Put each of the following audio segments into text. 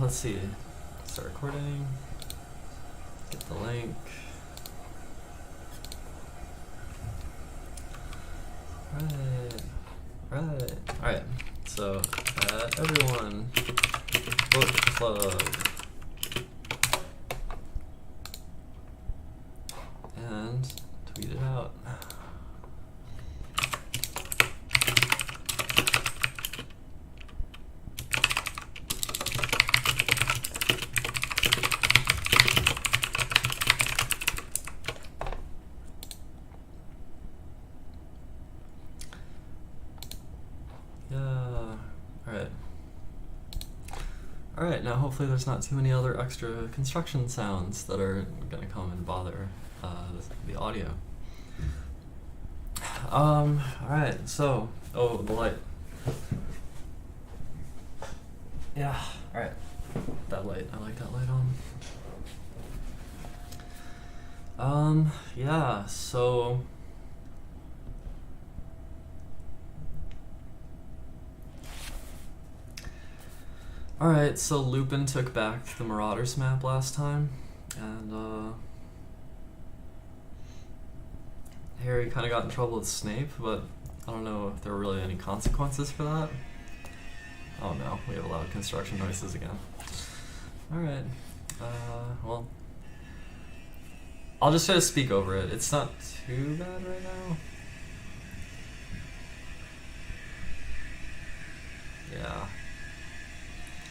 let's see. Start recording. Get the link. Right. Alright. So, everyone, book club. And tweet it out. Alright, now hopefully there's not too many other extra construction sounds that are gonna come and bother the audio. Alright, so, oh, the light. Yeah, alright. That light, I like that light on. Yeah, so... Alright, so Lupin took back the Marauders map last time, and Harry kind of got in trouble with Snape, but I don't know if there were really any consequences for that. Oh no, we have a lot of construction noises again. Alright, well, I'll just try to speak over it. It's not too bad right now. Yeah.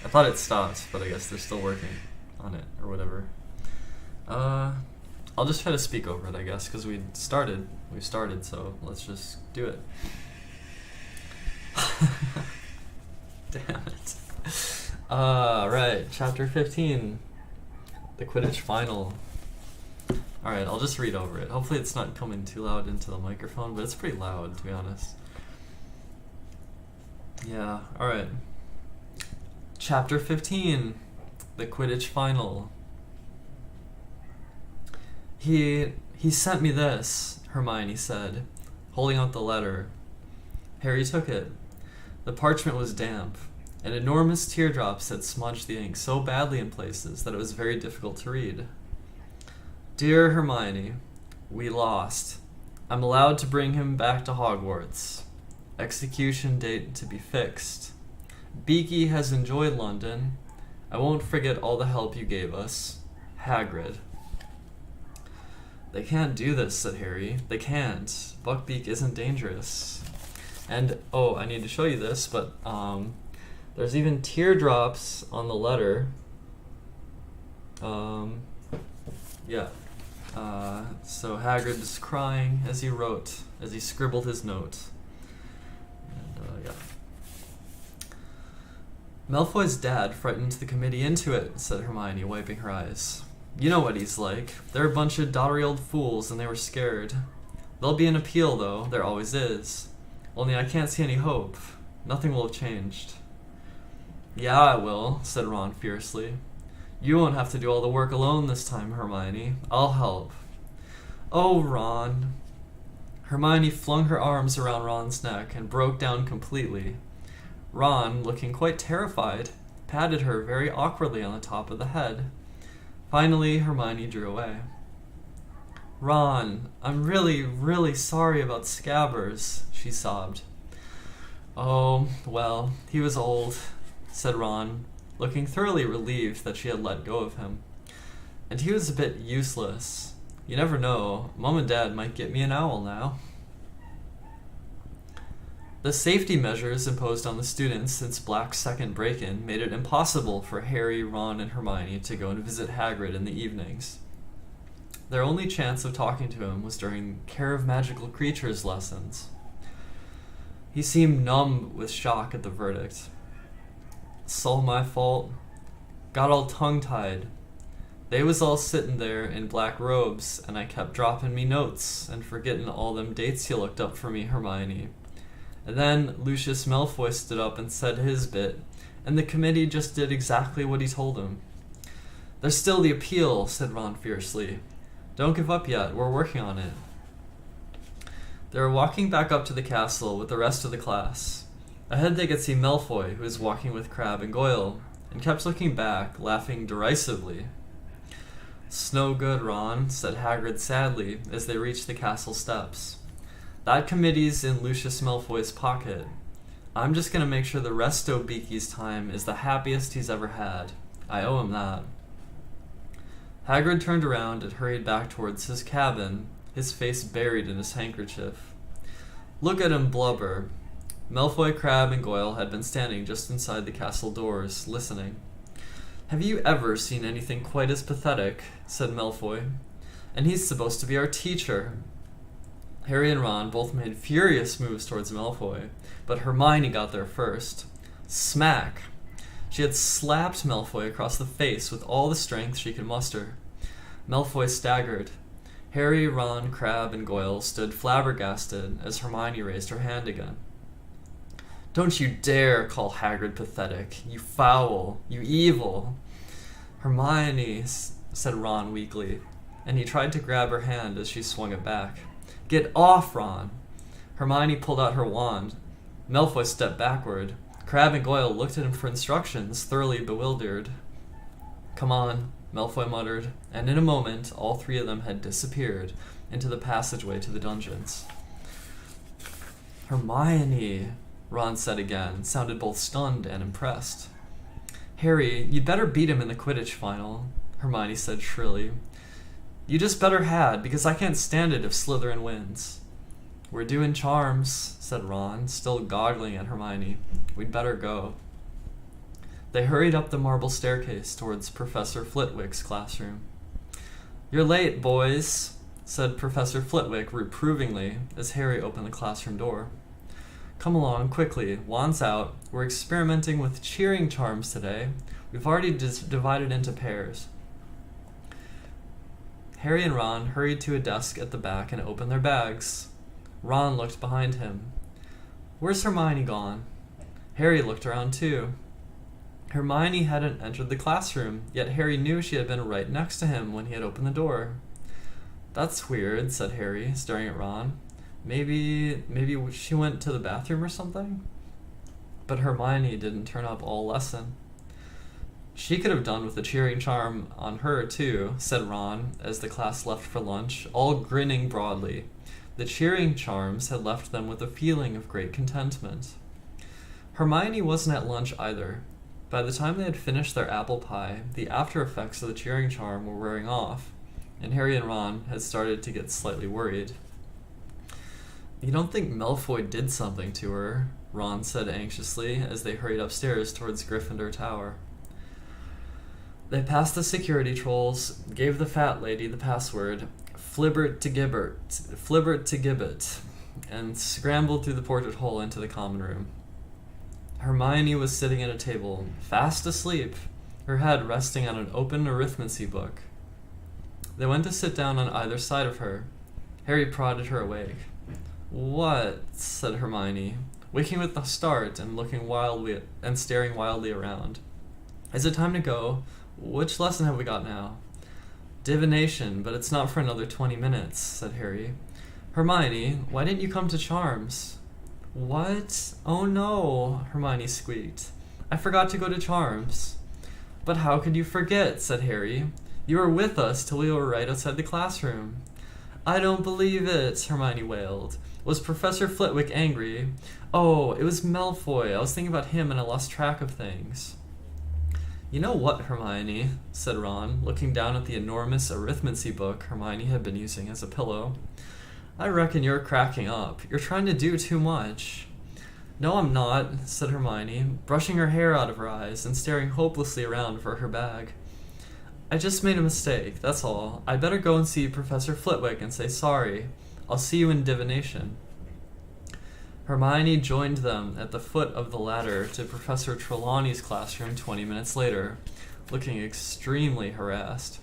I thought it stopped, but I guess they're still working on it, or whatever. I'll just try to speak over it, I guess, because we've started, so let's just do it. Damn it. Right, chapter 15, the Quidditch final. Alright, I'll just read over it. Hopefully it's not coming too loud into the microphone, but it's pretty loud, to be honest. Yeah, alright. Chapter 15, the Quidditch final. He sent me this, Hermione said, holding out the letter. Harry took it. The parchment was damp, and enormous teardrops had smudged the ink so badly in places that it was very difficult to read. Dear Hermione, we lost. I'm allowed to bring him back to Hogwarts. Execution date to be fixed. Beaky has enjoyed London. I won't forget all the help you gave us. Hagrid. They can't do this, said Harry. They can't. Buckbeak isn't dangerous. And, oh, I need to show you this, but there's even teardrops on the letter. Yeah. So Hagrid is crying as he scribbled his note. And, yeah. Malfoy's dad frightened the committee into it, said Hermione, wiping her eyes. You know what he's like. They're a bunch of dottery old fools, and they were scared. There'll be an appeal, though. There always is. Only I can't see any hope. Nothing will have changed. Yeah, I will, said Ron fiercely. You won't have to do all the work alone this time, Hermione. I'll help. Oh, Ron. Hermione flung her arms around Ron's neck and broke down completely. Ron, looking quite terrified, patted her very awkwardly on the top of the head. Finally, Hermione drew away. Ron, I'm really, really sorry about Scabbers, she sobbed. Oh, well, he was old, said Ron, looking thoroughly relieved that she had let go of him. And he was a bit useless. You never know, Mom and Dad might get me an owl now. The safety measures imposed on the students since Black's second break-in made it impossible for Harry, Ron, and Hermione to go and visit Hagrid in the evenings. Their only chance of talking to him was during Care of Magical Creatures lessons. He seemed numb with shock at the verdict. It's all my fault. Got all tongue-tied. They was all sitting there in black robes, and I kept dropping me notes and forgetting all them dates you looked up for me, Hermione. And then Lucius Malfoy stood up and said his bit, and the committee just did exactly what he told them. There's still the appeal, said Ron fiercely. Don't give up yet, we're working on it. They were walking back up to the castle with the rest of the class. Ahead they could see Malfoy, who was walking with Crabbe and Goyle, and kept looking back, laughing derisively. "'S no good, Ron," said Hagrid sadly as they reached the castle steps. "That committee's in Lucius Malfoy's pocket. I'm just gonna make sure the resto Beaky's time is the happiest he's ever had. I owe him that." Hagrid turned around and hurried back towards his cabin, his face buried in his handkerchief. "Look at him blubber." Malfoy, Crabbe, and Goyle had been standing just inside the castle doors, listening. "Have you ever seen anything quite as pathetic?" said Malfoy. "And he's supposed to be our teacher." Harry and Ron both made furious moves towards Malfoy, but Hermione got there first. Smack! She had slapped Malfoy across the face with all the strength she could muster. Malfoy staggered. Harry, Ron, Crabbe, and Goyle stood flabbergasted as Hermione raised her hand again. "Don't you dare call Hagrid pathetic, you foul, you evil." "Hermione," said Ron weakly, and he tried to grab her hand as she swung it back. "Get off, Ron!" Hermione pulled out her wand. Malfoy stepped backward. Crabbe and Goyle looked at him for instructions, thoroughly bewildered. "Come on," Malfoy muttered, and in a moment all three of them had disappeared into the passageway to the dungeons. "Hermione," Ron said again, sounded both stunned and impressed. "Harry, you'd better beat him in the Quidditch final," Hermione said shrilly. "You just better had, because I can't stand it if Slytherin wins." "We're doing charms," said Ron, still goggling at Hermione. "We'd better go." They hurried up the marble staircase towards Professor Flitwick's classroom. "You're late, boys," said Professor Flitwick reprovingly as Harry opened the classroom door. "Come along, quickly. Wands out. We're experimenting with cheering charms today. We've already divided into pairs." Harry and Ron hurried to a desk at the back and opened their bags. Ron looked behind him. "Where's Hermione gone?" Harry looked around too. Hermione hadn't entered the classroom, yet Harry knew she had been right next to him when he had opened the door. "That's weird," said Harry, staring at Ron. Maybe she went to the bathroom or something?" But Hermione didn't turn up all lesson. "She could have done with a cheering charm on her, too," said Ron as the class left for lunch, all grinning broadly. The cheering charms had left them with a feeling of great contentment. Hermione wasn't at lunch either. By the time they had finished their apple pie, the after effects of the cheering charm were wearing off, and Harry and Ron had started to get slightly worried. "You don't think Malfoy did something to her?" Ron said anxiously as they hurried upstairs towards Gryffindor Tower. They passed the security trolls, gave the fat lady the password, flibbert to gibbet, and scrambled through the portrait hole into the common room. Hermione was sitting at a table, fast asleep, her head resting on an open arithmancy book. They went to sit down on either side of her. Harry prodded her awake. "What?" said Hermione, waking with a start and staring wildly around. "Is it time to go? Which lesson have we got now?" "Divination, but it's not for another 20 minutes, said Harry. "Hermione, why didn't you come to Charms?" "What? Oh no," Hermione squeaked. "I forgot to go to Charms." "But how could you forget?" said Harry. "You were with us till we were right outside the classroom." "I don't believe it," Hermione wailed. "Was Professor Flitwick angry?" "Oh, it was Malfoy. I was thinking about him and I lost track of things." "You know what, Hermione," said Ron, looking down at the enormous arithmancy book Hermione had been using as a pillow. "I reckon you're cracking up. You're trying to do too much." "No, I'm not," said Hermione, brushing her hair out of her eyes and staring hopelessly around for her bag. "I just made a mistake, that's all. I'd better go and see Professor Flitwick and say sorry. I'll see you in Divination." Hermione joined them at the foot of the ladder to Professor Trelawney's classroom 20 minutes later, looking extremely harassed.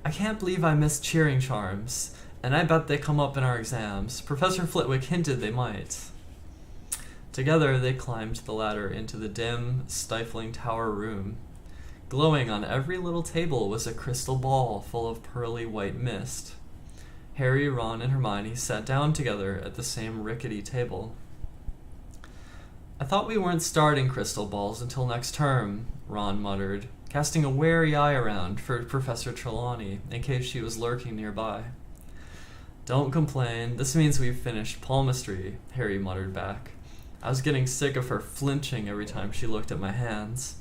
"I can't believe I missed cheering charms, and I bet they come up in our exams. Professor Flitwick hinted they might." Together they climbed the ladder into the dim, stifling tower room. Glowing on every little table was a crystal ball full of pearly white mist. Harry, Ron, and Hermione sat down together at the same rickety table. I thought we weren't starting crystal balls until next term, Ron muttered, casting a wary eye around for Professor Trelawney in case she was lurking nearby. Don't complain, this means we've finished palmistry, Harry muttered back. I was getting sick of her flinching every time she looked at my hands.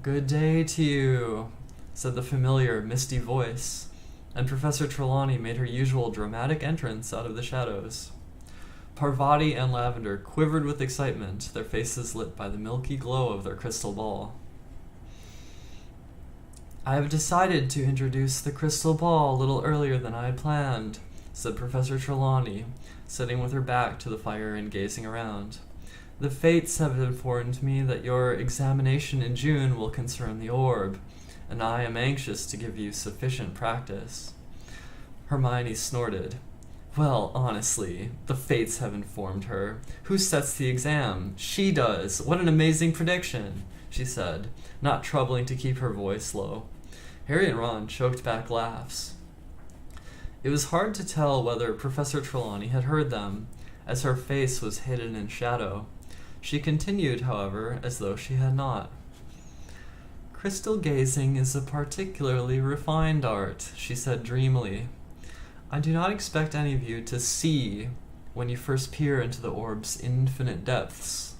Good day to you, said the familiar, misty voice, and Professor Trelawney made her usual dramatic entrance out of the shadows. Parvati and Lavender quivered with excitement, their faces lit by the milky glow of their crystal ball. I have decided to introduce the crystal ball a little earlier than I had planned, said Professor Trelawney, sitting with her back to the fire and gazing around. The fates have informed me that your examination in June will concern the orb, and I am anxious to give you sufficient practice. Hermione snorted. Well, honestly, the fates have informed her. Who sets the exam? She does. What an amazing prediction, she said, not troubling to keep her voice low. Harry and Ron choked back laughs. It was hard to tell whether Professor Trelawney had heard them, as her face was hidden in shadow. She continued, however, as though she had not. Crystal gazing is a particularly refined art, she said dreamily. I do not expect any of you to see when you first peer into the orb's infinite depths.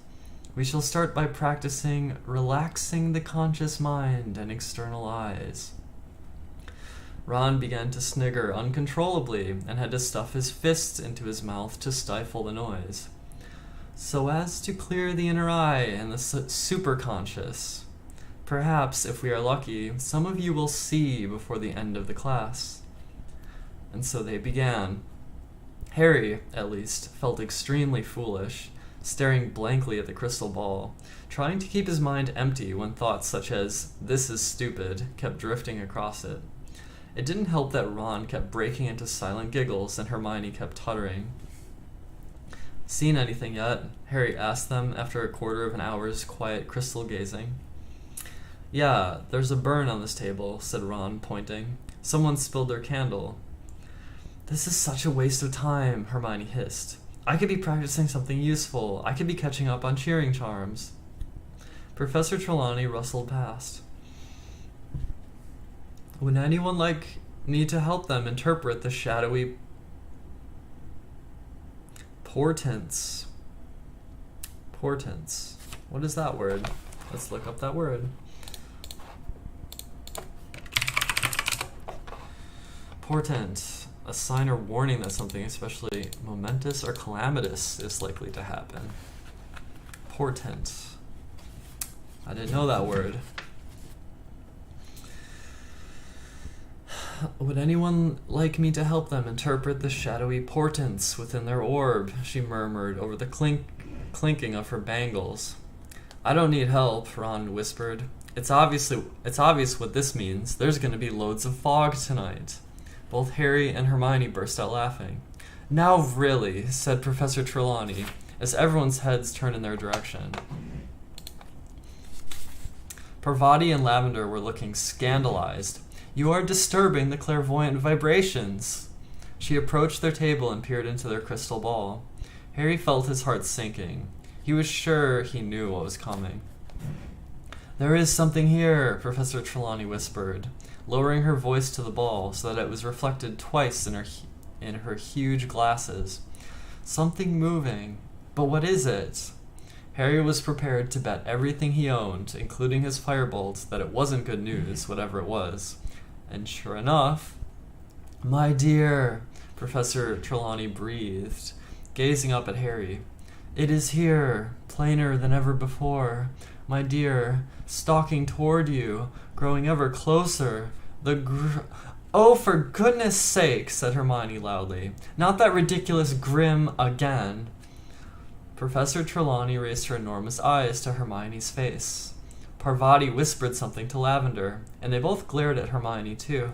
We shall start by practicing relaxing the conscious mind and external eyes. Ron began to snigger uncontrollably and had to stuff his fists into his mouth to stifle the noise. So as to clear the inner eye and the superconscious. Perhaps, if we are lucky, some of you will see before the end of the class. And so they began. Harry, at least, felt extremely foolish, staring blankly at the crystal ball, trying to keep his mind empty when thoughts such as, "This is stupid," kept drifting across it. It didn't help that Ron kept breaking into silent giggles and Hermione kept tuttering. Seen anything yet? Harry asked them after a quarter of an hour's quiet crystal gazing. Yeah, there's a burn on this table, said Ron, pointing. Someone spilled their candle. This is such a waste of time, Hermione hissed. I could be practicing something useful. I could be catching up on cheering charms. Professor Trelawney rustled past. Would anyone like me to help them interpret the shadowy portents? Portents. What is that word? Let's look up that word. Portent. A sign or warning that something especially momentous or calamitous is likely to happen. Portent. I didn't know that word. Would anyone like me to help them interpret the shadowy portents within their orb? She murmured over the clinking of her bangles. I don't need help, Ron whispered. It's obvious what this means. There's going to be loads of fog tonight. Both Harry and Hermione burst out laughing. Now really, said Professor Trelawney, as everyone's heads turned in their direction. Parvati and Lavender were looking scandalized. You are disturbing the clairvoyant vibrations. She approached their table and peered into their crystal ball. Harry felt his heart sinking. He was sure he knew what was coming. There is something here, Professor Trelawney whispered, lowering her voice to the ball so that it was reflected twice in her huge glasses. Something moving. But what is it? Harry was prepared to bet everything he owned, including his firebolt, that it wasn't good news, whatever it was. And sure enough, my dear, Professor Trelawney breathed, gazing up at Harry. It is here, plainer than ever before. My dear, stalking toward you, growing ever closer. Oh, for goodness sake, said Hermione loudly. Not that ridiculous grim again. Professor Trelawney raised her enormous eyes to Hermione's face. Parvati whispered something to Lavender, and they both glared at Hermione too.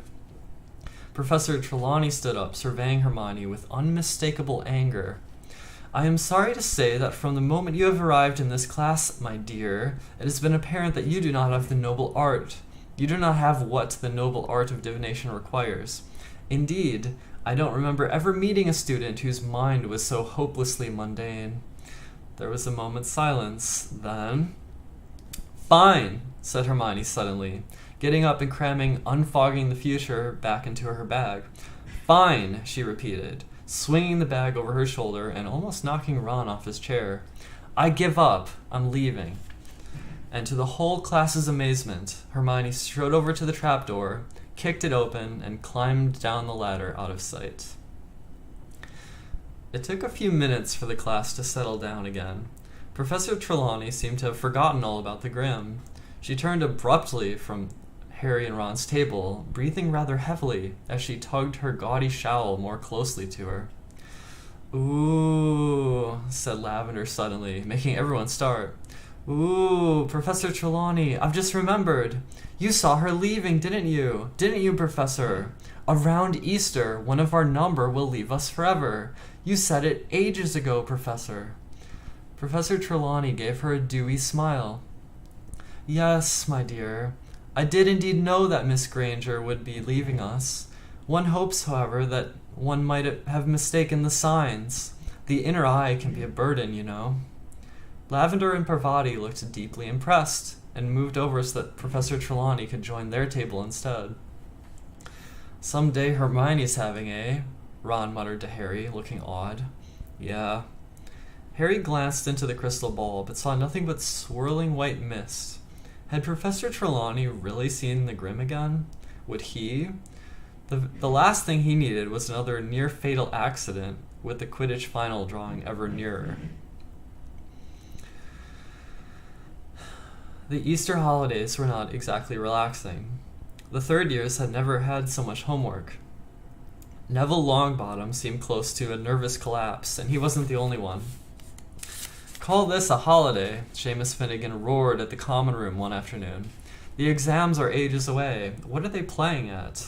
Professor Trelawney stood up, surveying Hermione with unmistakable anger. I am sorry to say that from the moment you have arrived in this class, my dear, it has been apparent that you do not have the noble art. You do not have what the noble art of divination requires. Indeed, I don't remember ever meeting a student whose mind was so hopelessly mundane. There was a moment's silence. Then... "Fine," said Hermione suddenly, getting up and cramming Unfogging the Future back into her bag. "Fine," she repeated, swinging the bag over her shoulder and almost knocking Ron off his chair. "I give up. I'm leaving." And to the whole class's amazement, Hermione strode over to the trapdoor, kicked it open, and climbed down the ladder out of sight. It took a few minutes for the class to settle down again. Professor Trelawney seemed to have forgotten all about the Grim. She turned abruptly from Harry and Ron's table, breathing rather heavily as she tugged her gaudy shawl more closely to her. "Ooh," said Lavender suddenly, making everyone start. "Ooh, Professor Trelawney, I've just remembered. You saw her leaving, didn't you? Didn't you, Professor? Around Easter, one of our number will leave us forever. You said it ages ago, Professor." Professor Trelawney gave her a dewy smile. "Yes, my dear. I did indeed know that Miss Granger would be leaving us. One hopes, however, that one might have mistaken the signs. The inner eye can be a burden, you know." Lavender and Parvati looked deeply impressed and moved over so that Professor Trelawney could join their table instead. "Some day Hermione's having, eh?" Ron muttered to Harry, looking odd. "Yeah." Harry glanced into the crystal ball, but saw nothing but swirling white mist. Had Professor Trelawney really seen the Grim again? Would he? The last thing he needed was another near-fatal accident, with the Quidditch final drawing ever nearer. The Easter holidays were not exactly relaxing. The third years had never had so much homework. Neville Longbottom seemed close to a nervous collapse, and he wasn't the only one. "Call this a holiday," Seamus Finnegan roared at the common room one afternoon. "The exams are ages away. What are they playing at?"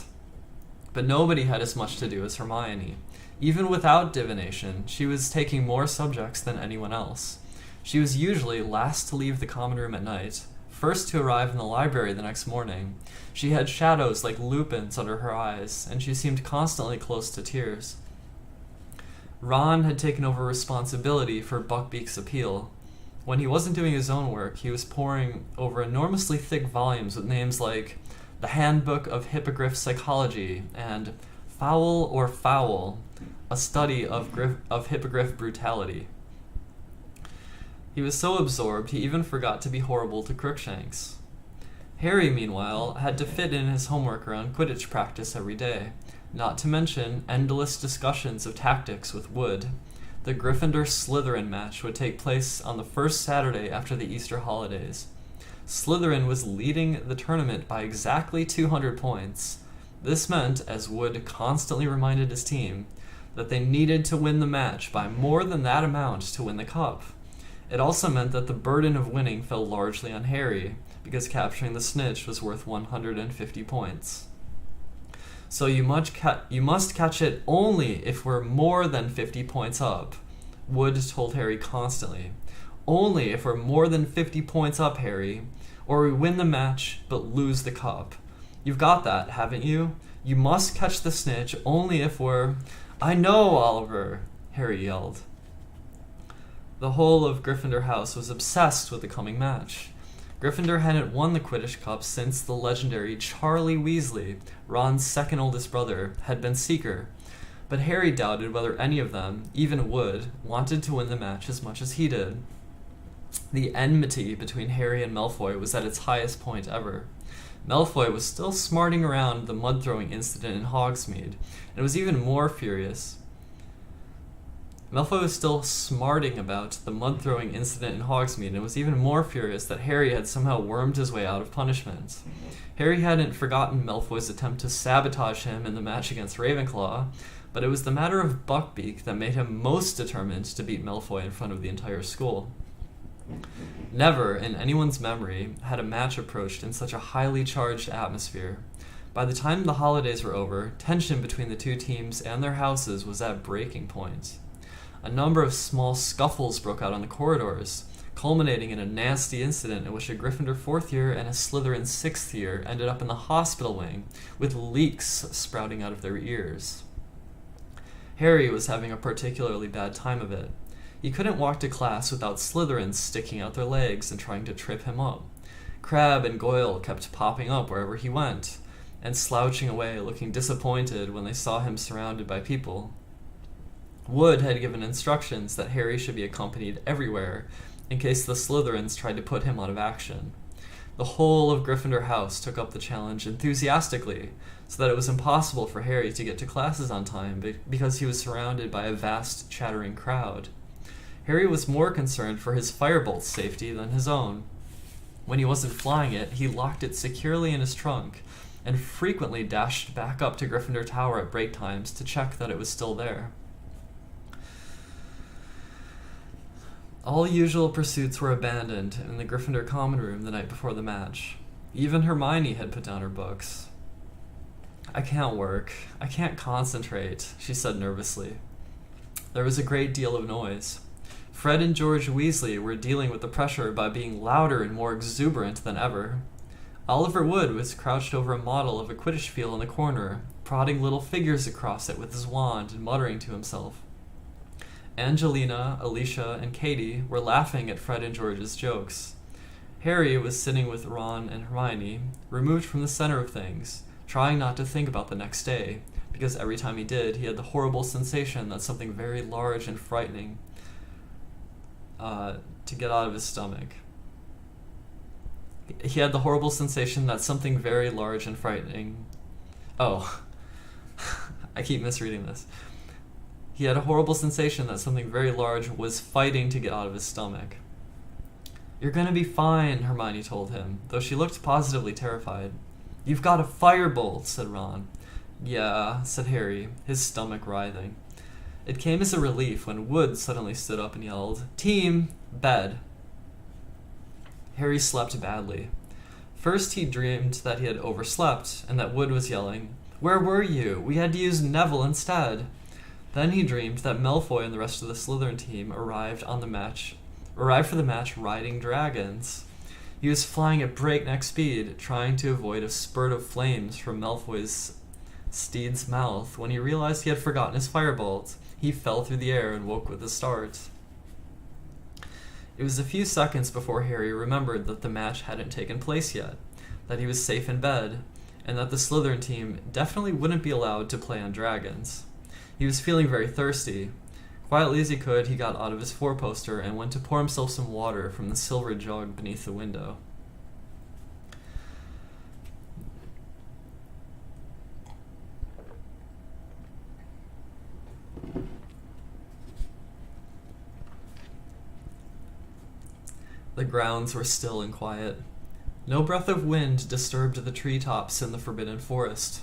But nobody had as much to do as Hermione. Even without divination, she was taking more subjects than anyone else. She was usually last to leave the common room at night, first to arrive in the library the next morning. She had shadows like Lupin's under her eyes, and she seemed constantly close to tears. Ron had taken over responsibility for Buckbeak's appeal. When he wasn't doing his own work, he was poring over enormously thick volumes with names like The Handbook of Hippogriff Psychology and Foul or Foul, a study of hippogriff brutality. He was so absorbed he even forgot to be horrible to Crookshanks. Harry, meanwhile, had to fit in his homework around Quidditch practice every day, not to mention endless discussions of tactics with Wood. The Gryffindor-Slytherin match would take place on the first Saturday after the Easter holidays. Slytherin was leading the tournament by exactly 200 points. This meant, as Wood constantly reminded his team, that they needed to win the match by more than that amount to win the cup. It also meant that the burden of winning fell largely on Harry, because capturing the snitch was worth 150 points. "So you must catch it only if we're more than 50 points up," Wood told Harry constantly. "Only if we're more than 50 points up, Harry, or we win the match but lose the cup. You've got that, haven't you? You must catch the snitch only if we're—" "I know, Oliver," Harry yelled. The whole of Gryffindor House was obsessed with the coming match. Gryffindor hadn't won the Quidditch Cup since the legendary Charlie Weasley, Ron's second oldest brother, had been Seeker, but Harry doubted whether any of them, even Wood, wanted to win the match as much as he did. The enmity between Harry and Malfoy was at its highest point ever. Malfoy was still smarting around the mud-throwing incident in Hogsmeade, and was even more furious. Malfoy was still smarting about the mud-throwing incident in Hogsmeade and was even more furious that Harry had somehow wormed his way out of punishment. Harry hadn't forgotten Malfoy's attempt to sabotage him in the match against Ravenclaw, but it was the matter of Buckbeak that made him most determined to beat Malfoy in front of the entire school. Never, in anyone's memory, had a match approached in such a highly charged atmosphere. By the time the holidays were over, tension between the two teams and their houses was at breaking point. A number of small scuffles broke out on the corridors, culminating in a nasty incident in which a Gryffindor 4th year and a Slytherin 6th year ended up in the hospital wing, with leaks sprouting out of their ears. Harry was having a particularly bad time of it. He couldn't walk to class without Slytherins sticking out their legs and trying to trip him up. Crabbe and Goyle kept popping up wherever he went, and slouching away, looking disappointed when they saw him surrounded by people. Wood had given instructions that Harry should be accompanied everywhere, in case the Slytherins tried to put him out of action. The whole of Gryffindor House took up the challenge enthusiastically, so that it was impossible for Harry to get to classes on time because he was surrounded by a vast, chattering crowd. Harry was more concerned for his firebolt's safety than his own. When he wasn't flying it, he locked it securely in his trunk, and frequently dashed back up to Gryffindor Tower at break times to check that it was still there. All usual pursuits were abandoned in the Gryffindor common room the night before the match. Even Hermione had put down her books. "I can't work. I can't concentrate," she said nervously. There was a great deal of noise. Fred and George Weasley were dealing with the pressure by being louder and more exuberant than ever. Oliver Wood was crouched over a model of a Quidditch field in the corner, prodding little figures across it with his wand and muttering to himself. Angelina, Alicia, and Katie were laughing at Fred and George's jokes. Harry was sitting with Ron and Hermione, removed from the center of things, trying not to think about the next day, because every time he did, he had the horrible sensation that something very large and frightening to get out of his stomach. He had the horrible sensation that something very large and frightening... Oh, I keep misreading this. He had a horrible sensation that something very large was fighting to get out of his stomach. "You're gonna be fine," Hermione told him, though she looked positively terrified. "You've got a firebolt," said Ron. "Yeah," said Harry, his stomach writhing. It came as a relief when Wood suddenly stood up and yelled, "Team, bed." Harry slept badly. First he dreamed that he had overslept, and that Wood was yelling, "Where were you? We had to use Neville instead." Then he dreamed that Malfoy and the rest of the Slytherin team arrived for the match riding dragons. He was flying at breakneck speed, trying to avoid a spurt of flames from Malfoy's steed's mouth. When he realized he had forgotten his firebolt, he fell through the air and woke with a start. It was a few seconds before Harry remembered that the match hadn't taken place yet, that he was safe in bed, and that the Slytherin team definitely wouldn't be allowed to play on dragons. He was feeling very thirsty. Quietly as he could, he got out of his four-poster and went to pour himself some water from the silver jug beneath the window. The grounds were still and quiet. No breath of wind disturbed the treetops in the Forbidden Forest.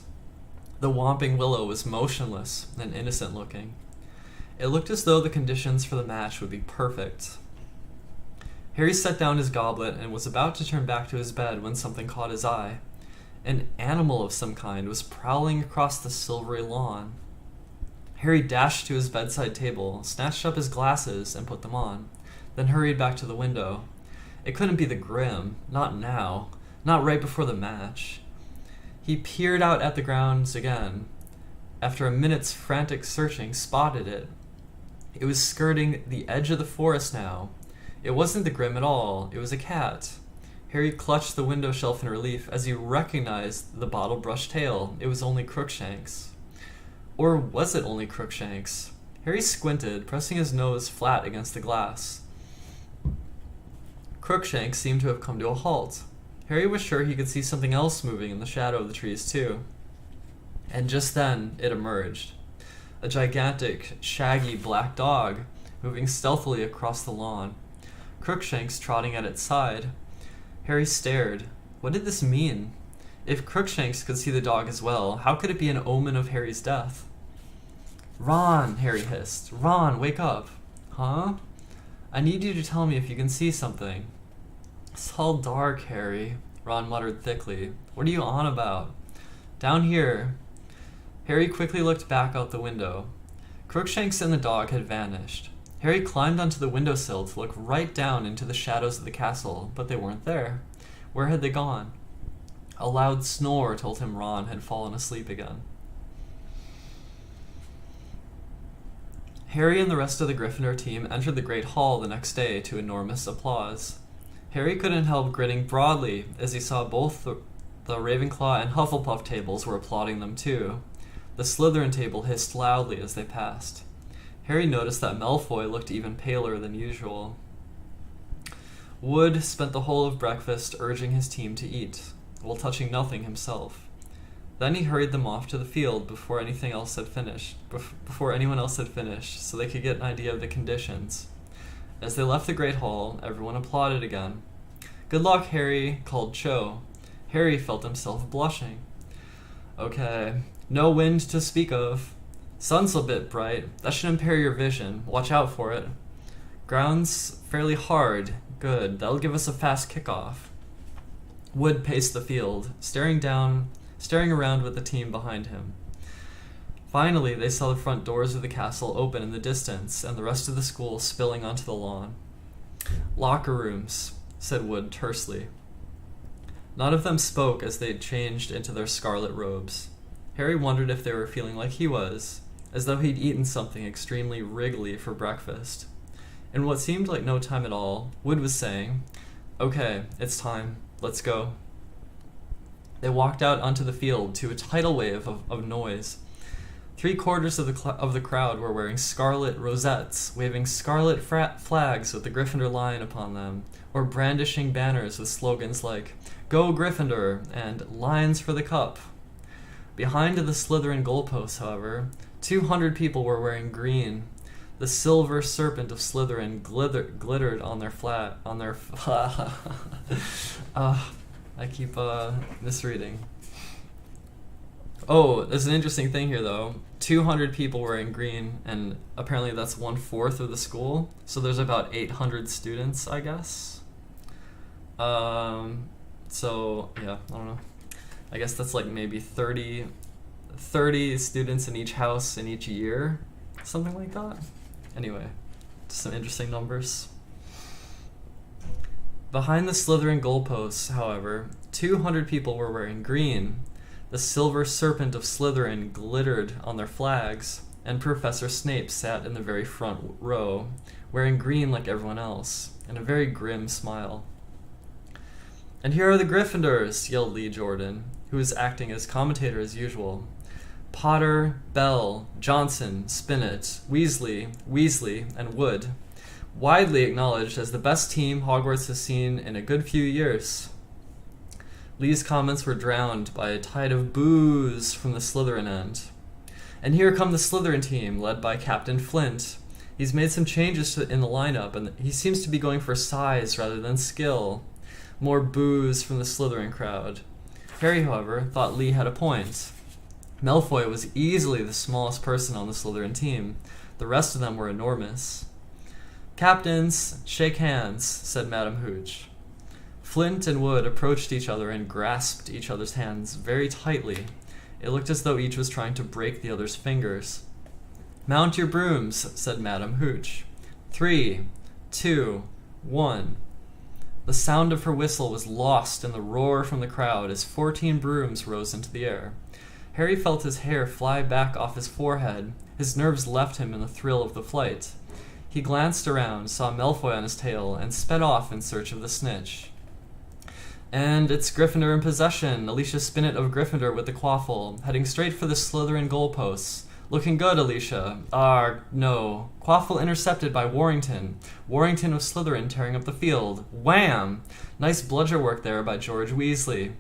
The Whomping Willow was motionless and innocent-looking. It looked as though the conditions for the match would be perfect. Harry set down his goblet and was about to turn back to his bed when something caught his eye. An animal of some kind was prowling across the silvery lawn. Harry dashed to his bedside table, snatched up his glasses, and put them on, then hurried back to the window. It couldn't be the Grim, not now, not right before the match. He peered out at the grounds again. After a minute's frantic searching, spotted it. It was skirting the edge of the forest now. It wasn't the Grim at all, it was a cat. Harry clutched the window shelf in relief as he recognized the bottle-brush tail. It was only Crookshanks. Or was it only Crookshanks? Harry squinted, pressing his nose flat against the glass. Crookshanks seemed to have come to a halt. Harry was sure he could see something else moving in the shadow of the trees too. And just then, it emerged. A gigantic, shaggy black dog, moving stealthily across the lawn. Crookshanks trotting at its side. Harry stared. What did this mean? If Crookshanks could see the dog as well, how could it be an omen of Harry's death? "Ron," Harry hissed. "Ron, wake up." "Huh?" "I need you to tell me if you can see something." "It's all dark, Harry," Ron muttered thickly. "What are you on about?" "Down here." Harry quickly looked back out the window. Crookshanks and the dog had vanished. Harry climbed onto the windowsill to look right down into the shadows of the castle, but they weren't there. Where had they gone? A loud snore told him Ron had fallen asleep again. Harry and the rest of the Gryffindor team entered the Great Hall the next day to enormous applause. Harry couldn't help grinning broadly as he saw both the Ravenclaw and Hufflepuff tables were applauding them too. The Slytherin table hissed loudly as they passed. Harry noticed that Malfoy looked even paler than usual. Wood spent the whole of breakfast urging his team to eat, while touching nothing himself. Then he hurried them off to the field before anyone else had finished, so they could get an idea of the conditions. As they left the Great Hall, everyone applauded again. "Good luck, Harry," called Cho. Harry felt himself blushing. "Okay, no wind to speak of. Sun's a bit bright. That should impair your vision. Watch out for it. Ground's fairly hard. Good, that'll give us a fast kickoff." Wood paced the field, staring around with the team behind him. Finally, they saw the front doors of the castle open in the distance and the rest of the school spilling onto the lawn. "Locker rooms," said Wood tersely. None of them spoke as they changed into their scarlet robes. Harry wondered if they were feeling like he was, as though he'd eaten something extremely wriggly for breakfast. In what seemed like no time at all, Wood was saying, "Okay, it's time. Let's go." They walked out onto the field to a tidal wave of noise. 3/4 of the crowd were wearing scarlet rosettes, waving scarlet flags with the Gryffindor lion upon them, or brandishing banners with slogans like, "Go Gryffindor," and "Lions for the Cup." Behind the Slytherin goalposts, however, 200 people were wearing green. The silver serpent of Slytherin glittered on their I keep misreading. Oh, there's an interesting thing here, though. 200 people wearing green, and apparently that's 1/4 of the school. So there's about 800 students, I guess. So, yeah, I don't know. I guess that's like maybe 30 students in each house in each year. Something like that. Anyway, just some interesting numbers. Behind the Slytherin goalposts, however, 200 people were wearing green. The silver serpent of Slytherin glittered on their flags, and Professor Snape sat in the very front row, wearing green like everyone else, and a very grim smile. "And here are the Gryffindors," yelled Lee Jordan, who was acting as commentator as usual. "Potter, Bell, Johnson, Spinnet, Weasley, and Wood. Widely acknowledged as the best team Hogwarts has seen in a good few years." Lee's comments were drowned by a tide of boos from the Slytherin end. "And here come the Slytherin team, led by Captain Flint. He's made some changes in the lineup, and he seems to be going for size rather than skill." More boos from the Slytherin crowd. Harry, however, thought Lee had a point. Malfoy was easily the smallest person on the Slytherin team. The rest of them were enormous. "Captains, shake hands," said Madame Hooch. Flint and Wood approached each other and grasped each other's hands very tightly. It looked as though each was trying to break the other's fingers. "Mount your brooms," said Madame Hooch. 3, 2, 1. The sound of her whistle was lost in the roar from the crowd as 14 brooms rose into the air. Harry felt his hair fly back off his forehead. His nerves left him in the thrill of the flight. He glanced around, saw Malfoy on his tail, and sped off in search of the snitch. "And it's Gryffindor in possession. Alicia Spinnet of Gryffindor with the quaffle, heading straight for the Slytherin goalposts. Looking good, Alicia. No. Quaffle intercepted by Warrington. Warrington of Slytherin tearing up the field. Wham! Nice bludger work there by George Weasley.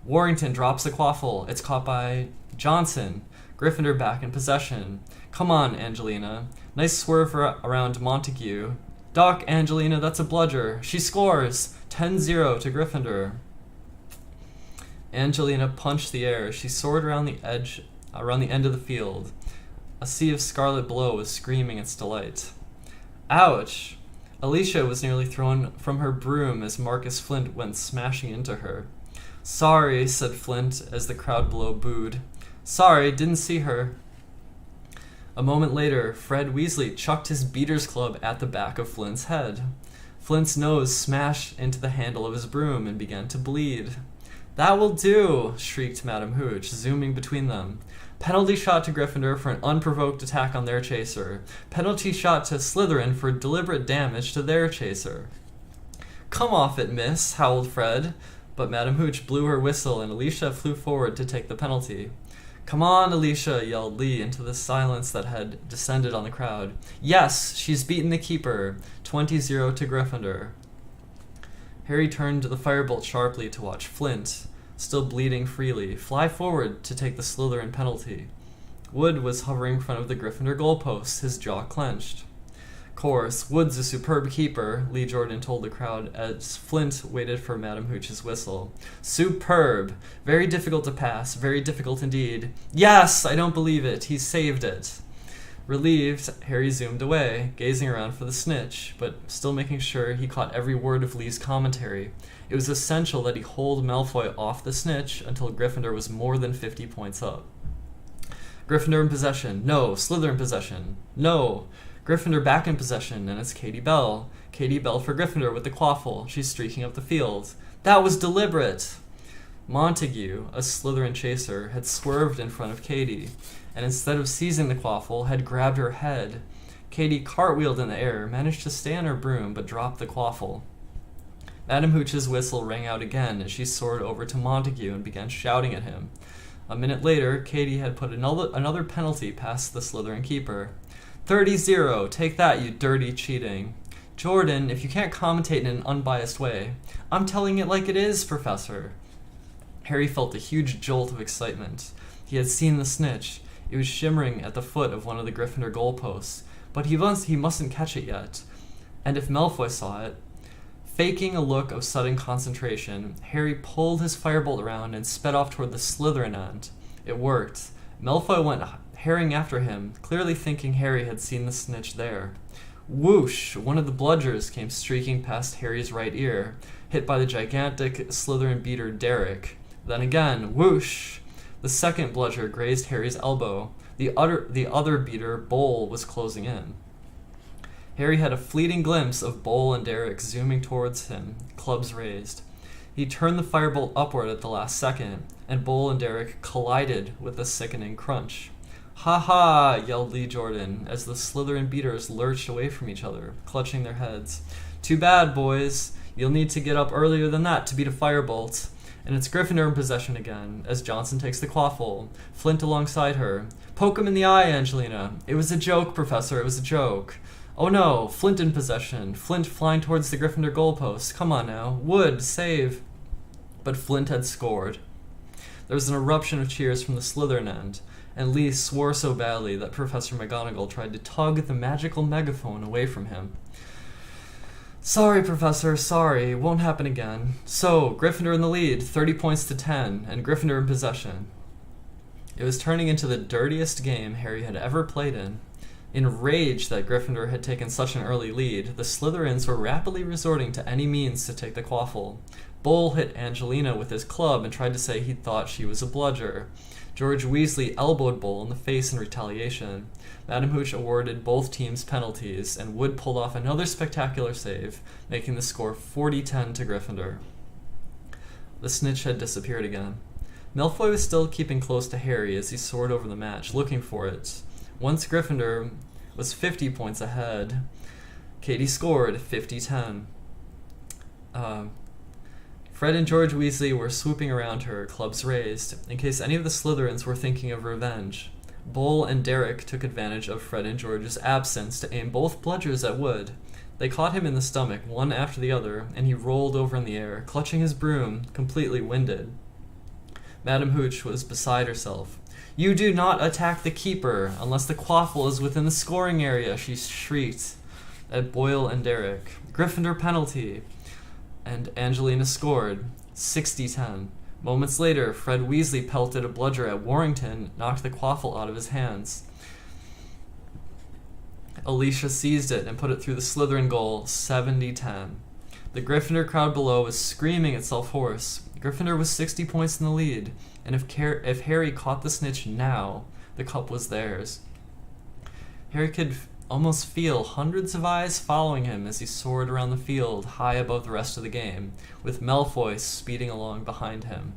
Warrington drops the quaffle. It's caught by Johnson. Gryffindor back in possession. Come on, Angelina. Nice swerve around Montague. Doc, Angelina, that's a bludger. She scores! 10-0 to Gryffindor." Angelina punched the air. She soared around the end of the field. A sea of scarlet below was screaming its delight. Ouch! Alicia was nearly thrown from her broom as Marcus Flint went smashing into her. "Sorry," said Flint as the crowd below booed. "Sorry, didn't see her." A moment later, Fred Weasley chucked his beater's club at the back of Flint's head. Flint's nose smashed into the handle of his broom and began to bleed. "That will do," shrieked Madame Hooch, zooming between them. Penalty shot to Gryffindor for an unprovoked attack on their chaser. Penalty shot to Slytherin for deliberate damage to their chaser. Come off it, miss, howled Fred, but Madam Hooch blew her whistle and Alicia flew forward to take the penalty. Come on, Alicia, yelled Lee into the silence that had descended on the crowd. Yes, she's beaten the keeper. 20-0 to Gryffindor. Harry turned to the firebolt sharply to watch Flint, still bleeding freely, fly forward to take the Slytherin penalty. Wood was hovering in front of the Gryffindor goalpost, his jaw clenched. Course, Wood's a superb keeper, Lee Jordan told the crowd as Flint waited for Madam Hooch's whistle. Superb! Very difficult to pass, very difficult indeed. Yes! I don't believe it. He saved it. Relieved, Harry zoomed away, gazing around for the snitch, but still making sure he caught every word of Lee's commentary. It was essential that he hold Malfoy off the snitch until Gryffindor was more than 50 points up. Gryffindor in possession. No. Slytherin possession. No. Gryffindor back in possession, and it's Katie Bell. Katie Bell for Gryffindor with the quaffle. She's streaking up the field. That was deliberate! Montague, a Slytherin chaser, had swerved in front of Katie, and instead of seizing the quaffle, had grabbed her head. Katie cartwheeled in the air, managed to stay on her broom, but dropped the quaffle. Madam Hooch's whistle rang out again as she soared over to Montague and began shouting at him. A minute later, Katie had put another penalty past the Slytherin keeper. 30-0, take that, you dirty cheating. Jordan, if you can't commentate in an unbiased way, I'm telling it like it is, Professor. Harry felt a huge jolt of excitement. He had seen the snitch. It was shimmering at the foot of one of the Gryffindor goalposts, but he mustn't catch it yet. And if Malfoy saw it... Faking a look of sudden concentration, Harry pulled his firebolt around and sped off toward the Slytherin end. It worked. Malfoy went herring after him, clearly thinking Harry had seen the snitch there. Whoosh! One of the bludgers came streaking past Harry's right ear, hit by the gigantic Slytherin beater Derek. Then again, whoosh! The second bludger grazed Harry's elbow. The other beater, Bowl, was closing in. Harry had a fleeting glimpse of Bowl and Derek zooming towards him, clubs raised. He turned the firebolt upward at the last second, and Bowl and Derek collided with a sickening crunch. Ha ha! Yelled Lee Jordan as the Slytherin beaters lurched away from each other, clutching their heads. Too bad, boys. You'll need to get up earlier than that to beat a firebolt. And it's Gryffindor in possession again, as Johnson takes the quaffle, Flint alongside her. Poke him in the eye, Angelina. It was a joke, Professor, it was a joke. Oh no, Flint in possession. Flint flying towards the Gryffindor goalpost. Come on now. Wood, save. But Flint had scored. There was an eruption of cheers from the Slytherin end, and Lee swore so badly that Professor McGonagall tried to tug the magical megaphone away from him. Sorry, Professor, sorry. It won't happen again. So, Gryffindor in the lead, 30 points to 10, and Gryffindor in possession. It was turning into the dirtiest game Harry had ever played in. Enraged that Gryffindor had taken such an early lead, the Slytherins were rapidly resorting to any means to take the quaffle. Bull hit Angelina with his club and tried to say he thought she was a bludger. George Weasley elbowed Bull in the face in retaliation. Madam Hooch awarded both teams penalties, and Wood pulled off another spectacular save, making the score 40-10 to Gryffindor. The snitch had disappeared again. Malfoy was still keeping close to Harry as he soared over the match, looking for it. Once Gryffindor was 50 points ahead, Katie scored 50-10. Fred and George Weasley were swooping around her, clubs raised, in case any of the Slytherins were thinking of revenge. Bull and Derek took advantage of Fred and George's absence to aim both bludgers at Wood. They caught him in the stomach, one after the other, and he rolled over in the air, clutching his broom, completely winded. Madam Hooch was beside herself. You do not attack the keeper unless the quaffle is within the scoring area, she shrieked at Boyle and Derek. Gryffindor penalty. And Angelina scored, 60-10. Moments later, Fred Weasley pelted a bludger at Warrington, knocked the quaffle out of his hands. Alicia seized it and put it through the Slytherin goal, 70-10. The Gryffindor crowd below was screaming itself hoarse. Gryffindor was 60 points in the lead, and if Harry caught the snitch now, the cup was theirs. Harry could almost feel hundreds of eyes following him as he soared around the field high above the rest of the game, with Malfoy speeding along behind him.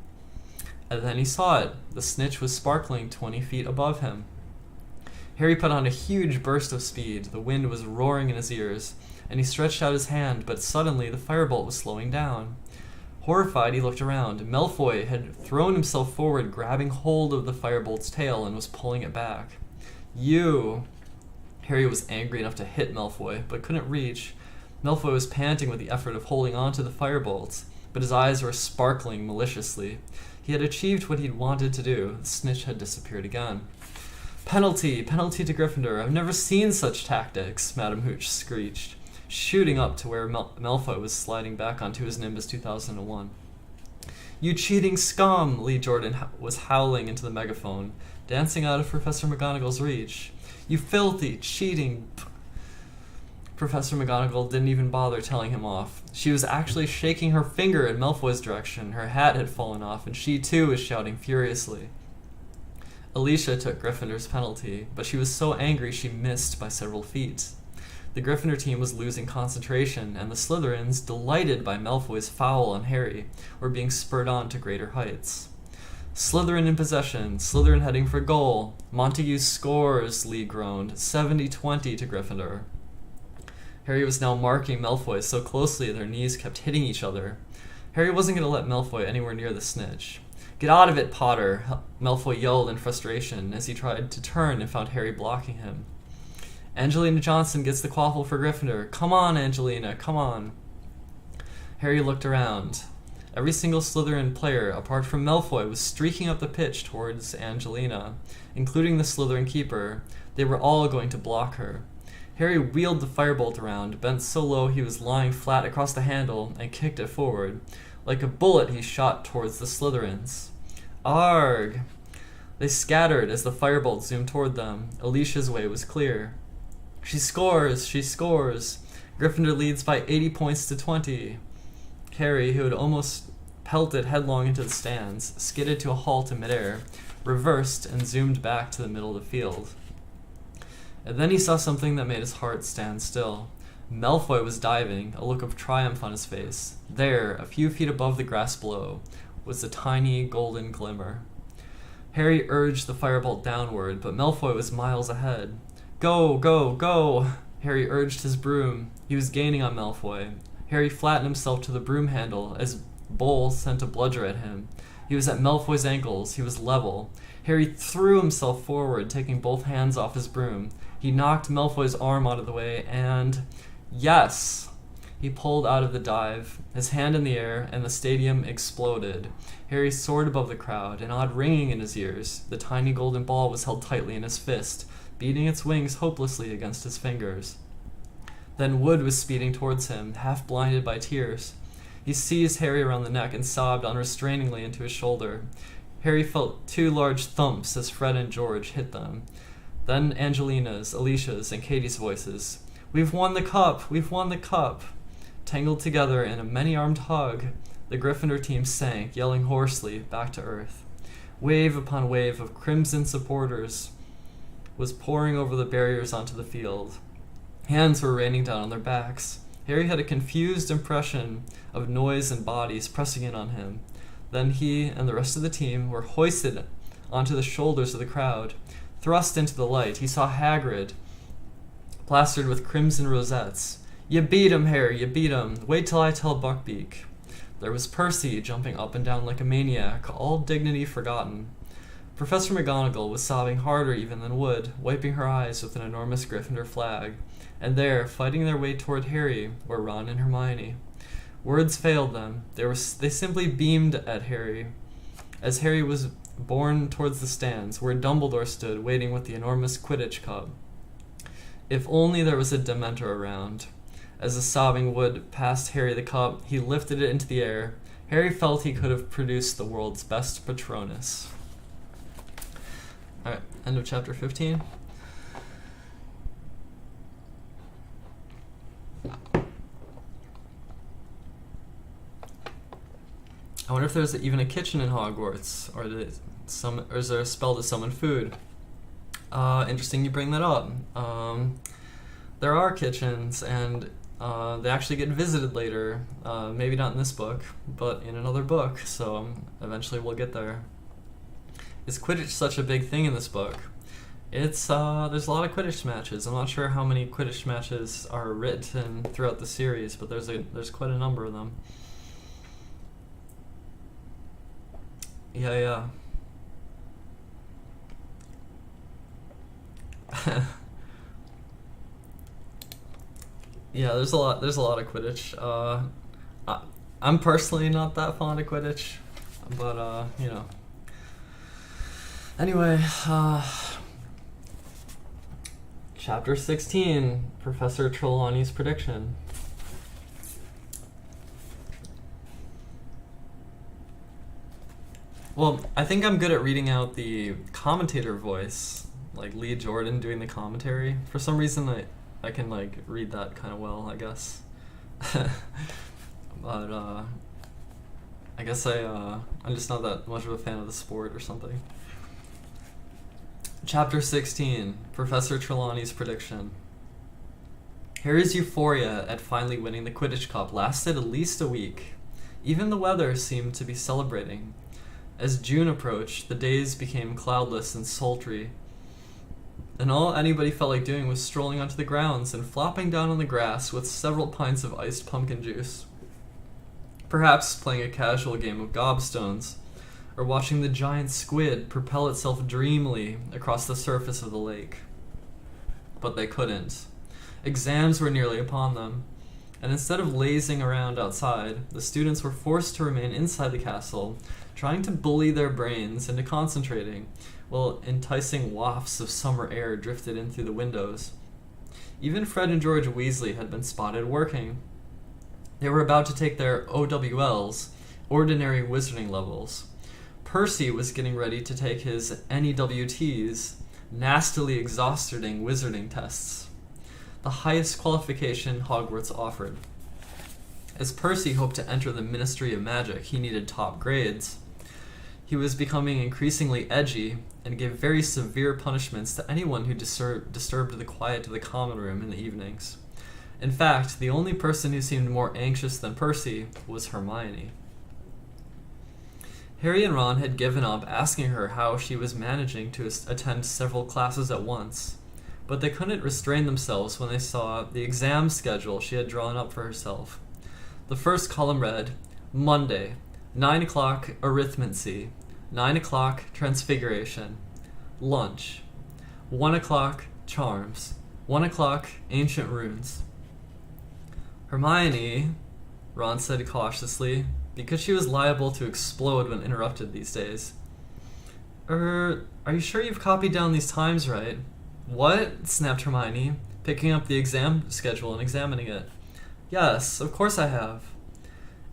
And then he saw it. The snitch was sparkling 20 feet above him. Harry put on a huge burst of speed. The wind was roaring in his ears, and he stretched out his hand, but suddenly the firebolt was slowing down. Horrified, he looked around. Malfoy had thrown himself forward, grabbing hold of the firebolt's tail, and was pulling it back. You! Harry was angry enough to hit Malfoy, but couldn't reach. Malfoy was panting with the effort of holding on to the firebolt, but his eyes were sparkling maliciously. He had achieved what he'd wanted to do. The snitch had disappeared again. Penalty! Penalty to Gryffindor! I've never seen such tactics, Madam Hooch screeched, shooting up to where Malfoy was sliding back onto his Nimbus 2001. You cheating scum! Lee Jordan was howling into the megaphone, dancing out of Professor McGonagall's reach. You filthy, cheating... Professor McGonagall didn't even bother telling him off. She was actually shaking her finger in Malfoy's direction. Her hat had fallen off, and she too was shouting furiously. Alicia took Gryffindor's penalty, but she was so angry she missed by several feet. The Gryffindor team was losing concentration, and the Slytherins, delighted by Malfoy's foul on Harry, were being spurred on to greater heights. Slytherin in possession, Slytherin heading for goal. Montague scores, Lee groaned, 70-20 to Gryffindor. Harry was now marking Malfoy so closely their knees kept hitting each other. Harry wasn't going to let Malfoy anywhere near the snitch. Get out of it, Potter! Malfoy yelled in frustration as he tried to turn and found Harry blocking him. Angelina Johnson gets the quaffle for Gryffindor. Come on, Angelina, come on. Harry looked around. Every single Slytherin player, apart from Malfoy, was streaking up the pitch towards Angelina, including the Slytherin keeper. They were all going to block her. Harry wheeled the firebolt around, bent so low he was lying flat across the handle, and kicked it forward. Like a bullet, he shot towards the Slytherins. Arg! They scattered as the firebolt zoomed toward them. Alicia's way was clear. She scores! She scores! Gryffindor leads by 80 points to 20. Harry, who had almost pelted headlong into the stands, skidded to a halt in midair, reversed, and zoomed back to the middle of the field. And then he saw something that made his heart stand still. Malfoy was diving, a look of triumph on his face. There, a few feet above the grass below, was a tiny golden glimmer. Harry urged the firebolt downward, but Malfoy was miles ahead. Go, go, go! Harry urged his broom. He was gaining on Malfoy. Harry flattened himself to the broom handle as Bull sent a bludger at him. He was at Malfoy's ankles. He was level. Harry threw himself forward, taking both hands off his broom. He knocked Malfoy's arm out of the way, and... yes! He pulled out of the dive, his hand in the air, and the stadium exploded. Harry soared above the crowd, an odd ringing in his ears. The tiny golden ball was held tightly in his fist, beating its wings hopelessly against his fingers. Then Wood was speeding towards him, half blinded by tears. He seized Harry around the neck and sobbed unrestrainingly into his shoulder. Harry felt two large thumps as Fred and George hit them. Then Angelina's, Alicia's, and Katie's voices. We've won the cup! We've won the cup! Tangled together in a many-armed hug, the Gryffindor team sank, yelling hoarsely, back to earth. Wave upon wave of crimson supporters was pouring over the barriers onto the field. Hands were raining down on their backs. Harry had a confused impression of noise and bodies pressing in on him. Then he and the rest of the team were hoisted onto the shoulders of the crowd. Thrust into the light, he saw Hagrid, plastered with crimson rosettes. You beat him, Harry, you beat him. Wait till I tell Buckbeak. There was Percy, jumping up and down like a maniac, all dignity forgotten. Professor McGonagall was sobbing harder even than Wood, wiping her eyes with an enormous Gryffindor flag. And there, fighting their way toward Harry, were Ron and Hermione. Words failed them. They simply beamed at Harry, as Harry was borne towards the stands, where Dumbledore stood, waiting with the enormous Quidditch cup. If only there was a Dementor around. As the sobbing Wood passed Harry the cup, he lifted it into the air. Harry felt he could have produced the world's best Patronus. Alright, end of chapter 15. I wonder if there's even a kitchen in Hogwarts, or is there a spell to summon food? Interesting you bring that up. There are kitchens, and they actually get visited later. Maybe not in this book, but in another book, so eventually we'll get there. is Quidditch such a big thing in this book? It's there's a lot of Quidditch matches. I'm not sure how many Quidditch matches are written throughout the series, but there's quite a number of them. Yeah. Yeah, there's a lot of Quidditch. I'm personally not that fond of Quidditch, but you know. Anyway, Chapter 16, Professor Trelawney's prediction. Well, I think I'm good at reading out the commentator voice, like Lee Jordan doing the commentary. For some reason, I can like read that kind of well, I guess. But I guess I'm just not that much of a fan of the sport or something. Chapter 16, Professor Trelawney's prediction. Harry's euphoria at finally winning the Quidditch Cup lasted at least a week. Even the weather seemed to be celebrating. As June approached, the days became cloudless and sultry, and all anybody felt like doing was strolling onto the grounds and flopping down on the grass with several pints of iced pumpkin juice. Perhaps playing a casual game of gobstones, or watching the giant squid propel itself dreamily across the surface of the lake. But they couldn't. Exams were nearly upon them, and instead of lazing around outside, the students were forced to remain inside the castle, trying to bully their brains into concentrating, while enticing wafts of summer air drifted in through the windows. Even Fred and George Weasley had been spotted working. They were about to take their OWLs, Ordinary Wizarding Levels. Percy was getting ready to take his NEWTs, Nastily Exhausting Wizarding Tests, the highest qualification Hogwarts offered. As Percy hoped to enter the Ministry of Magic, he needed top grades. He was becoming increasingly edgy and gave very severe punishments to anyone who disturbed the quiet of the common room in the evenings. In fact, the only person who seemed more anxious than Percy was Hermione. Harry and Ron had given up asking her how she was managing to attend several classes at once, but they couldn't restrain themselves when they saw the exam schedule she had drawn up for herself. The first column read, Monday, 9 o'clock arithmancy, 9 o'clock transfiguration, lunch, 1 o'clock charms, 1 o'clock ancient runes. Hermione, Ron said cautiously, because she was liable to explode when interrupted these days. Are you sure you've copied down these times right? What? Snapped Hermione, picking up the exam schedule and examining it. Yes, of course I have.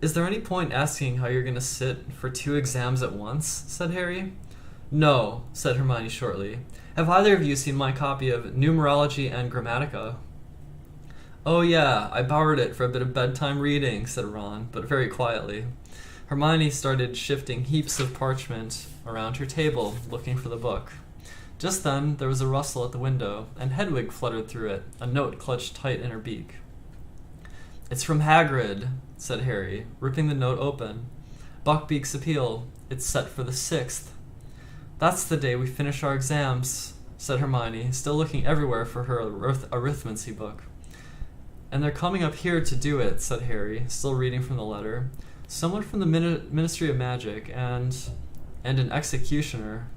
Is there any point asking how you're going to sit for 2 exams at once? Said Harry. No, said Hermione shortly. Have either of you seen my copy of Numerology and Grammatica? Oh yeah, I borrowed it for a bit of bedtime reading, said Ron, but very quietly. Hermione started shifting heaps of parchment around her table, looking for the book. Just then, there was a rustle at the window, and Hedwig fluttered through it, a note clutched tight in her beak. It's from Hagrid, said Harry, ripping the note open. Buckbeak's appeal. It's set for the 6th. That's the day we finish our exams, said Hermione, still looking everywhere for her arithmancy book. And they're coming up here to do it, said Harry, still reading from the letter. Someone from the Ministry of Magic and an executioner.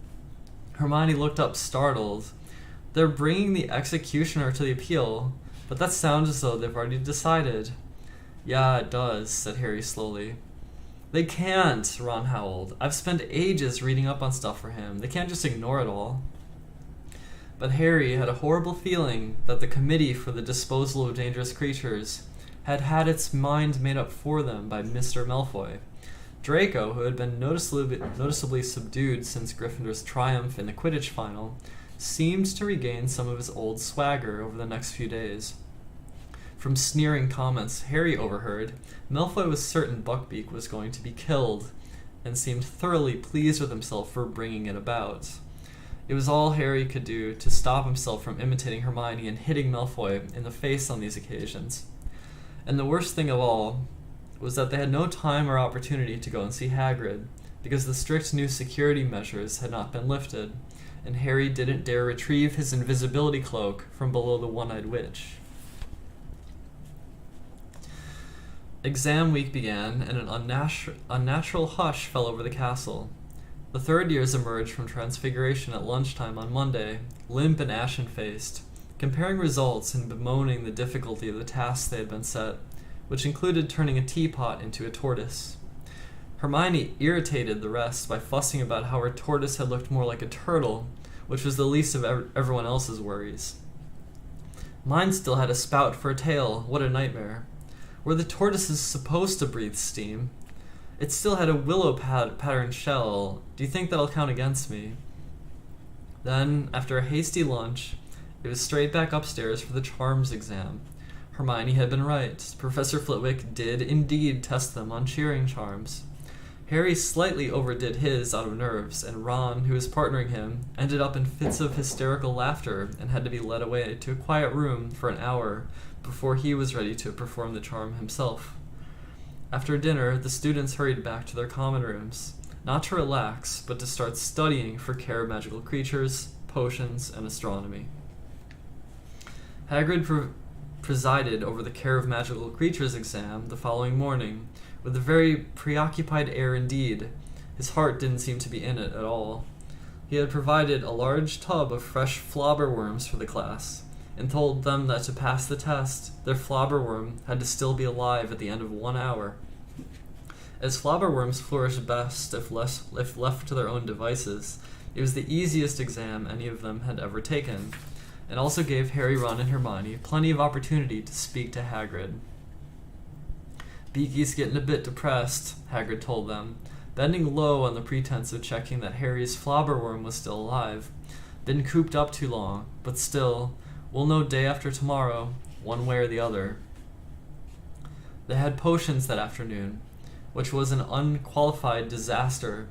Hermione looked up, startled. They're bringing the executioner to the appeal, but that sounds as though they've already decided. Yeah, it does, said Harry slowly. They can't, Ron howled. I've spent ages reading up on stuff for him. They can't just ignore it all. But Harry had a horrible feeling that the Committee for the Disposal of Dangerous Creatures had had its mind made up for them by Mr. Malfoy. Draco, who had been noticeably subdued since Gryffindor's triumph in the Quidditch final, seemed to regain some of his old swagger over the next few days. From sneering comments Harry overheard, Malfoy was certain Buckbeak was going to be killed, and seemed thoroughly pleased with himself for bringing it about. It was all Harry could do to stop himself from imitating Hermione and hitting Malfoy in the face on these occasions. And the worst thing of all was that they had no time or opportunity to go and see Hagrid, because the strict new security measures had not been lifted, and Harry didn't dare retrieve his invisibility cloak from below the one-eyed witch. Exam week began, and an unnatural hush fell over the castle. The third years emerged from Transfiguration at lunchtime on Monday, limp and ashen-faced, comparing results and bemoaning the difficulty of the tasks they had been set, which included turning a teapot into a tortoise. Hermione irritated the rest by fussing about how her tortoise had looked more like a turtle, which was the least of everyone else's worries. Mine still had a spout for a tail. What a nightmare. Were the tortoises supposed to breathe steam? It still had a willow pattern shell. Do you think that'll count against me? Then, after a hasty lunch, it was straight back upstairs for the charms exam. Hermione had been right. Professor Flitwick did indeed test them on cheering charms. Harry slightly overdid his out of nerves, and Ron, who was partnering him, ended up in fits of hysterical laughter and had to be led away to a quiet room for an hour before he was ready to perform the charm himself. After dinner, the students hurried back to their common rooms, not to relax, but to start studying for care of magical creatures, potions, and astronomy. Hagrid presided over the care of magical creatures exam the following morning, with a very preoccupied air indeed. His heart didn't seem to be in it at all. He had provided a large tub of fresh flobberworms for the class, and told them that to pass the test, their flobberworm had to still be alive at the end of 1 hour. As flobberworms flourish best if left to their own devices, it was the easiest exam any of them had ever taken, and also gave Harry, Ron, and Hermione plenty of opportunity to speak to Hagrid. "Beaky's getting a bit depressed," Hagrid told them, bending low on the pretense of checking that Harry's flobberworm was still alive. "Been cooped up too long, but still, we'll know day after tomorrow, one way or the other." They had potions that afternoon, which was an unqualified disaster.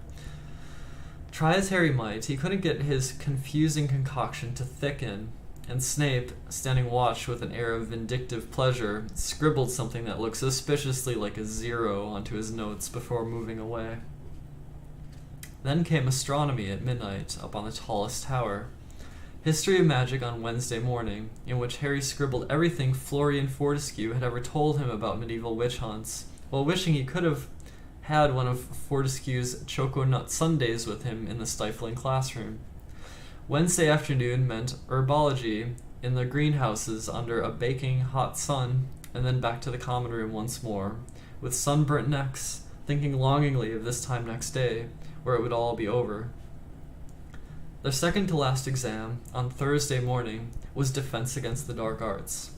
Try as Harry might, he couldn't get his confusing concoction to thicken, and Snape, standing watch with an air of vindictive pleasure, scribbled something that looked suspiciously like a 0 onto his notes before moving away. Then came astronomy at midnight up on the tallest tower. History of Magic on Wednesday morning, in which Harry scribbled everything Florian Fortescue had ever told him about medieval witch hunts, while wishing he could have had one of Fortescue's choco-nut sundaes with him in the stifling classroom. Wednesday afternoon meant herbology in the greenhouses under a baking hot sun, and then back to the common room once more, with sunburnt necks, thinking longingly of this time next day, where it would all be over. Their second-to-last exam, on Thursday morning, was Defense Against the Dark Arts.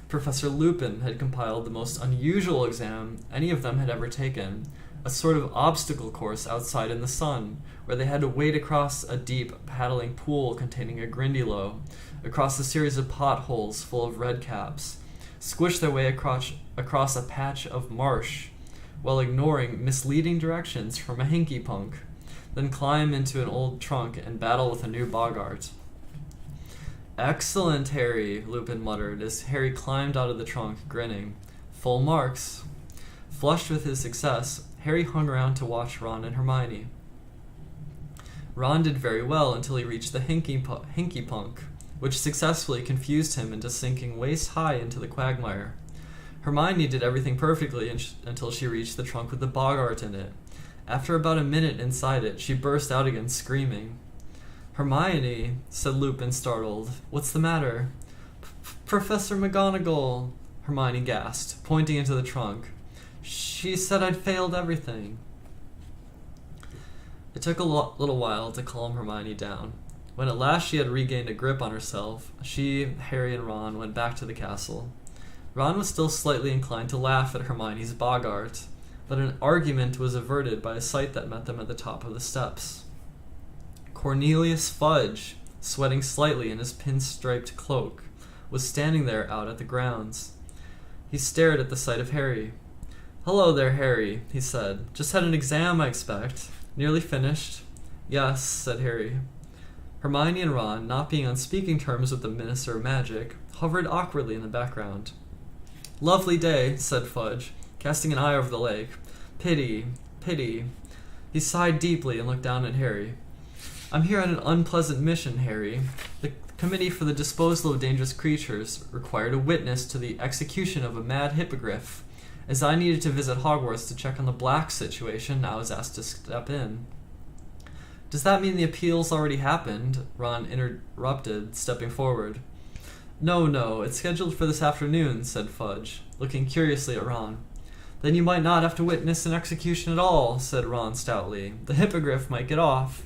Professor Lupin had compiled the most unusual exam any of them had ever taken, a sort of obstacle course outside in the sun, where they had to wade across a deep, paddling pool containing a Grindylow, across a series of potholes full of redcaps, squish their way across a patch of marsh, while ignoring misleading directions from a hinky-punk, then climb into an old trunk and battle with a new boggart. "Excellent, Harry," Lupin muttered as Harry climbed out of the trunk, grinning. "Full marks." Flushed with his success, Harry hung around to watch Ron and Hermione. Ron did very well until he reached the hinky-punk, which successfully confused him into sinking waist-high into the quagmire. Hermione did everything perfectly until she reached the trunk with the boggart in it. After about a minute inside it, she burst out again, screaming. "Hermione," said Lupin, startled. "What's the matter?" "Professor McGonagall," Hermione gasped, pointing into the trunk. "She said I'd failed everything." It took a little while to calm Hermione down. When at last she had regained a grip on herself, she, Harry, and Ron went back to the castle. Ron was still slightly inclined to laugh at Hermione's boggart, but an argument was averted by a sight that met them at the top of the steps. Cornelius Fudge, sweating slightly in his pinstriped cloak, was standing there out at the grounds. He stared at the sight of Harry. "Hello there, Harry," he said. "Just had an exam, I expect. Nearly finished?" "Yes," said Harry. Hermione and Ron, not being on speaking terms with the Minister of Magic, hovered awkwardly in the background. "Lovely day," said Fudge, casting an eye over the lake. Pity. He sighed deeply and looked down at Harry. I'm here on an unpleasant mission, Harry. The Committee for the Disposal of Dangerous Creatures required a witness to the execution of a mad hippogriff. As I needed to visit Hogwarts to check on the Black situation, I was asked to step in. Does that mean the appeal's already happened? Ron interrupted, stepping forward. No, it's scheduled for this afternoon, said Fudge, looking curiously at Ron. Then you might not have to witness an execution at all, said Ron stoutly. The hippogriff might get off.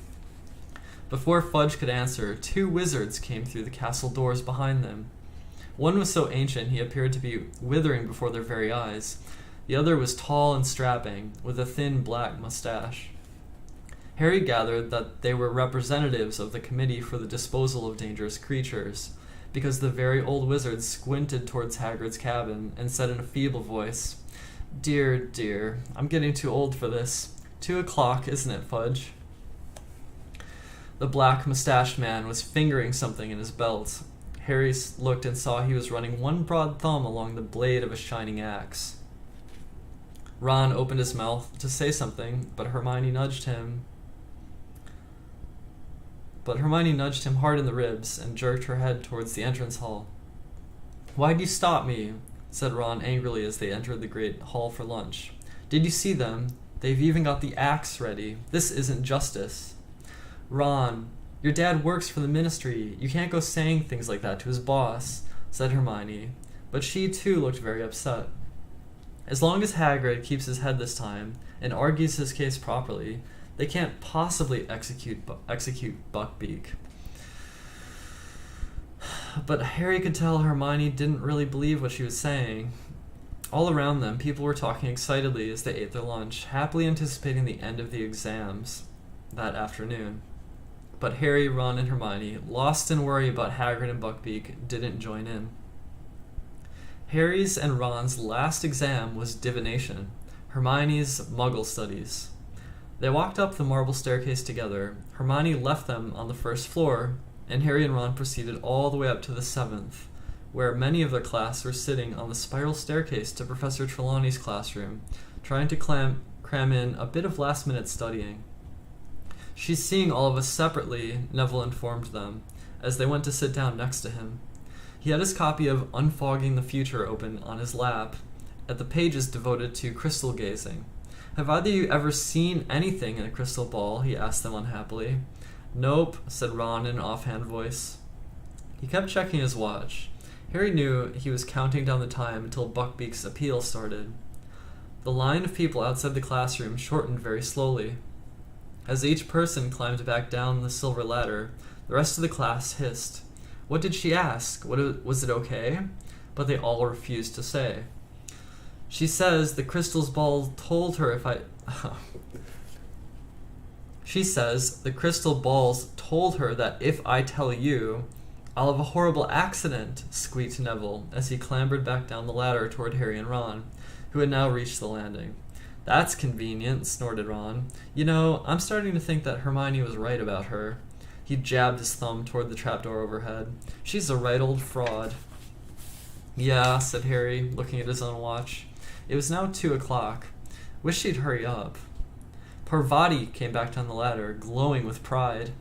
Before Fudge could answer, 2 wizards came through the castle doors behind them. One was so ancient he appeared to be withering before their very eyes. The other was tall and strapping, with a thin black mustache. Harry gathered that they were representatives of the Committee for the Disposal of Dangerous Creatures, because the very old wizard squinted towards Hagrid's cabin and said in a feeble voice, Dear, I'm getting too old for this. 2 o'clock, isn't it, Fudge? The black mustached man was fingering something in his belt. Harry looked and saw he was running one broad thumb along the blade of a shining axe. Ron opened his mouth to say something, but Hermione nudged him hard in the ribs and jerked her head towards the entrance hall. Why'd you stop me? Said Ron angrily as they entered the great hall for lunch. Did you see them? They've even got the axe ready. This isn't justice. Ron, your dad works for the Ministry. You can't go saying things like that to his boss, said Hermione, but she too looked very upset. As long as Hagrid keeps his head this time and argues his case properly, they can't possibly execute Buckbeak. But Harry could tell Hermione didn't really believe what she was saying. All around them, people were talking excitedly as they ate their lunch, happily anticipating the end of the exams that afternoon. But Harry, Ron, and Hermione, lost in worry about Hagrid and Buckbeak, didn't join in. Harry's and Ron's last exam was Divination, Hermione's Muggle Studies. They walked up the marble staircase together. Hermione left them on the first floor, and Harry and Ron proceeded all the way up to the 7th, where many of their class were sitting on the spiral staircase to Professor Trelawney's classroom, trying to cram in a bit of last-minute studying. She's seeing all of us separately, Neville informed them, as they went to sit down next to him. He had his copy of Unfogging the Future open on his lap, at the pages devoted to crystal gazing. Have either of you ever seen anything in a crystal ball? He asked them unhappily. Nope, said Ron in an offhand voice. He kept checking his watch. Harry knew he was counting down the time until Buckbeak's appeal started. The line of people outside the classroom shortened very slowly. As each person climbed back down the silver ladder, the rest of the class hissed. What did she ask? Was it okay? But they all refused to say. She says the crystal balls told her if I... She says the crystal balls told her that if I tell you, I'll have a horrible accident, squeaked Neville as he clambered back down the ladder toward Harry and Ron, who had now reached the landing. That's convenient, snorted Ron. You know, I'm starting to think that Hermione was right about her. He jabbed his thumb toward the trapdoor overhead. She's a right old fraud. Yeah, said Harry, looking at his own watch. It was now 2 o'clock. Wish she'd hurry up. Parvati came back down the ladder, glowing with pride.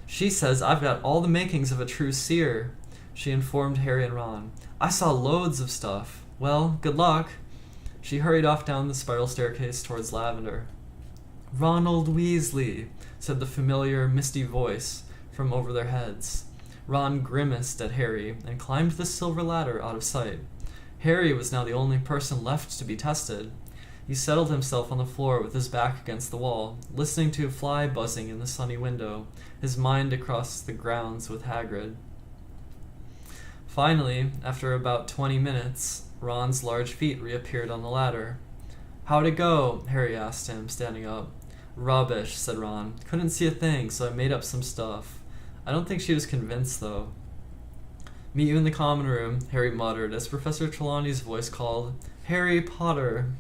She says I've got all the makings of a true seer, she informed Harry and Ron. I saw loads of stuff. Well, good luck. She hurried off down the spiral staircase towards Lavender. Ronald Weasley, said the familiar, misty voice from over their heads. Ron grimaced at Harry and climbed the silver ladder out of sight. Harry was now the only person left to be tested. He settled himself on the floor with his back against the wall, listening to a fly buzzing in the sunny window, his mind across the grounds with Hagrid. Finally, after about 20 minutes, Ron's large feet reappeared on the ladder. How'd it go? Harry asked him, standing up. Rubbish, said Ron. Couldn't see a thing, so I made up some stuff. I don't think she was convinced, though. Meet you in the common room, Harry muttered as Professor Trelawney's voice called, Harry Potter.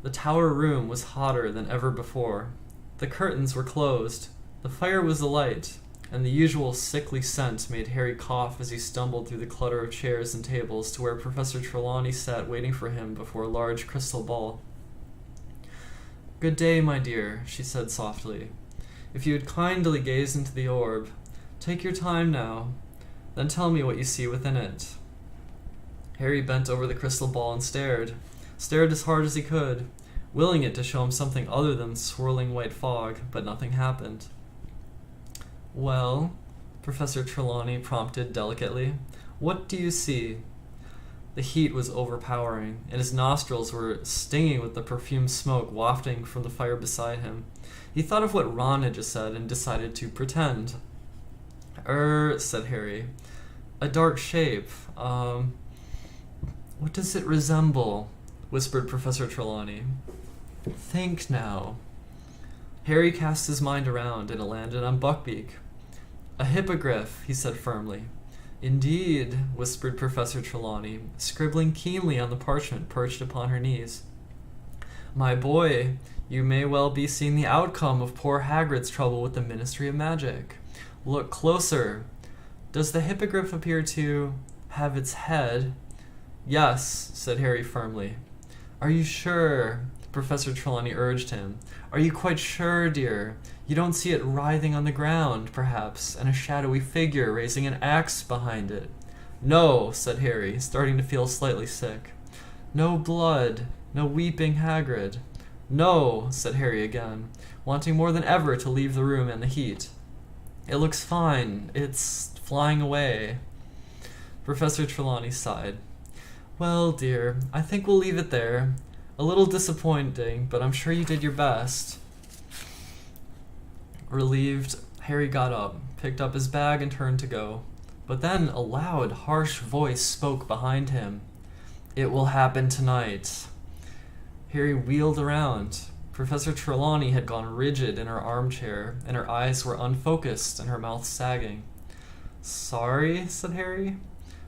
The tower room was hotter than ever before. The curtains were closed, the fire was alight, and the usual sickly scent made Harry cough as he stumbled through the clutter of chairs and tables to where Professor Trelawney sat waiting for him before a large crystal ball. Good day, my dear, she said softly. If you would kindly gaze into the orb. Take your time now. Then tell me what you see within it. Harry bent over the crystal ball and stared as hard as he could, willing it to show him something other than swirling white fog, but nothing happened. Well, Professor Trelawney prompted delicately, what do you see? The heat was overpowering, and his nostrils were stinging with the perfumed smoke wafting from the fire beside him. He thought of what Ron had just said and decided to pretend. Said Harry. A dark shape. What does it resemble? Whispered Professor Trelawney. Think now. Harry cast his mind around, and it landed on Buckbeak. A hippogriff, he said firmly. Indeed, whispered Professor Trelawney, scribbling keenly on the parchment perched upon her knees. My boy, you may well be seeing the outcome of poor Hagrid's trouble with the Ministry of Magic. Look closer. Does the hippogriff appear to have its head? Yes, said Harry firmly. Are you sure? Professor Trelawney urged him. Are you quite sure, dear? You don't see it writhing on the ground, perhaps, and a shadowy figure raising an axe behind it? No, said Harry, starting to feel slightly sick. No blood, no weeping Hagrid. No, said Harry again, wanting more than ever to leave the room and the heat. It looks fine. It's flying away. Professor Trelawney sighed. Well, dear, I think we'll leave it there. A little disappointing, but I'm sure you did your best. Relieved, Harry got up, picked up his bag, and turned to go. But then a loud, harsh voice spoke behind him. It will happen tonight. Harry wheeled around. Professor Trelawney had gone rigid in her armchair, and her eyes were unfocused and her mouth sagging. Sorry, said Harry.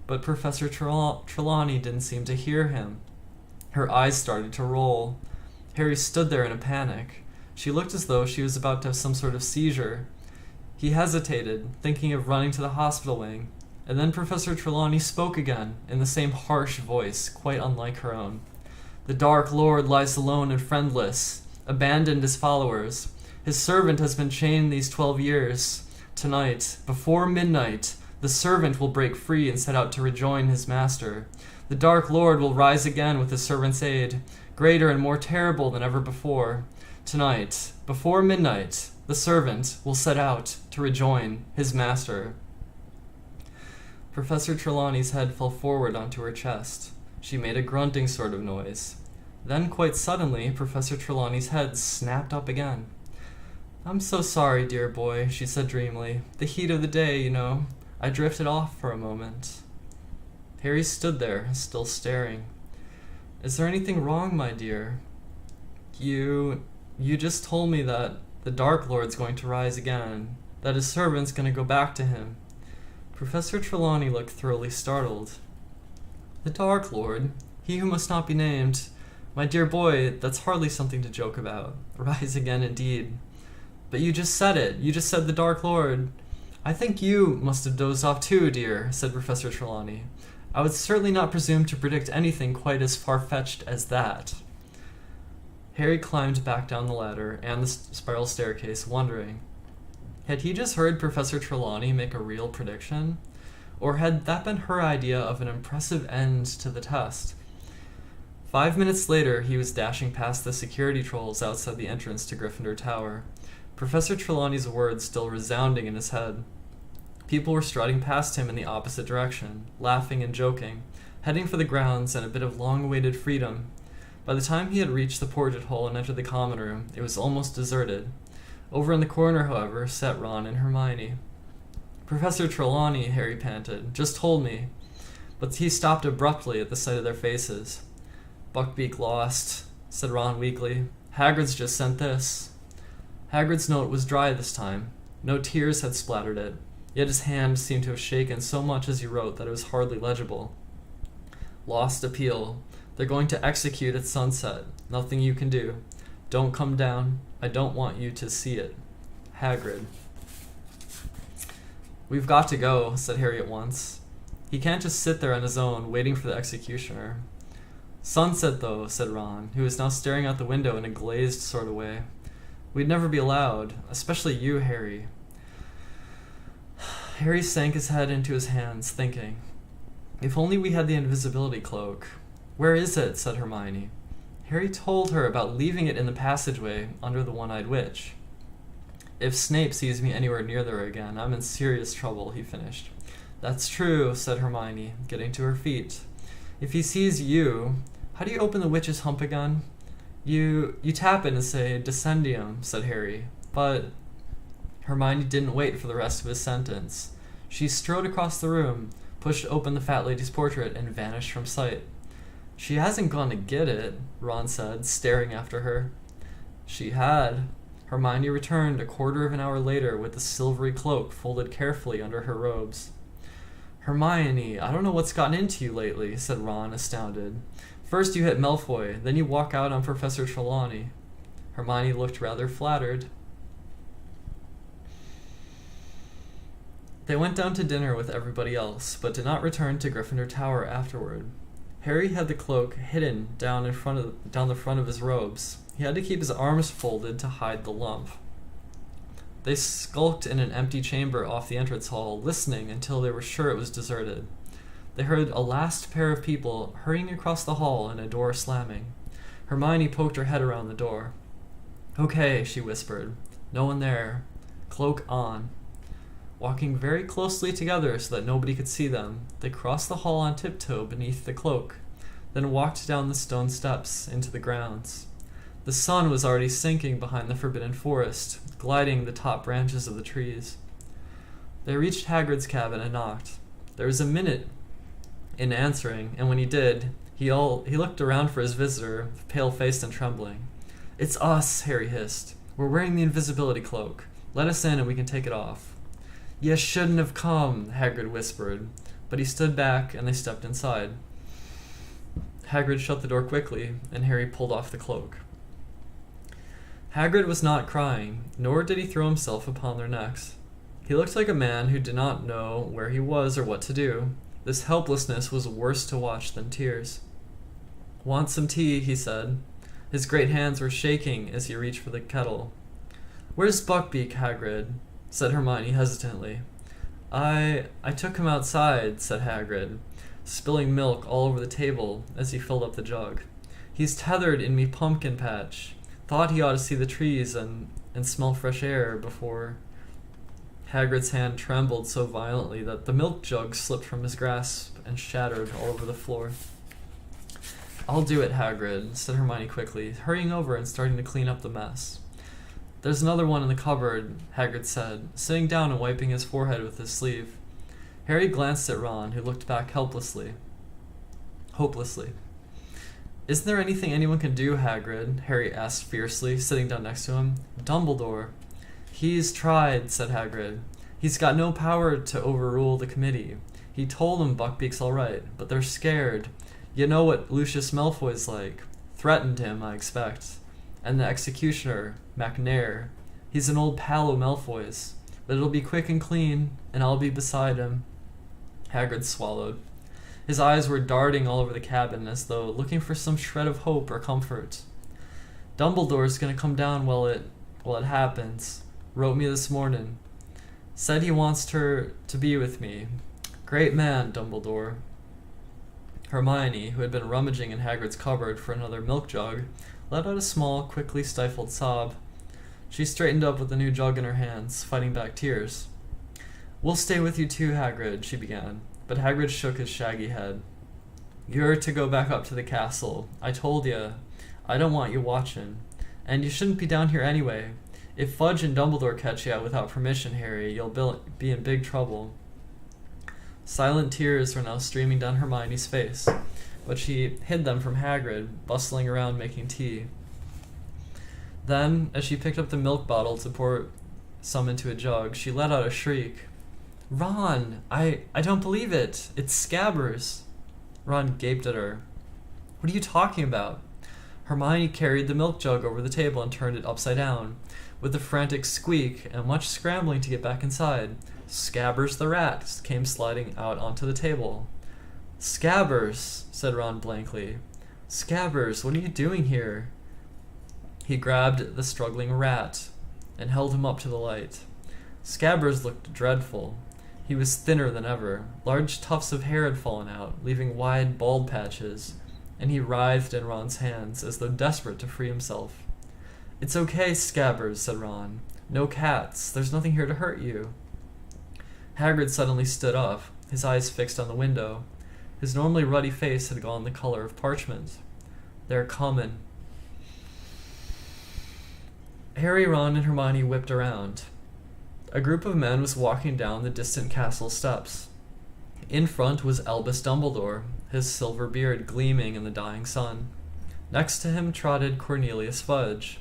But Professor Trelawney didn't seem to hear him. Her eyes started to roll. Harry stood there in a panic. She looked as though she was about to have some sort of seizure. He hesitated, thinking of running to the hospital wing, and then Professor Trelawney spoke again, in the same harsh voice, quite unlike her own. The Dark Lord lies alone and friendless, abandoned his followers. His servant has been chained these 12 years. Tonight, before midnight, the servant will break free and set out to rejoin his master. The Dark Lord will rise again with his servant's aid, greater and more terrible than ever before. Tonight, before midnight, the servant will set out to rejoin his master. Professor Trelawney's head fell forward onto her chest. She made a grunting sort of noise. Then, quite suddenly, Professor Trelawney's head snapped up again. I'm so sorry, dear boy, she said dreamily. The heat of the day, you know. I drifted off for a moment. Harry stood there, still staring. Is there anything wrong, my dear? You just told me that the Dark Lord's going to rise again, that his servant's going to go back to him. Professor Trelawney looked thoroughly startled. The Dark Lord? He who must not be named? My dear boy, that's hardly something to joke about. Rise again, indeed. But you just said it. You just said the Dark Lord. I think you must have dozed off too, dear, said Professor Trelawney. I would certainly not presume to predict anything quite as far-fetched as that. Harry climbed back down the ladder and the spiral staircase, wondering. Had he just heard Professor Trelawney make a real prediction? Or had that been her idea of an impressive end to the test? 5 minutes later, he was dashing past the security trolls outside the entrance to Gryffindor Tower, Professor Trelawney's words still resounding in his head. People were striding past him in the opposite direction, laughing and joking, heading for the grounds and a bit of long-awaited freedom. By the time he had reached the portrait hole and entered the common room, it was almost deserted. Over in the corner, however, sat Ron and Hermione. Professor Trelawney, Harry panted, just told me. But he stopped abruptly at the sight of their faces. Buckbeak lost, said Ron weakly. Hagrid's just sent this. Hagrid's note was dry this time. No tears had splattered it, yet his hand seemed to have shaken so much as he wrote that it was hardly legible. Lost appeal. They're going to execute at sunset. Nothing you can do. Don't come down. I don't want you to see it. Hagrid. We've got to go, said Harry at once. He can't just sit there on his own, waiting for the executioner. Sunset, though, said Ron, who was now staring out the window in a glazed sort of way. We'd never be allowed, especially you, Harry. Harry sank his head into his hands, thinking. If only we had the invisibility cloak. Where is it? Said Hermione. Harry told her about leaving it in the passageway under the one-eyed witch. If Snape sees me anywhere near there again, I'm in serious trouble, he finished. That's true, said Hermione, getting to her feet. If he sees you, how do you open the witch's hump again? You tap it and say, Descendium, said Harry. But Hermione didn't wait for the rest of his sentence. She strode across the room, pushed open the fat lady's portrait, and vanished from sight. She hasn't gone to get it, Ron said, staring after her. She had. Hermione returned a quarter of an hour later with the silvery cloak folded carefully under her robes. Hermione, I don't know what's gotten into you lately, said Ron, astounded. First you hit Malfoy, then you walk out on Professor Trelawney. Hermione looked rather flattered. They went down to dinner with everybody else, but did not return to Gryffindor Tower afterward. Harry had the cloak hidden down the front of his robes. He had to keep his arms folded to hide the lump. They skulked in an empty chamber off the entrance hall, listening until they were sure it was deserted. They heard a last pair of people hurrying across the hall and a door slamming. Hermione poked her head around the door. Okay, she whispered. No one there. Cloak on. Walking very closely together so that nobody could see them, they crossed the hall on tiptoe beneath the cloak, then walked down the stone steps into the grounds. The sun was already sinking behind the forbidden forest, gliding the top branches of the trees. They reached Hagrid's cabin and knocked. There was a minute in answering, and when he did, he looked around for his visitor, pale-faced and trembling. It's us, Harry hissed. We're wearing the invisibility cloak. Let us in and we can take it off. You shouldn't have come, Hagrid whispered, but he stood back and they stepped inside. Hagrid shut the door quickly, and Harry pulled off the cloak. Hagrid was not crying, nor did he throw himself upon their necks. He looked like a man who did not know where he was or what to do. This helplessness was worse to watch than tears. Want some tea, he said. His great hands were shaking as he reached for the kettle. Where's Buckbeak, Hagrid? Said Hermione hesitantly. I took him outside, said Hagrid, spilling milk all over the table as he filled up the jug. He's tethered in me pumpkin patch. Thought he ought to see the trees and smell fresh air before... Hagrid's hand trembled so violently that the milk jug slipped from his grasp and shattered all over the floor. I'll do it, Hagrid, said Hermione quickly, hurrying over and starting to clean up the mess. There's another one in the cupboard, Hagrid said, sitting down and wiping his forehead with his sleeve. Harry glanced at Ron, who looked back hopelessly. Isn't there anything anyone can do, Hagrid? Harry asked fiercely, sitting down next to him. Dumbledore. He's tried, said Hagrid. He's got no power to overrule the committee. He told them Buckbeak's all right, but they're scared. You know what Lucius Malfoy's like. Threatened him, I expect. And the executioner, McNair. He's an old pal of Malfoy's. But it'll be quick and clean, and I'll be beside him. Hagrid swallowed. His eyes were darting all over the cabin as though looking for some shred of hope or comfort. Dumbledore's gonna come down while it happens. Wrote me this morning. Said he wants her to be with me. Great man, Dumbledore. Hermione, who had been rummaging in Hagrid's cupboard for another milk jug, let out a small, quickly stifled sob. She straightened up with the new jug in her hands, fighting back tears. We'll stay with you too, Hagrid, she began, but Hagrid shook his shaggy head. You're to go back up to the castle. I told you. I don't want you watching. And you shouldn't be down here anyway. If Fudge and Dumbledore catch you out without permission, Harry, you'll be in big trouble. Silent tears were now streaming down Hermione's face, but she hid them from Hagrid, bustling around making tea. Then, as she picked up the milk bottle to pour some into a jug, she let out a shriek. Ron, I don't believe it. It's Scabbers. Ron gaped at her. What are you talking about? Hermione carried the milk jug over the table and turned it upside down. With a frantic squeak and much scrambling to get back inside, Scabbers the rat came sliding out onto the table. Scabbers, said Ron blankly. Scabbers, what are you doing here? He grabbed the struggling rat and held him up to the light. Scabbers looked dreadful. He was thinner than ever. Large tufts of hair had fallen out, leaving wide bald patches, and he writhed in Ron's hands as though desperate to free himself. "It's okay, Scabbers," said Ron. "No cats. There's nothing here to hurt you." Hagrid suddenly stood up, his eyes fixed on the window. His normally ruddy face had gone the color of parchment. "They're coming." Harry, Ron, and Hermione whipped around. A group of men was walking down the distant castle steps. In front was Albus Dumbledore, his silver beard gleaming in the dying sun. Next to him trotted Cornelius Fudge.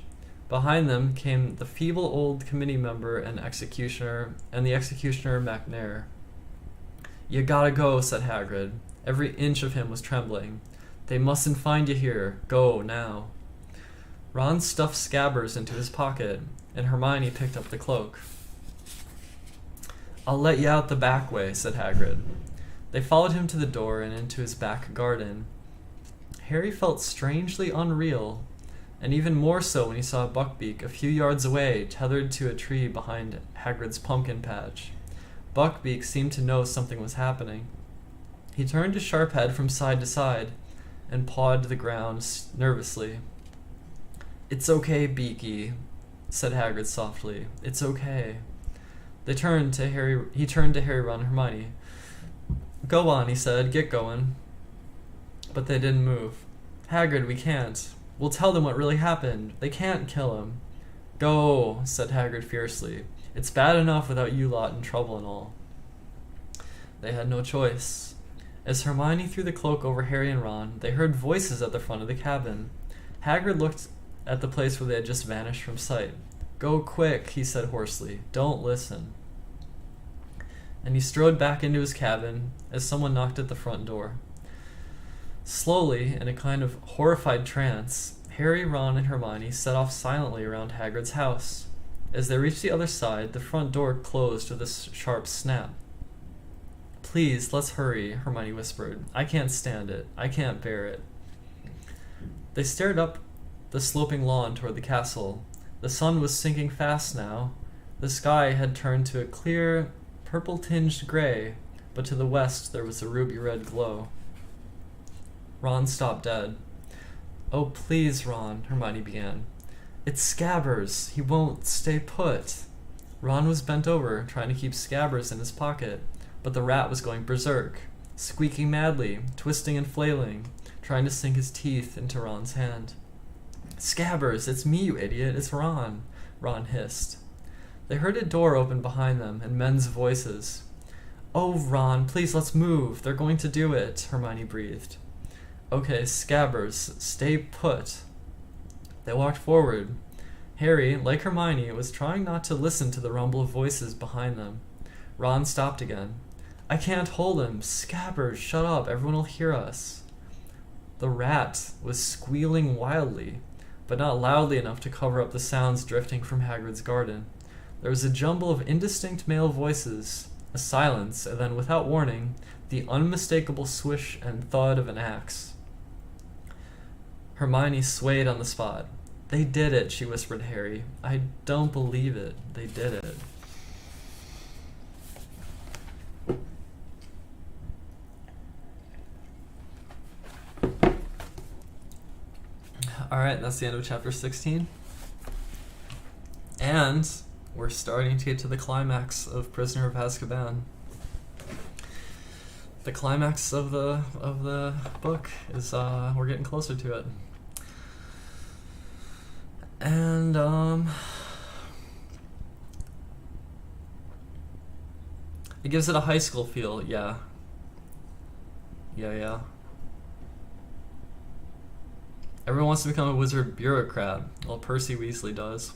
Behind them came the feeble old committee member and the executioner MacNair. "You gotta go," said Hagrid. Every inch of him was trembling. "They mustn't find you here. Go, now." Ron stuffed Scabbers into his pocket, and Hermione picked up the cloak. "I'll let you out the back way," said Hagrid. They followed him to the door and into his back garden. Harry felt strangely unreal, and even more so when he saw Buckbeak a few yards away, tethered to a tree behind Hagrid's pumpkin patch. Buckbeak seemed to know something was happening. He turned his sharp head from side to side and pawed the ground nervously. "It's okay, Beaky," said Hagrid softly. "It's okay." He turned to Harry, Ron, and Hermione. "Go on," he said. "Get going." But they didn't move. "Hagrid, we can't. We'll tell them what really happened. They can't kill him." "Go," said Hagrid fiercely. "It's bad enough without you lot in trouble and all." They had no choice. As Hermione threw the cloak over Harry and Ron, they heard voices at the front of the cabin. Hagrid looked at the place where they had just vanished from sight. "Go quick," he said hoarsely. "Don't listen." And he strode back into his cabin as someone knocked at the front door. Slowly, in a kind of horrified trance, Harry, Ron, and Hermione set off silently around Hagrid's house. As they reached the other side, the front door closed with a sharp snap. "Please, let's hurry," Hermione whispered. "I can't stand it. I can't bear it." They stared up the sloping lawn toward the castle. The sun was sinking fast now. The sky had turned to a clear, purple-tinged gray, but to the west there was a ruby-red glow. Ron stopped dead. "Oh, please, Ron," Hermione began. "It's Scabbers. He won't stay put." Ron was bent over, trying to keep Scabbers in his pocket, but the rat was going berserk, squeaking madly, twisting and flailing, trying to sink his teeth into Ron's hand. "Scabbers, it's me, you idiot. It's Ron," Ron hissed. They heard a door open behind them and men's voices. "Oh, Ron, please, let's move. They're going to do it," Hermione breathed. "Okay, Scabbers, stay put." They walked forward. Harry, like Hermione, was trying not to listen to the rumble of voices behind them. Ron stopped again. "I can't hold him. Scabbers, shut up. Everyone will hear us." The rat was squealing wildly, but not loudly enough to cover up the sounds drifting from Hagrid's garden. There was a jumble of indistinct male voices, a silence, and then, without warning, the unmistakable swish and thud of an axe. Hermione swayed on the spot. "They did it," she whispered to Harry. "I don't believe it. They did it." Alright, that's the end of chapter 16. And we're starting to get to the climax of Prisoner of Azkaban. The climax of the book is we're getting closer to it. And it gives it a high school feel, yeah. Yeah. Everyone wants to become a wizard bureaucrat. Well, Percy Weasley does.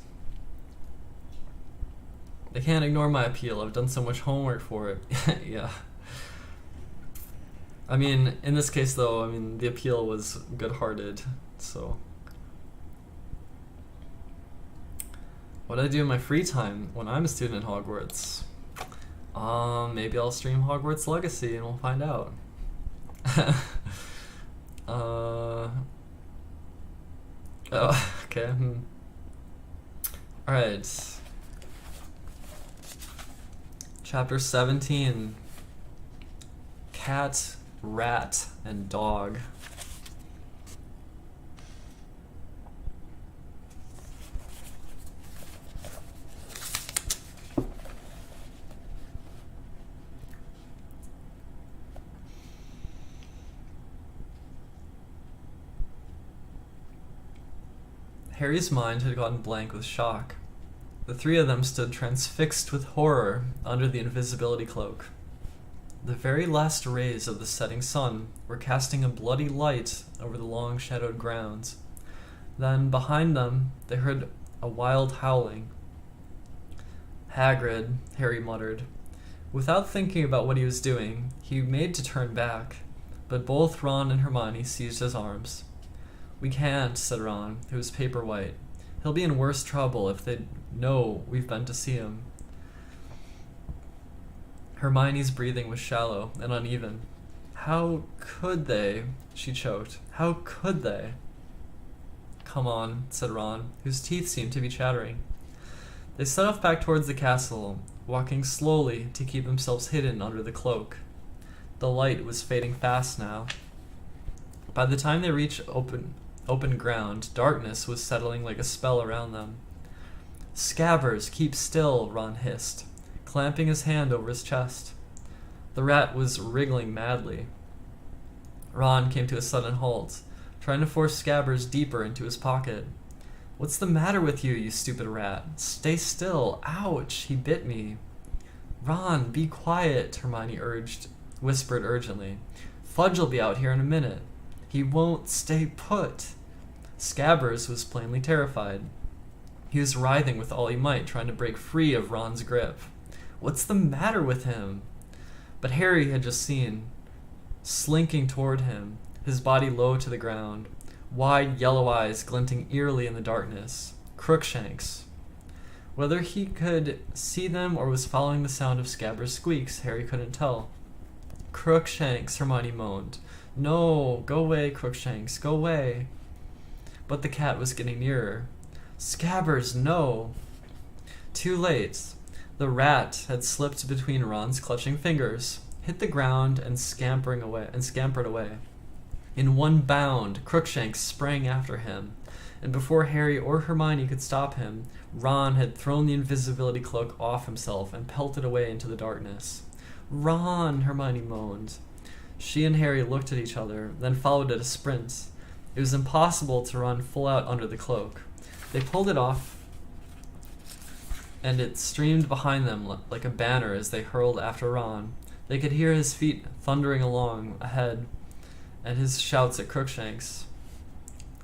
They can't ignore my appeal. I've done so much homework for it. Yeah. I mean, in this case, though, the appeal was good-hearted, so... What do I do in my free time when I'm a student at Hogwarts? Maybe I'll stream Hogwarts Legacy and we'll find out. Oh, okay. Alright. Chapter 17. Cat, rat, and dog. Harry's mind had gone blank with shock. The three of them stood transfixed with horror under the invisibility cloak. The very last rays of the setting sun were casting a bloody light over the long shadowed grounds. Then, behind them, they heard a wild howling. "Hagrid," Harry muttered. Without thinking about what he was doing, he made to turn back, but both Ron and Hermione seized his arms. "We can't," said Ron, who was paper white. "He'll be in worse trouble if they know we've been to see him." Hermione's breathing was shallow and uneven. "How could they?" she choked. "How could they?" "Come on," said Ron, whose teeth seemed to be chattering. They set off back towards the castle, walking slowly to keep themselves hidden under the cloak. The light was fading fast now. By the time they reached open ground, darkness was settling like a spell around them. "Scabbers, keep still," Ron hissed, clamping his hand over his chest. The rat was wriggling madly. Ron came to a sudden halt, trying to force Scabbers deeper into his pocket. "What's the matter with you, you stupid rat? Stay still. Ouch, he bit me." "Ron, be quiet," Hermione whispered urgently. "Fudge'll be out here in a minute." "He won't stay put." Scabbers was plainly terrified. He was writhing with all he might, trying to break free of Ron's grip. What's the matter with him? But Harry had just seen, slinking toward him, his body low to the ground, wide yellow eyes glinting eerily in the darkness. Crookshanks. Whether he could see them or was following the sound of Scabbers' squeaks, Harry couldn't tell. "Crookshanks," Hermione moaned. "No, go away, Crookshanks, go away." But the cat was getting nearer. "Scabbers, no!" Too late. The rat had slipped between Ron's clutching fingers, hit the ground, and scampered away. In one bound, Crookshanks sprang after him, and before Harry or Hermione could stop him, Ron had thrown the invisibility cloak off himself and pelted away into the darkness. "Ron!" Hermione moaned. She and Harry looked at each other, then followed at a sprint. It was impossible to run full out under the cloak. They pulled it off, and it streamed behind them like a banner as they hurled after Ron. They could hear his feet thundering along ahead, and his shouts at Crookshanks.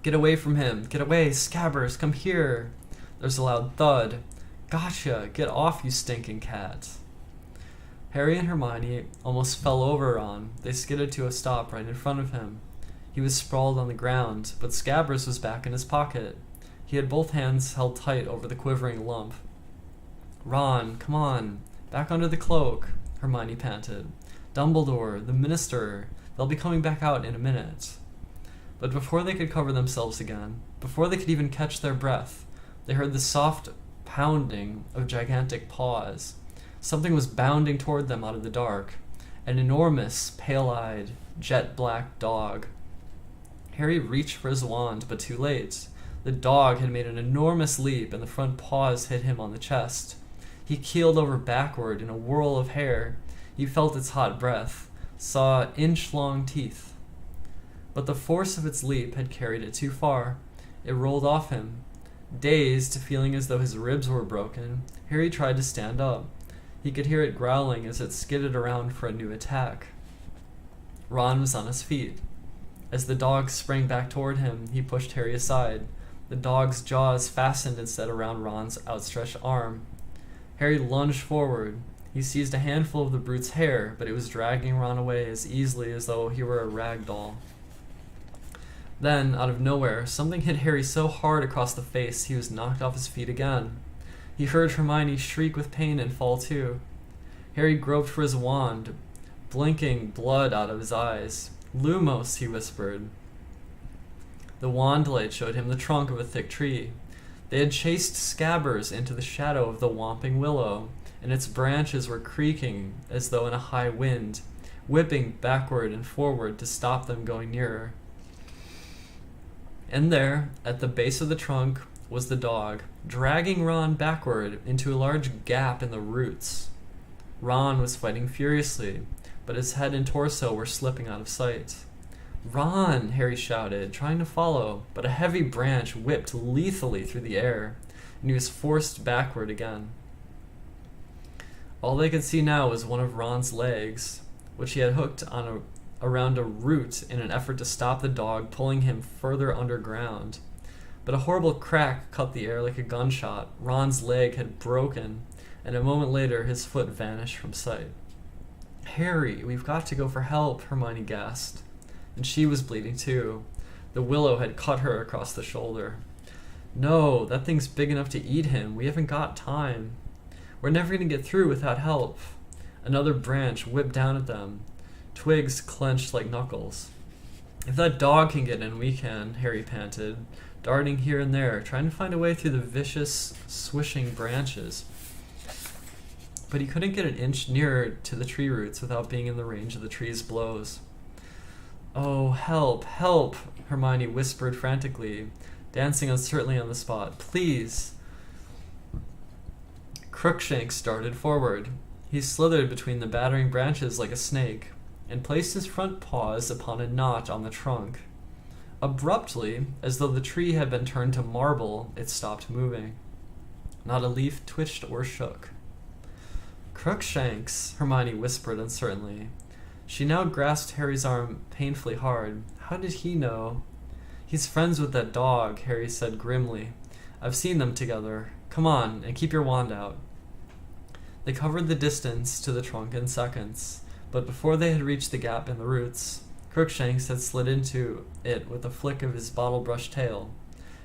"Get away from him! Get away! Scabbers, come here!" There's a loud thud. "Gotcha! Get off, you stinking cat!" Harry and Hermione almost fell over Ron. They skidded to a stop right in front of him. He was sprawled on the ground, but Scabbers was back in his pocket. He had both hands held tight over the quivering lump. "Ron, come on, back under the cloak," Hermione panted. "Dumbledore, the minister, they'll be coming back out in a minute." But before they could cover themselves again, before they could even catch their breath, they heard the soft pounding of gigantic paws. Something was bounding toward them out of the dark. An enormous, pale-eyed, jet-black dog. Harry reached for his wand, but too late. The dog had made an enormous leap, and the front paws hit him on the chest. He keeled over backward in a whirl of hair. He felt its hot breath, saw inch-long teeth. But the force of its leap had carried it too far. It rolled off him. Dazed, feeling as though his ribs were broken, Harry tried to stand up. He could hear it growling as it skidded around for a new attack. Ron was on his feet. As the dog sprang back toward him, he pushed Harry aside. The dog's jaws fastened instead around Ron's outstretched arm. Harry lunged forward. He seized a handful of the brute's hair, but it was dragging Ron away as easily as though he were a rag doll. Then, out of nowhere, something hit Harry so hard across the face he was knocked off his feet again. He heard Hermione shriek with pain and fall too. Harry groped for his wand, blinking blood out of his eyes. "Lumos," he whispered. The wand light showed him the trunk of a thick tree. They had chased Scabbers into the shadow of the whomping willow, and its branches were creaking as though in a high wind, whipping backward and forward to stop them going nearer. And there, at the base of the trunk, was the dog, dragging Ron backward into a large gap in the roots. Ron was fighting furiously, but his head and torso were slipping out of sight. "Ron!" Harry shouted, trying to follow, but a heavy branch whipped lethally through the air, and he was forced backward again. All they could see now was one of Ron's legs, which he had hooked on around a root in an effort to stop the dog pulling him further underground. But a horrible crack cut the air like a gunshot. Ron's leg had broken, and a moment later his foot vanished from sight. "Harry, we've got to go for help," Hermione gasped. And she was bleeding too. The willow had cut her across the shoulder. "No, that thing's big enough to eat him. We haven't got time. We're never going to get through without help." Another branch whipped down at them. Twigs clenched like knuckles. "If that dog can get in, we can," Harry panted, darting here and there, trying to find a way through the vicious, swishing branches. But he couldn't get an inch nearer to the tree roots without being in the range of the tree's blows. "Oh, help, help," Hermione whispered frantically, dancing uncertainly on the spot. "Please." Crookshanks darted forward. He slithered between the battering branches like a snake, and placed his front paws upon a knot on the trunk. Abruptly, as though the tree had been turned to marble, it stopped moving. Not a leaf twitched or shook. "Crookshanks," Hermione whispered uncertainly. She now grasped Harry's arm painfully hard. How did he know? "He's friends with that dog," Harry said grimly. "I've seen them together. Come on, and keep your wand out." They covered the distance to the trunk in seconds, but before they had reached the gap in the roots, Crookshanks had slid into it with a flick of his bottle-brush tail.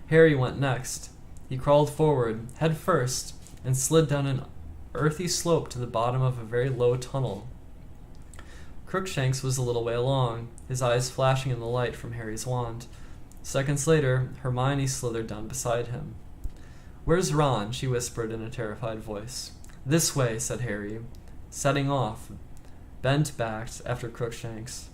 Harry went next. He crawled forward, head first, and slid down an earthy slope to the bottom of a very low tunnel. Crookshanks was a little way along, his eyes flashing in the light from Harry's wand. Seconds later, Hermione slithered down beside him. "Where's Ron?" she whispered in a terrified voice. "This way," said Harry, setting off, bent-backed after Crookshanks.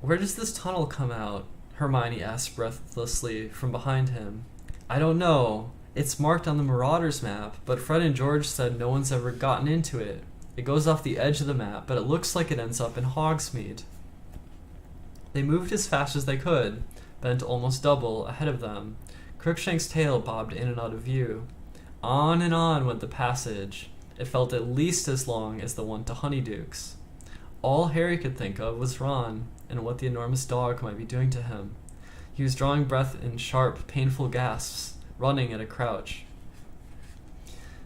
"Where does this tunnel come out?" Hermione asked breathlessly from behind him. "I don't know. It's marked on the Marauders map, but Fred and George said no one's ever gotten into it. It goes off the edge of the map, but it looks like it ends up in Hogsmeade." They moved as fast as they could, bent almost double ahead of them. Crookshanks' tail bobbed in and out of view. On and on went the passage. It felt at least as long as the one to Honeyduke's. All Harry could think of was Ron, and what the enormous dog might be doing to him. He was drawing breath in sharp, painful gasps, running at a crouch.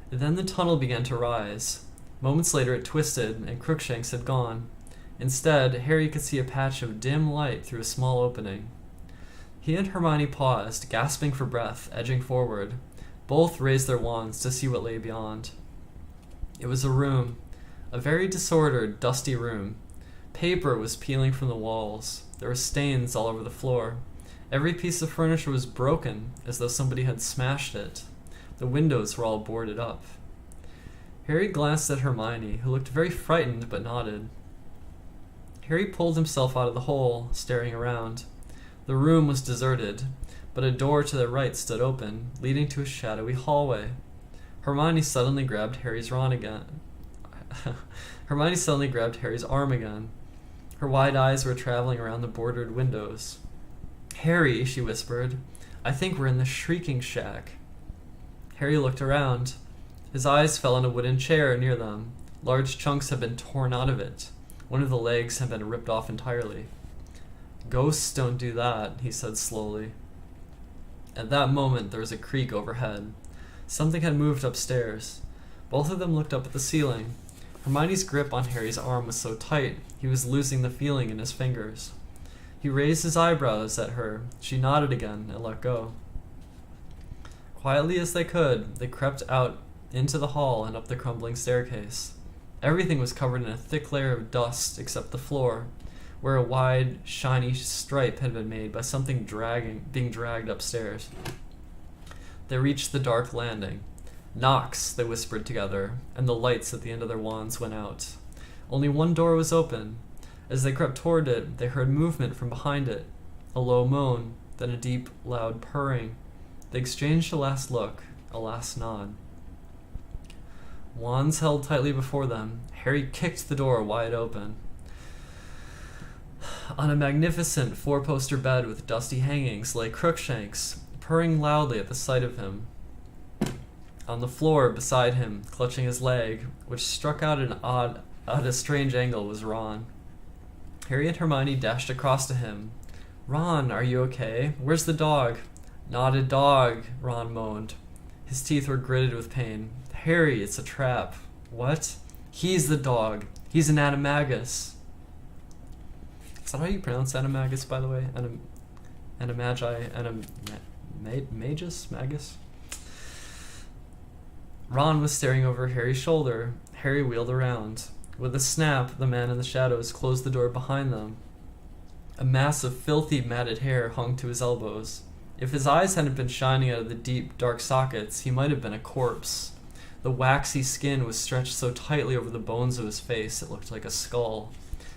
Then the tunnel began to rise. Moments later it twisted, and Crookshanks had gone. Instead, Harry could see a patch of dim light through a small opening. He and Hermione paused, gasping for breath, edging forward. Both raised their wands to see what lay beyond. It was a room, a very disordered, dusty room. Paper was peeling from the walls. There were stains all over the floor. Every piece of furniture was broken, as though somebody had smashed it. The windows were all boarded up. Harry glanced at Hermione, who looked very frightened but nodded. Harry pulled himself out of the hole, staring around. The room was deserted, but a door to the right stood open, leading to a shadowy hallway. Hermione suddenly grabbed Harry's arm again. Her wide eyes were traveling around the bordered windows. "Harry," she whispered, "I think we're in the Shrieking Shack." Harry looked around. His eyes fell on a wooden chair near them. Large chunks had been torn out of it. One of the legs had been ripped off entirely. "Ghosts don't do that," he said slowly. At that moment there was a creak overhead. Something had moved upstairs. Both of them looked up at the ceiling. Hermione's grip on Harry's arm was so tight, he was losing the feeling in his fingers. He raised his eyebrows at her. She nodded again and let go. Quietly as they could, they crept out into the hall and up the crumbling staircase. Everything was covered in a thick layer of dust except the floor, where a wide, shiny stripe had been made by something being dragged upstairs. They reached the dark landing. "Nox," they whispered together, and the lights at the end of their wands went out. Only one door was open. As they crept toward it, they heard movement from behind it. A low moan, then a deep, loud purring. They exchanged a last look, a last nod. Wands held tightly before them, Harry kicked the door wide open. On a magnificent four-poster bed with dusty hangings lay Crookshanks, purring loudly at the sight of him. On the floor beside him, clutching his leg, which struck out at a strange angle, was Ron. Harry and Hermione dashed across to him. "Ron, are you okay? Where's the dog?" "Not a dog," Ron moaned. His teeth were gritted with pain. "Harry, it's a trap." "What?" "He's the dog. He's an animagus." Is that how you pronounce animagus, by the way? Magus? Ron was staring over Harry's shoulder. Harry wheeled around. With a snap, the man in the shadows closed the door behind them. A mass of filthy, matted hair hung to his elbows. If his eyes hadn't been shining out of the deep, dark sockets, he might have been a corpse. The waxy skin was stretched so tightly over the bones of his face it looked like a skull.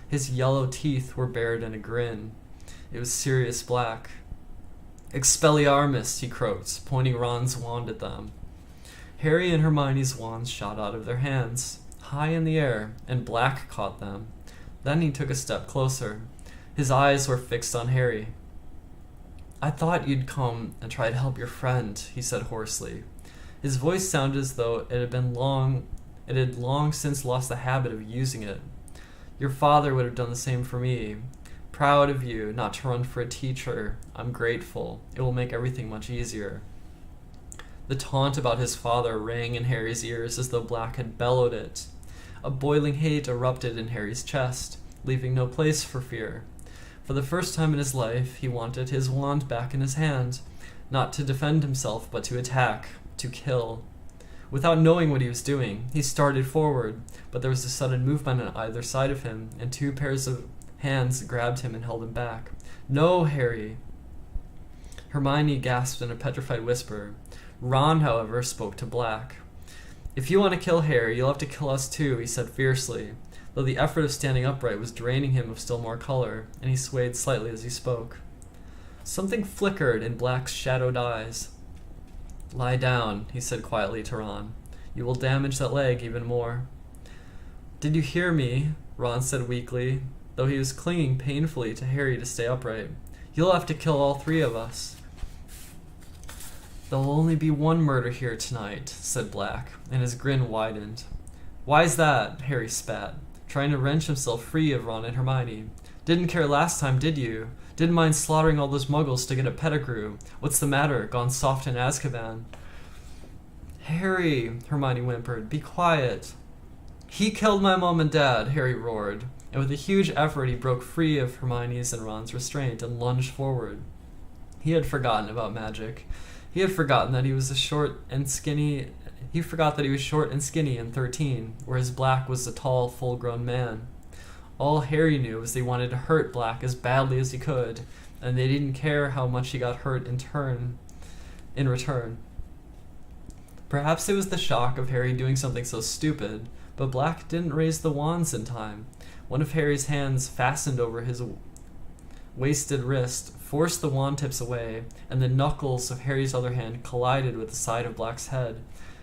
His yellow teeth were bared in a grin. It was Sirius Black. "Expelliarmus," he croaked, pointing Ron's wand at them. Harry and Hermione's wands shot out of their hands, high in the air, and Black caught them. Then he took a step closer. His eyes were fixed on Harry. "I thought you'd come and try to help your friend," he said hoarsely. His voice sounded as though it had long since lost the habit of using it. "Your father would have done the same for me. Proud of you not to run for a teacher. I'm grateful. It will make everything much easier." The taunt about his father rang in Harry's ears as though Black had bellowed it. A boiling hate erupted in Harry's chest, leaving no place for fear. For the first time in his life, he wanted his wand back in his hand, not to defend himself, but to attack, to kill. Without knowing what he was doing, he started forward, but there was a sudden movement on either side of him, and two pairs of hands grabbed him and held him back. "No, Harry!" Hermione gasped in a petrified whisper. Ron, however, spoke to Black. "If you want to kill Harry, you'll have to kill us too," he said fiercely, though the effort of standing upright was draining him of still more color, and he swayed slightly as he spoke. Something flickered in Black's shadowed eyes. "Lie down," he said quietly to Ron. "You will damage that leg even more." "Did you hear me?" Ron said weakly, though he was clinging painfully to Harry to stay upright. "You'll have to kill all three of us." "There'll only be one murder here tonight," said Black, and his grin widened. "Why's that?" Harry spat, trying to wrench himself free of Ron and Hermione. "Didn't care last time, did you? Didn't mind slaughtering all those muggles to get a Pettigrew. What's the matter? Gone soft in Azkaban?" "Harry," Hermione whimpered, "be quiet." "He killed my mom and dad," Harry roared, and with a huge effort he broke free of Hermione's and Ron's restraint and lunged forward. He had forgotten about magic. He had forgotten that he was short and skinny and 13, whereas Black was a tall, full-grown man. All Harry knew was they wanted to hurt Black as badly as he could, and they didn't care how much he got hurt in return. Perhaps it was the shock of Harry doing something so stupid, but Black didn't raise the wands in time. One of Harry's hands fastened over his wasted wrist, forced the wand tips away, and the knuckles of Harry's other hand collided with the side of Black's head,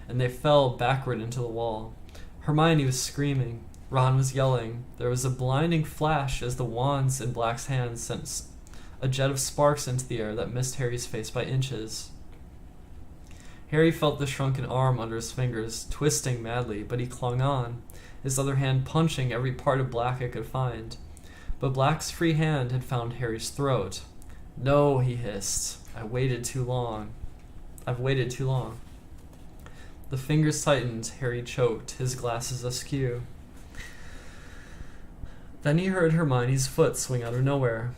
and they fell backward into the wall. Hermione was screaming. Ron was yelling. There was a blinding flash as the wands in Black's hands sent a jet of sparks into the air that missed Harry's face by inches. Harry felt the shrunken arm under his fingers, twisting madly, but he clung on, his other hand punching every part of Black it could find. But Black's free hand had found Harry's throat. "No," he hissed. I've waited too long. The fingers tightened. Harry choked, his glasses askew. Then he heard Hermione's foot swing out of nowhere.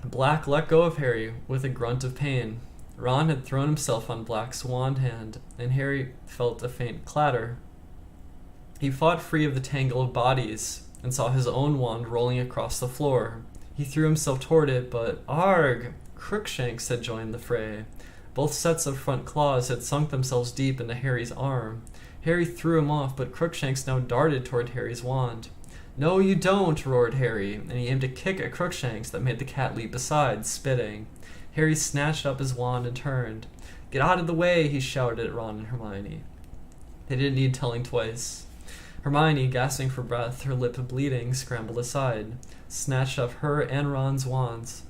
Black let go of Harry with a grunt of pain. Ron had thrown himself on Black's wand hand, and Harry felt a faint clatter. He fought free of the tangle of bodies. and saw his own wand rolling across the floor. He threw himself toward it, but arg! Crookshanks had joined the fray. Both sets of front claws had sunk themselves deep into Harry's arm. Harry threw him off, but Crookshanks now darted toward Harry's wand. "No, you don't!" roared Harry, and he aimed a kick at Crookshanks that made the cat leap aside, spitting. Harry snatched up his wand and turned. "Get out of the way!" he shouted at Ron and Hermione. They didn't need telling twice. Hermione, gasping for breath, her lip bleeding, scrambled aside, snatched up her and Ron's wands.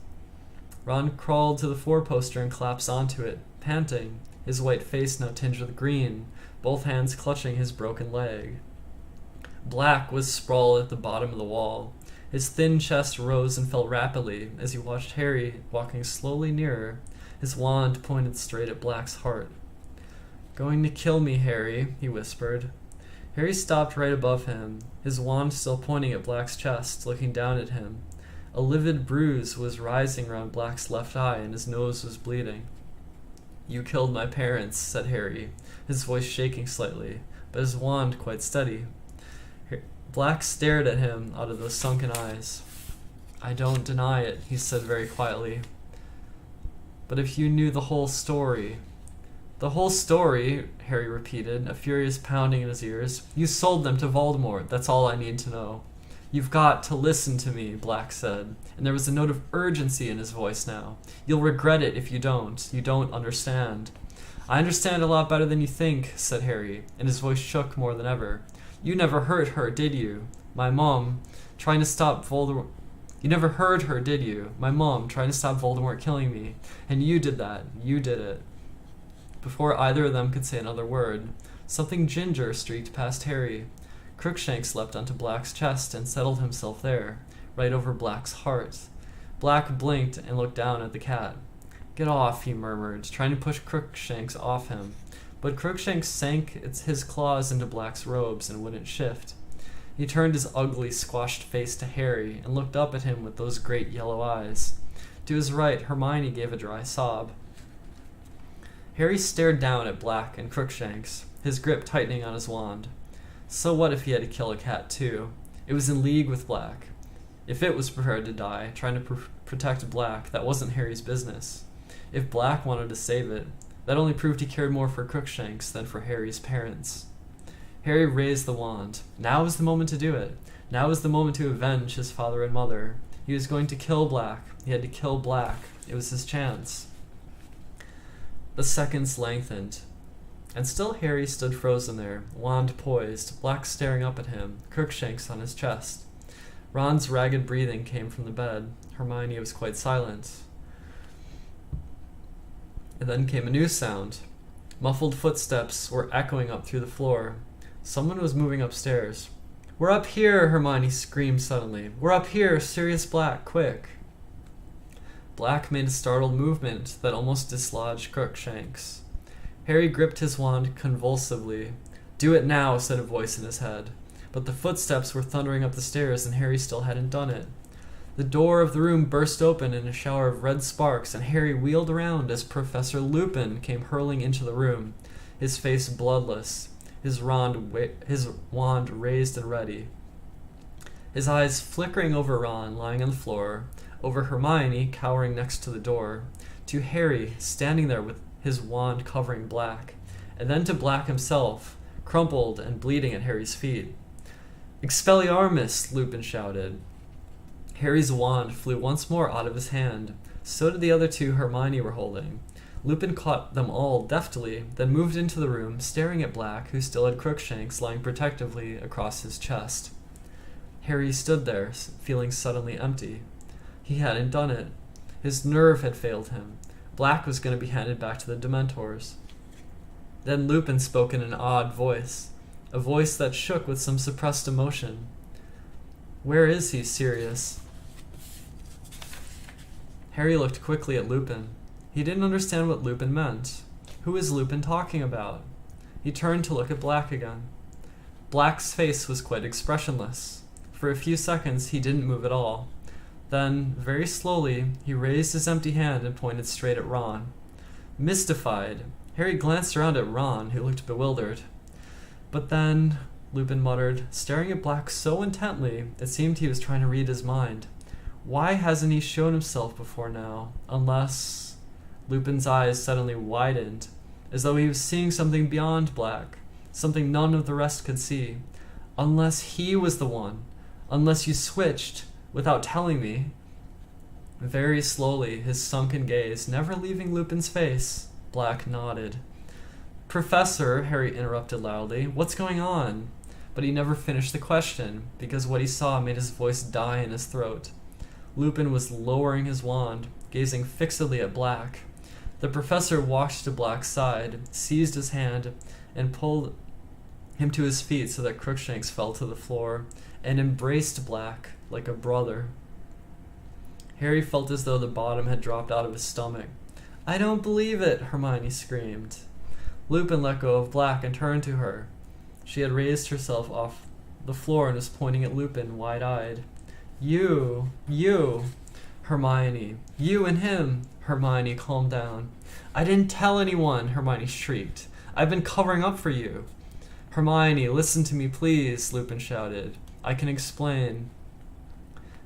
Ron crawled to the four-poster and collapsed onto it, panting, his white face now tinged with green, both hands clutching his broken leg. Black was sprawled at the bottom of the wall. His thin chest rose and fell rapidly as he watched Harry walking slowly nearer, his wand pointed straight at Black's heart. "Going to kill me, Harry," he whispered. Harry stopped right above him, his wand still pointing at Black's chest, looking down at him. A livid bruise was rising around Black's left eye, and his nose was bleeding. "You killed my parents," said Harry, his voice shaking slightly, but his wand quite steady. Black stared at him out of those sunken eyes. "I don't deny it," he said very quietly. "But if you knew the whole story..." "The whole story," Harry repeated, a furious pounding in his ears. "You sold them to Voldemort, that's all I need to know." "You've got to listen to me," Black said, and there was a note of urgency in his voice now. "You'll regret it if you don't. You don't understand." "I understand a lot better than you think," said Harry, and his voice shook more than ever. "You never hurt her, did you? My mom, trying to stop Voldemort... You never heard her, did you? My mom, trying to stop Voldemort killing me. And you did that. You did it." Before either of them could say another word, something ginger streaked past Harry. Crookshanks leapt onto Black's chest and settled himself there, right over Black's heart. Black blinked and looked down at the cat. "Get off," he murmured, trying to push Crookshanks off him. But Crookshanks sank his claws into Black's robes and wouldn't shift. He turned his ugly, squashed face to Harry and looked up at him with those great yellow eyes. To his right, Hermione gave a dry sob. Harry stared down at Black and Crookshanks, his grip tightening on his wand. So what if he had to kill a cat too? It was in league with Black. If it was prepared to die, trying to protect Black, that wasn't Harry's business. If Black wanted to save it, that only proved he cared more for Crookshanks than for Harry's parents. Harry raised the wand. Now was the moment to do it. Now was the moment to avenge his father and mother. He was going to kill Black. He had to kill Black. It was his chance. The seconds lengthened, and still Harry stood frozen there, wand poised, Black staring up at him, Crookshanks on his chest. Ron's ragged breathing came from the bed. Hermione was quite silent. And then came a new sound. Muffled footsteps were echoing up through the floor. Someone was moving upstairs. "We're up here!" Hermione screamed suddenly. "We're up here! Sirius Black, quick!" Black made a startled movement that almost dislodged Crookshanks. Harry gripped his wand convulsively. "Do it now," said a voice in his head. But the footsteps were thundering up the stairs and Harry still hadn't done it. The door of the room burst open in a shower of red sparks, and Harry wheeled around as Professor Lupin came hurling into the room, his face bloodless, his wand raised and ready. His eyes flickering over Ron lying on the floor, over Hermione cowering next to the door, to Harry standing there with his wand covering Black, and then to Black himself, crumpled and bleeding at Harry's feet. "Expelliarmus!" Lupin shouted. Harry's wand flew once more out of his hand. So did the other two Hermione were holding. Lupin caught them all deftly, then moved into the room, staring at Black, who still had Crookshanks lying protectively across his chest. Harry stood there, feeling suddenly empty. He hadn't done it. His nerve had failed him. Black was going to be handed back to the Dementors. Then Lupin spoke in an odd voice, a voice that shook with some suppressed emotion. "Where is he, Sirius?" Harry looked quickly at Lupin. He didn't understand what Lupin meant. Who was Lupin talking about? He turned to look at Black again. Black's face was quite expressionless. For a few seconds he didn't move at all. Then, very slowly, he raised his empty hand and pointed straight at Ron. Mystified, Harry glanced around at Ron, who looked bewildered. But then, Lupin muttered, staring at Black so intently it seemed he was trying to read his mind. Why hasn't he shown himself before now? Unless... Lupin's eyes suddenly widened, as though he was seeing something beyond Black, something none of the rest could see. Unless he was the one. Unless you switched, without telling me. Very slowly, his sunken gaze never leaving Lupin's face, Black nodded. Professor, Harry interrupted loudly, what's going on? But he never finished the question, because what he saw made his voice die in his throat. Lupin was lowering his wand, gazing fixedly at Black. The professor walked to Black's side, seized his hand, and pulled him to his feet so that Crookshanks fell to the floor, and embraced Black like a brother. Harry felt as though the bottom had dropped out of his stomach. I don't believe it, Hermione screamed. Lupin let go of Black and turned to her. She had raised herself off the floor and was pointing at Lupin, wide-eyed. You, Hermione, you and him. Hermione, calm down. I didn't tell anyone, Hermione shrieked. I've been covering up for you. Hermione, listen to me, please, Lupin shouted. I can explain.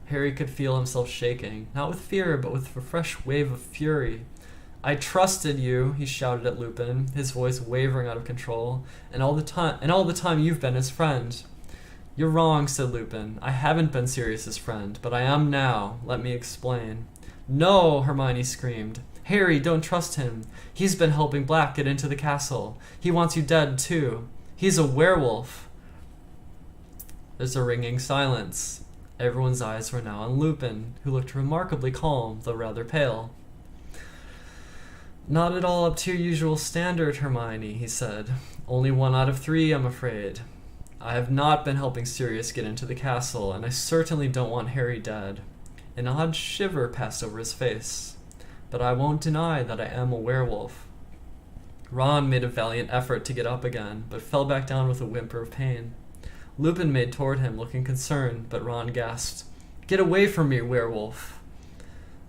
Harry could feel himself shaking, not with fear, but with a fresh wave of fury. I trusted you, he shouted at Lupin, his voice wavering out of control, and all the time you've been his friend. You're wrong, said Lupin. I haven't been Sirius's friend, but I am now. Let me explain. No, Hermione screamed. Harry, don't trust him. He's been helping Black get into the castle. He wants you dead, too. He's a werewolf. There's a ringing silence. Everyone's eyes were now on Lupin, who looked remarkably calm, though rather pale. Not at all up to your usual standard, Hermione, he said. Only 1 out of 3, I'm afraid. I have not been helping Sirius get into the castle, and I certainly don't want Harry dead. An odd shiver passed over his face. But I won't deny that I am a werewolf. Ron made a valiant effort to get up again, but fell back down with a whimper of pain. Lupin made toward him, looking concerned, but Ron gasped, Get away from me, werewolf!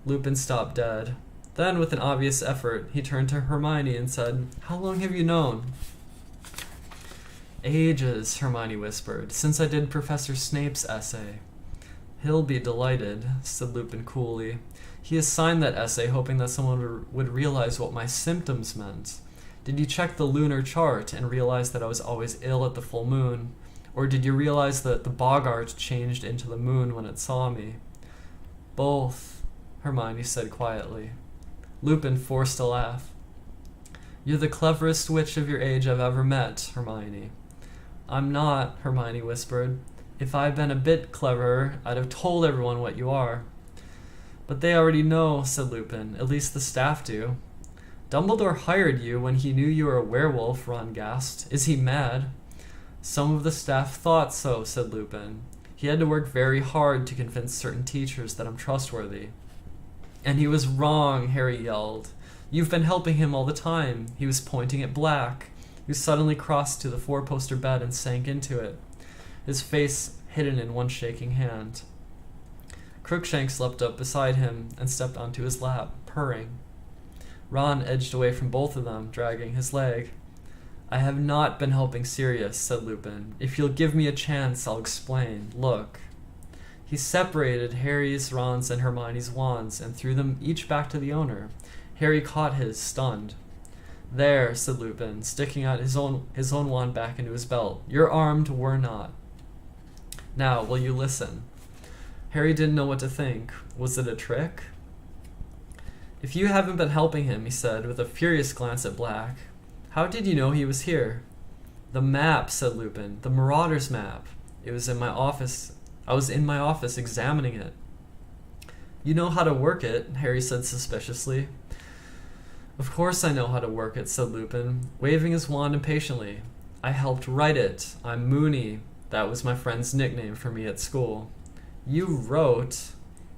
Lupin stopped dead. Then, with an obvious effort, he turned to Hermione and said, How long have you known? Ages, Hermione whispered, since I did Professor Snape's essay. He'll be delighted, said Lupin coolly. He assigned that essay hoping that someone would realize what my symptoms meant. Did you check the lunar chart and realize that I was always ill at the full moon? Or did you realize that the boggart changed into the moon when it saw me? Both, Hermione said quietly. Lupin forced a laugh. You're the cleverest witch of your age I've ever met, Hermione. I'm not, Hermione whispered. If I'd been a bit cleverer, I'd have told everyone what you are. But they already know, said Lupin. At least the staff do. Dumbledore hired you when he knew you were a werewolf, Ron gasped. Is he mad? Some of the staff thought so, said Lupin. He had to work very hard to convince certain teachers that I'm trustworthy. And he was wrong, Harry yelled. You've been helping him all the time. He was pointing at Black, who suddenly crossed to the 4-poster bed and sank into it, his face hidden in one shaking hand. Crookshanks leapt up beside him and stepped onto his lap, purring. Ron edged away from both of them, dragging his leg. I have not been helping Sirius, said Lupin. If you'll give me a chance, I'll explain. Look. He separated Harry's, Ron's, and Hermione's wands and threw them each back to the owner. Harry caught his, stunned. There, said Lupin, sticking out his own wand back into his belt. You're armed, we're not. Now, will you listen? Harry didn't know what to think. Was it a trick? If you haven't been helping him, he said, with a furious glance at Black, how did you know he was here? The map, said Lupin. The Marauders map. It was in my office. I was in my office examining it. You know how to work it, Harry said suspiciously. Of course I know how to work it, said Lupin, waving his wand impatiently. I helped write it. I'm Moony. That was my friend's nickname for me at school. You wrote...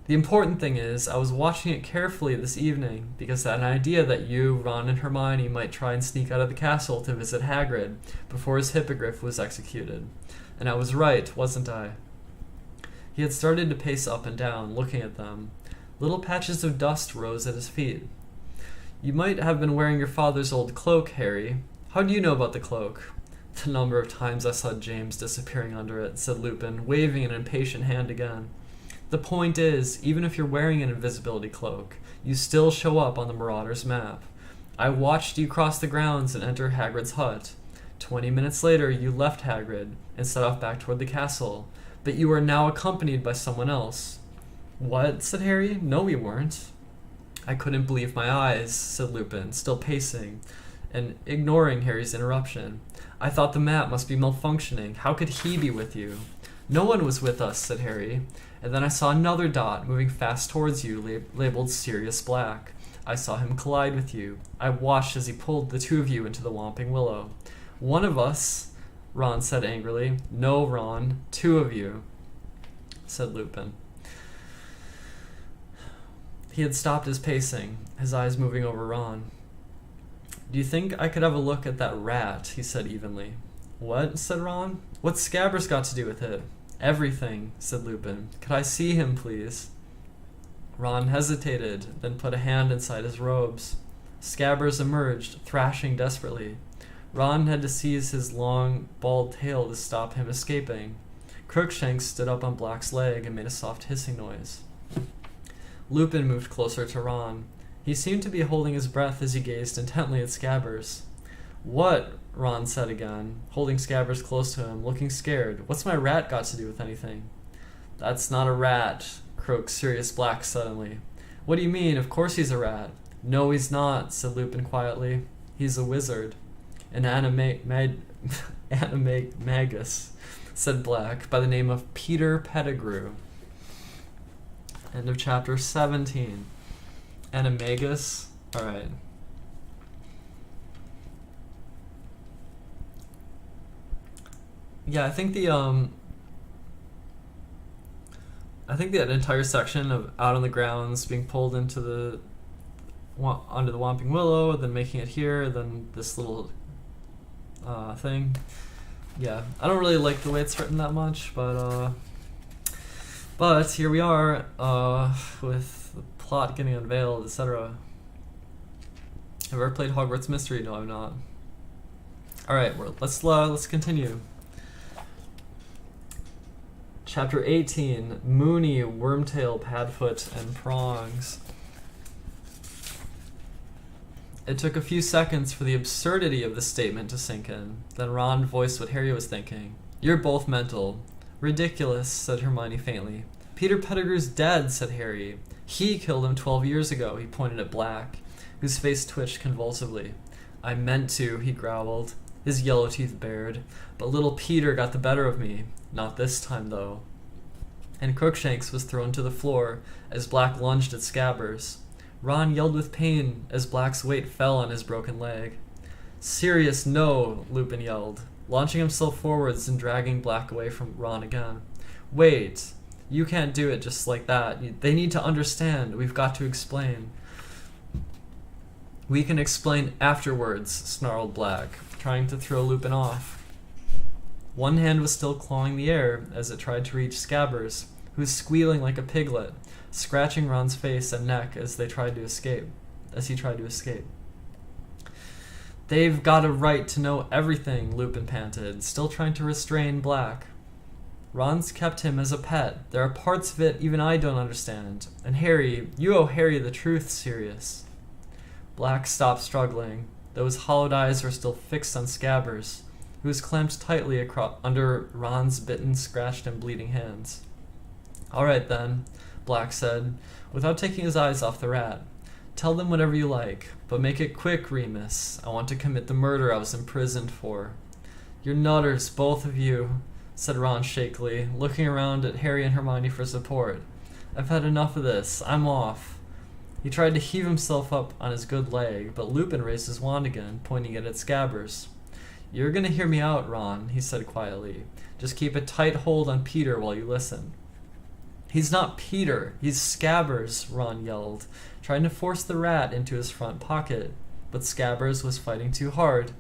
The important thing is, I was watching it carefully this evening, because I had an idea that you, Ron, and Hermione might try and sneak out of the castle to visit Hagrid before his hippogriff was executed. And I was right, wasn't I? He had started to pace up and down, looking at them. Little patches of dust rose at his feet. You might have been wearing your father's old cloak, Harry. How do you know about the cloak? The number of times I saw James disappearing under it, said Lupin, waving an impatient hand again. The point is, even if you're wearing an invisibility cloak, you still show up on the Marauders map. I watched you cross the grounds and enter Hagrid's hut. 20 minutes later, you left Hagrid and set off back toward the castle, but you are now accompanied by someone else. What? Said Harry. No, we weren't. I couldn't believe my eyes, said Lupin, still pacing, and ignoring Harry's interruption. I thought the map must be malfunctioning. How could he be with you? No one was with us, said Harry, and then I saw another dot moving fast towards you, labeled Sirius Black. I saw him collide with you. I watched as he pulled the two of you into the Whomping Willow. One of us, Ron said angrily. No, Ron, two of you, said Lupin. He had stopped his pacing, his eyes moving over Ron. Do you think I could have a look at that rat? He said evenly. What? Said Ron. What's Scabbers got to do with it? Everything, said Lupin. Could I see him, please? Ron hesitated, then put a hand inside his robes. Scabbers emerged, thrashing desperately. Ron had to seize his long, bald tail to stop him escaping. Crookshanks stood up on Black's leg and made a soft hissing noise. Lupin moved closer to Ron. He seemed to be holding his breath as he gazed intently at Scabbers. What? Ron said again, holding Scabbers close to him, looking scared. What's my rat got to do with anything? That's not a rat, croaked Sirius Black suddenly. What do you mean? Of course he's a rat. No, he's not, said Lupin quietly. He's a wizard. An animagus, said Black, by the name of Peter Pettigrew. End of chapter 17. Animagus. Alright. Yeah, I think that entire section of out on the grounds, being pulled into onto the Whomping Willow, then making it here, then this little thing. Yeah, I don't really like the way it's written that much, but here we are with the plot getting unveiled, etc. Have I ever played Hogwarts Mystery? No, I've not. All right, let's continue. Chapter 18: Moony, Wormtail, Padfoot, and Prongs. It took a few seconds for the absurdity of the statement to sink in. Then Ron voiced what Harry was thinking. You're both mental. Ridiculous, said Hermione faintly. Peter Pettigrew's dead, said Harry. He killed him 12 years ago, he pointed at Black, whose face twitched convulsively. I meant to, he growled, his yellow teeth bared. But little Peter got the better of me. Not this time, though. And Crookshanks was thrown to the floor as Black lunged at Scabbers. Ron yelled with pain as Black's weight fell on his broken leg. Sirius, no, Lupin yelled, launching himself forwards and dragging Black away from Ron again. Wait, you can't do it just like that. They need to understand. We've got to explain. We can explain afterwards, snarled Black, trying to throw Lupin off. One hand was still clawing the air as it tried to reach Scabbers, who was squealing like a piglet, scratching Ron's face and neck as he tried to escape. They've got a right to know everything, Lupin panted, still trying to restrain Black. Ron's kept him as a pet. There are parts of it even I don't understand. And Harry, you owe Harry the truth, Sirius. Black stopped struggling, though his hollowed eyes were still fixed on Scabbers, who was clamped tightly under Ron's bitten, scratched, and bleeding hands. All right, then, Black said, without taking his eyes off the rat. Tell them whatever you like, but make it quick, Remus. I want to commit the murder I was imprisoned for. You're nutters, both of you, said Ron shakily, looking around at Harry and Hermione for support. I've had enough of this. I'm off. He tried to heave himself up on his good leg, but Lupin raised his wand again, pointing it at Scabbers. You're going to hear me out, Ron, he said quietly. Just keep a tight hold on Peter while you listen. He's not Peter, he's Scabbers, Ron yelled, trying to force the rat into his front pocket. But Scabbers was fighting too hard.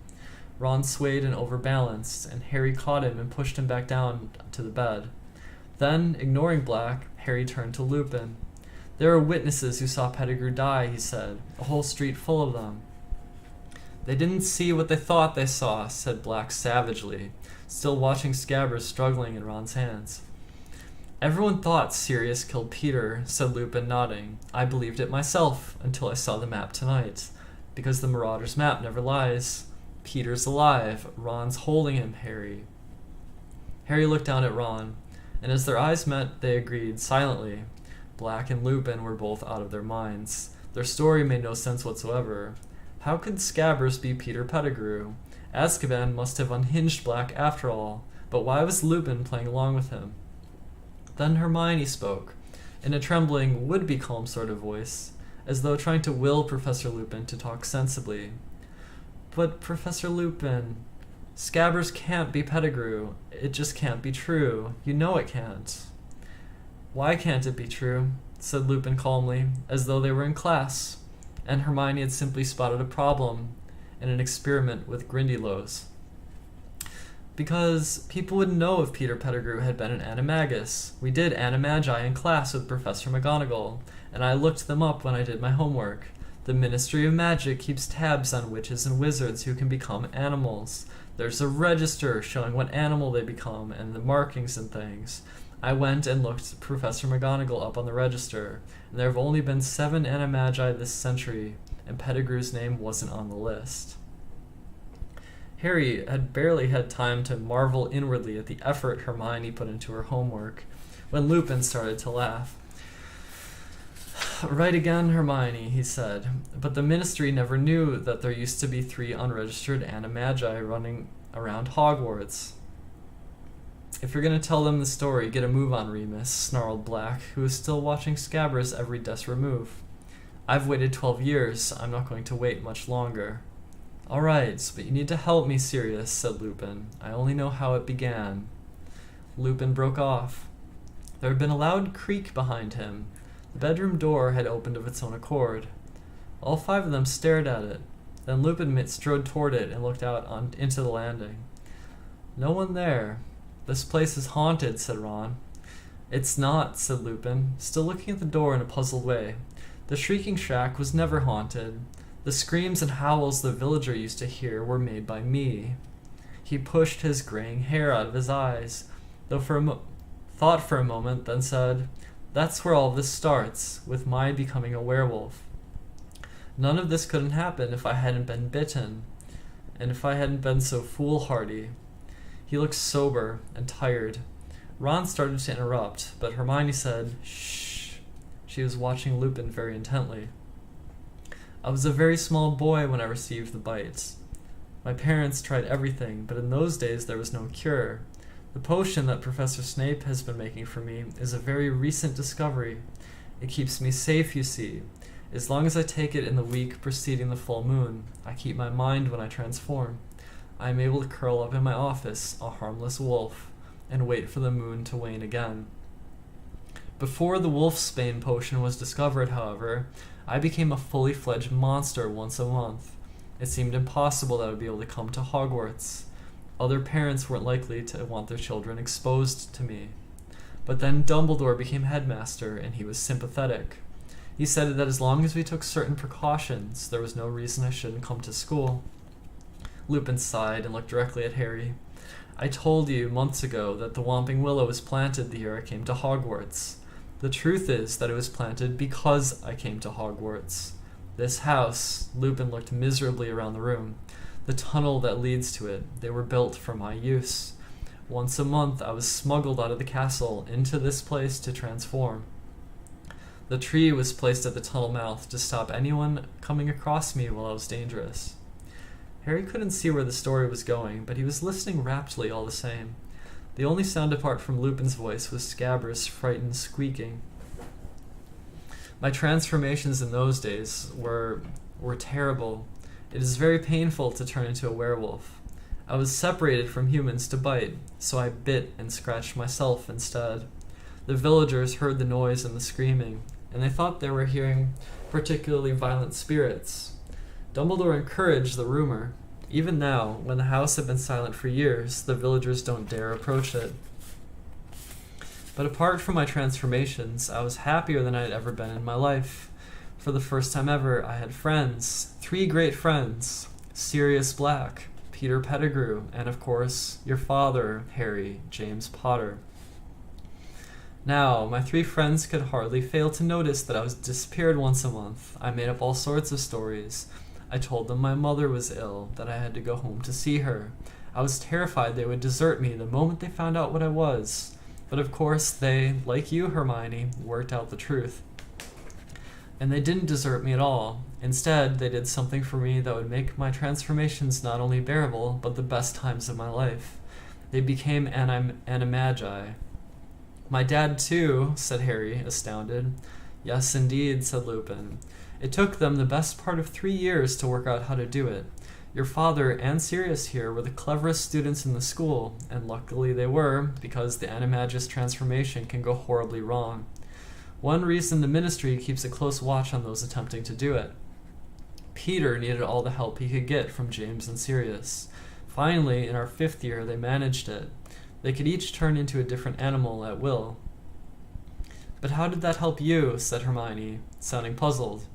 Ron swayed and overbalanced, and Harry caught him and pushed him back down to the bed. Then, ignoring Black, Harry turned to Lupin. There are witnesses who saw Pettigrew die, he said, a whole street full of them. They didn't see what they thought they saw, said Black savagely, still watching Scabbers struggling in Ron's hands. Everyone thought Sirius killed Peter, said Lupin, nodding. I believed it myself, until I saw the map tonight. Because the Marauders' map never lies. Peter's alive. Ron's holding him, Harry. Harry looked down at Ron, and as their eyes met, they agreed silently. Black and Lupin were both out of their minds. Their story made no sense whatsoever. How could Scabbers be Peter Pettigrew? Azkaban must have unhinged Black after all, but why was Lupin playing along with him? Then Hermione spoke, in a trembling, would-be-calm sort of voice, as though trying to will Professor Lupin to talk sensibly. But, Professor Lupin, Scabbers can't be Pettigrew. It just can't be true. You know it can't. Why can't it be true? Said Lupin calmly, as though they were in class, and Hermione had simply spotted a problem in an experiment with Grindylows. Because people would know if Peter Pettigrew had been an animagus. We did animagi in class with Professor McGonagall, and I looked them up when I did my homework. The Ministry of Magic keeps tabs on witches and wizards who can become animals. There's a register showing what animal they become and the markings and things. I went and looked Professor McGonagall up on the register, and there have only been 7 animagi this century, and Pettigrew's name wasn't on the list. Harry had barely had time to marvel inwardly at the effort Hermione put into her homework when Lupin started to laugh. Right again, Hermione, he said, but the Ministry never knew that there used to be 3 unregistered animagi running around Hogwarts. If you're going to tell them the story, get a move on, Remus, snarled Black, who was still watching Scabbers' every desperate move. I've waited 12 years. I'm not going to wait much longer. All right, but you need to help me, Sirius, said Lupin. I only know how it began. Lupin broke off. There had been a loud creak behind him. The bedroom door had opened of its own accord. All 5 of them stared at it. Then Lupin strode toward it and looked out into the landing. No one there. This place is haunted, said Ron. It's not, said Lupin, still looking at the door in a puzzled way. The Shrieking Shack was never haunted. The screams and howls the villager used to hear were made by me. He pushed his graying hair out of his eyes, though thought for a moment, then said, That's where all this starts, with my becoming a werewolf. None of this couldn't happen if I hadn't been bitten, and if I hadn't been so foolhardy. He looked sober and tired. Ron started to interrupt, but Hermione said, Shh. She was watching Lupin very intently. I was a very small boy when I received the bites. My parents tried everything, but in those days there was no cure. The potion that Professor Snape has been making for me is a very recent discovery. It keeps me safe, you see. As long as I take it in the week preceding the full moon, I keep my mind when I transform. I am able to curl up in my office, a harmless wolf, and wait for the moon to wane again. Before the Wolfsbane potion was discovered, however, I became a fully fledged monster once a month. It seemed impossible that I would be able to come to Hogwarts. Other parents weren't likely to want their children exposed to me. But then Dumbledore became headmaster, and he was sympathetic. He said that as long as we took certain precautions, there was no reason I shouldn't come to school. Lupin sighed and looked directly at Harry. I told you months ago that the Whomping Willow was planted the year I came to Hogwarts. The truth is that it was planted because I came to Hogwarts. This house, Lupin looked miserably around the room, the tunnel that leads to it, they were built for my use. Once a month I was smuggled out of the castle into this place to transform. The tree was placed at the tunnel mouth to stop anyone coming across me while I was dangerous. Harry couldn't see where the story was going, but he was listening raptly all the same. The only sound apart from Lupin's voice was Scabbers' frightened squeaking. My transformations in those days were terrible. It is very painful to turn into a werewolf. I was separated from humans to bite, so I bit and scratched myself instead. The villagers heard the noise and the screaming, and they thought they were hearing particularly violent spirits. Dumbledore encouraged the rumor. Even now, when the house had been silent for years, the villagers don't dare approach it. But apart from my transformations, I was happier than I had ever been in my life. For the first time ever, I had friends. 3 great friends. Sirius Black, Peter Pettigrew, and of course, your father, Harry James Potter. Now, my 3 friends could hardly fail to notice that I was disappeared once a month. I made up all sorts of stories. I told them my mother was ill, that I had to go home to see her. I was terrified they would desert me the moment they found out what I was. But of course, they, like you, Hermione, worked out the truth. And they didn't desert me at all. Instead, they did something for me that would make my transformations not only bearable, but the best times of my life. They became animagi. My dad, too, said Harry, astounded. Yes, indeed, said Lupin. It took them the best part of 3 years to work out how to do it. Your father and Sirius here were the cleverest students in the school, and luckily they were, because the animagus transformation can go horribly wrong. One reason the Ministry keeps a close watch on those attempting to do it. Peter needed all the help he could get from James and Sirius. Finally, in our 5th year, they managed it. They could each turn into a different animal at will. But how did that help you? Said Hermione, sounding puzzled.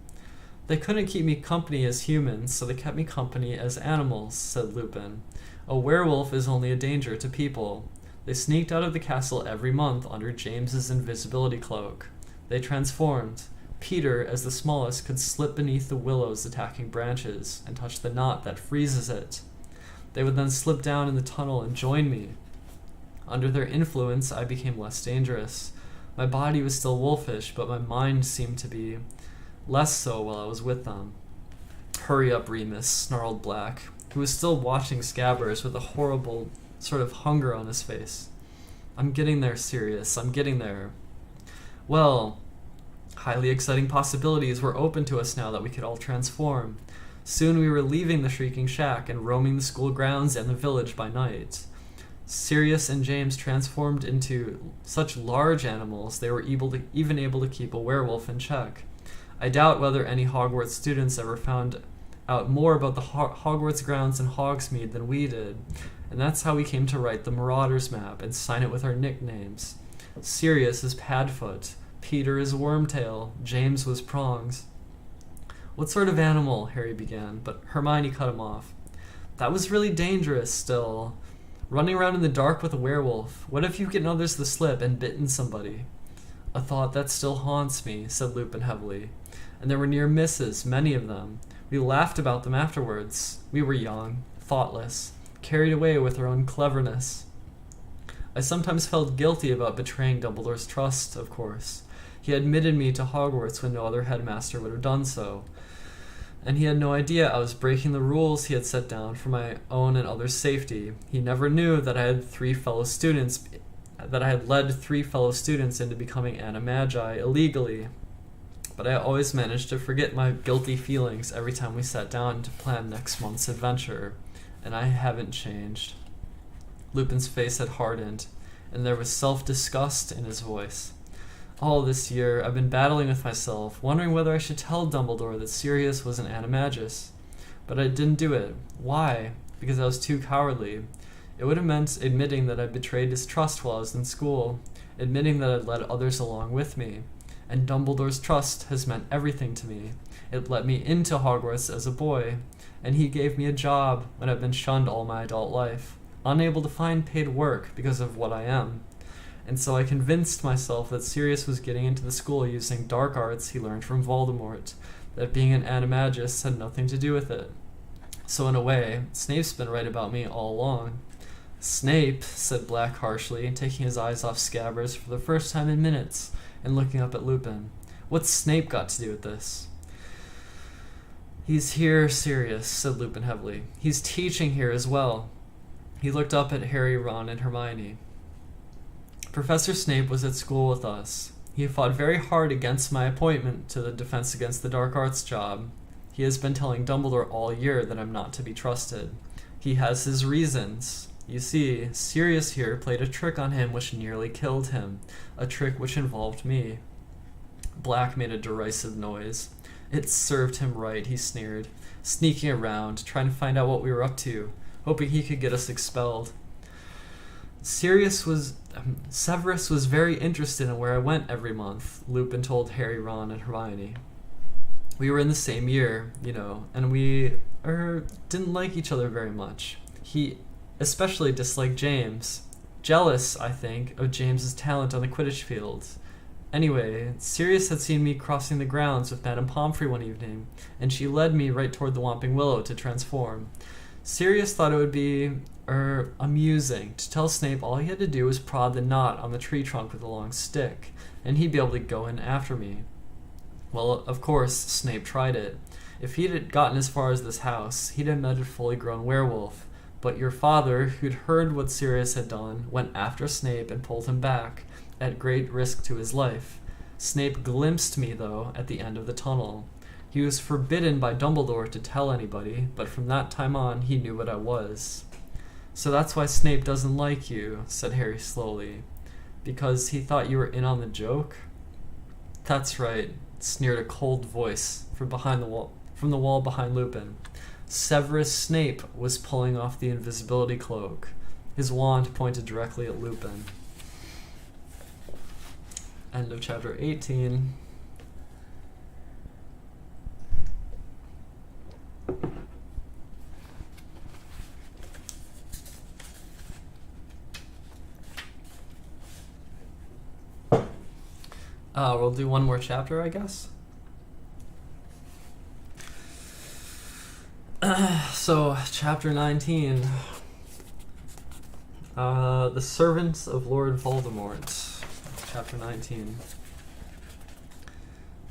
They couldn't keep me company as humans, so they kept me company as animals, said Lupin. A werewolf is only a danger to people. They sneaked out of the castle every month under James's invisibility cloak. They transformed. Peter, as the smallest, could slip beneath the willows' attacking branches and touch the knot that freezes it. They would then slip down in the tunnel and join me. Under their influence, I became less dangerous. My body was still wolfish, but my mind seemed to be less so while I was with them. Hurry up, Remus, snarled Black, who was still watching Scabbers with a horrible sort of hunger on his face. I'm getting there, Sirius, I'm getting there. Well, highly exciting possibilities were open to us now that we could all transform. Soon we were leaving the Shrieking Shack and roaming the school grounds and the village by night. Sirius and James transformed into such large animals they were even able to keep a werewolf in check. I doubt whether any Hogwarts students ever found out more about the Hogwarts grounds in Hogsmeade than we did, and that's how we came to write the Marauders map and sign it with our nicknames. Sirius is Padfoot, Peter is Wormtail, James was Prongs. What sort of animal? Harry began, but Hermione cut him off. That was really dangerous still. Running around in the dark with a werewolf. What if you've given others the slip and bitten somebody? A thought that still haunts me, said Lupin heavily. And there were near misses, many of them. We laughed about them afterwards. We were young, thoughtless, carried away with our own cleverness. I sometimes felt guilty about betraying Dumbledore's trust, of course. He admitted me to Hogwarts when no other headmaster would have done so. And he had no idea I was breaking the rules he had set down for my own and others' safety. He never knew that I had led 3 fellow students into becoming animagi illegally. But I always managed to forget my guilty feelings every time we sat down to plan next month's adventure, and I haven't changed. Lupin's face had hardened, and there was self-disgust in his voice. All this year, I've been battling with myself, wondering whether I should tell Dumbledore that Sirius was an animagus. But I didn't do it. Why? Because I was too cowardly. It would have meant admitting that I betrayed his trust while I was in school, admitting that I'd led others along with me. And Dumbledore's trust has meant everything to me. It let me into Hogwarts as a boy, and he gave me a job when I've been shunned all my adult life, unable to find paid work because of what I am. And so I convinced myself that Sirius was getting into the school using dark arts he learned from Voldemort, that being an animagus had nothing to do with it. So in a way, Snape's been right about me all along. Snape, said Black harshly, taking his eyes off Scabbers for the first time in minutes, and looking up at Lupin. What's Snape got to do with this? He's here, Sirius, said Lupin heavily. He's teaching here as well. He looked up at Harry, Ron, and Hermione. Professor Snape was at school with us. He fought very hard against my appointment to the Defense Against the Dark Arts job. He has been telling Dumbledore all year that I'm not to be trusted. He has his reasons. You see, Sirius here played a trick on him which nearly killed him, a trick which involved me. Black made a derisive noise. It served him right, he sneered, sneaking around, trying to find out what we were up to, hoping he could get us expelled. Severus was very interested in where I went every month, Lupin told Harry, Ron, and Hermione. We were in the same year, and we didn't like each other very much. He especially disliked James. Jealous, I think, of James's talent on the Quidditch field. Anyway, Sirius had seen me crossing the grounds with Madame Pomfrey one evening, and she led me right toward the Whomping Willow to transform. Sirius thought it would be, amusing to tell Snape all he had to do was prod the knot on the tree trunk with a long stick, and he'd be able to go in after me. Well, of course, Snape tried it. If he'd gotten as far as this house, he'd have met a fully grown werewolf. But your father, who'd heard what Sirius had done, went after Snape and pulled him back, at great risk to his life. Snape glimpsed me, though, at the end of the tunnel. He was forbidden by Dumbledore to tell anybody, but from that time on, he knew what I was. So that's why Snape doesn't like you, said Harry slowly. Because he thought you were in on the joke? That's right, sneered a cold voice from the wall behind Lupin. Severus Snape was pulling off the invisibility cloak. His wand pointed directly at Lupin. End of chapter 18. We'll do one more chapter, I guess. So, chapter 19. The Servants of Lord Voldemort. Chapter 19.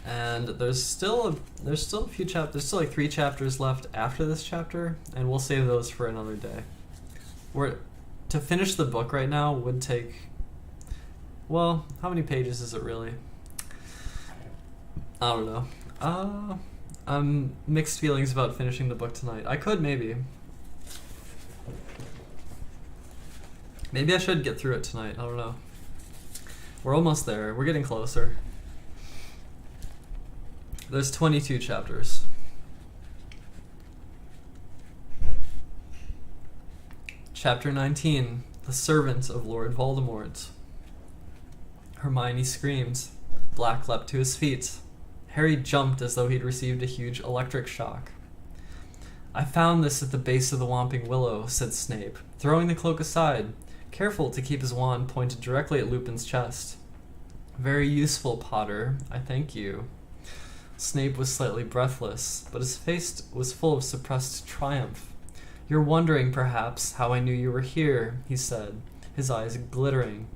And there's still a few chapters. There's still like 3 chapters left after this chapter, and we'll save those for another day. To finish the book right now would take, well, how many pages is it really? I don't know. Mixed feelings about finishing the book tonight. I could maybe. Maybe I should get through it tonight. I don't know. We're almost there. We're getting closer. There's 22 chapters. Chapter 19. The Servants of Lord Voldemort. Hermione screams. Black leapt to his feet. Harry jumped as though he'd received a huge electric shock. I found this at the base of the Whomping Willow, said Snape, throwing the cloak aside, careful to keep his wand pointed directly at Lupin's chest. Very useful, Potter. I thank you. Snape was slightly breathless, but his face was full of suppressed triumph. You're wondering, perhaps, how I knew you were here, he said, his eyes glittering.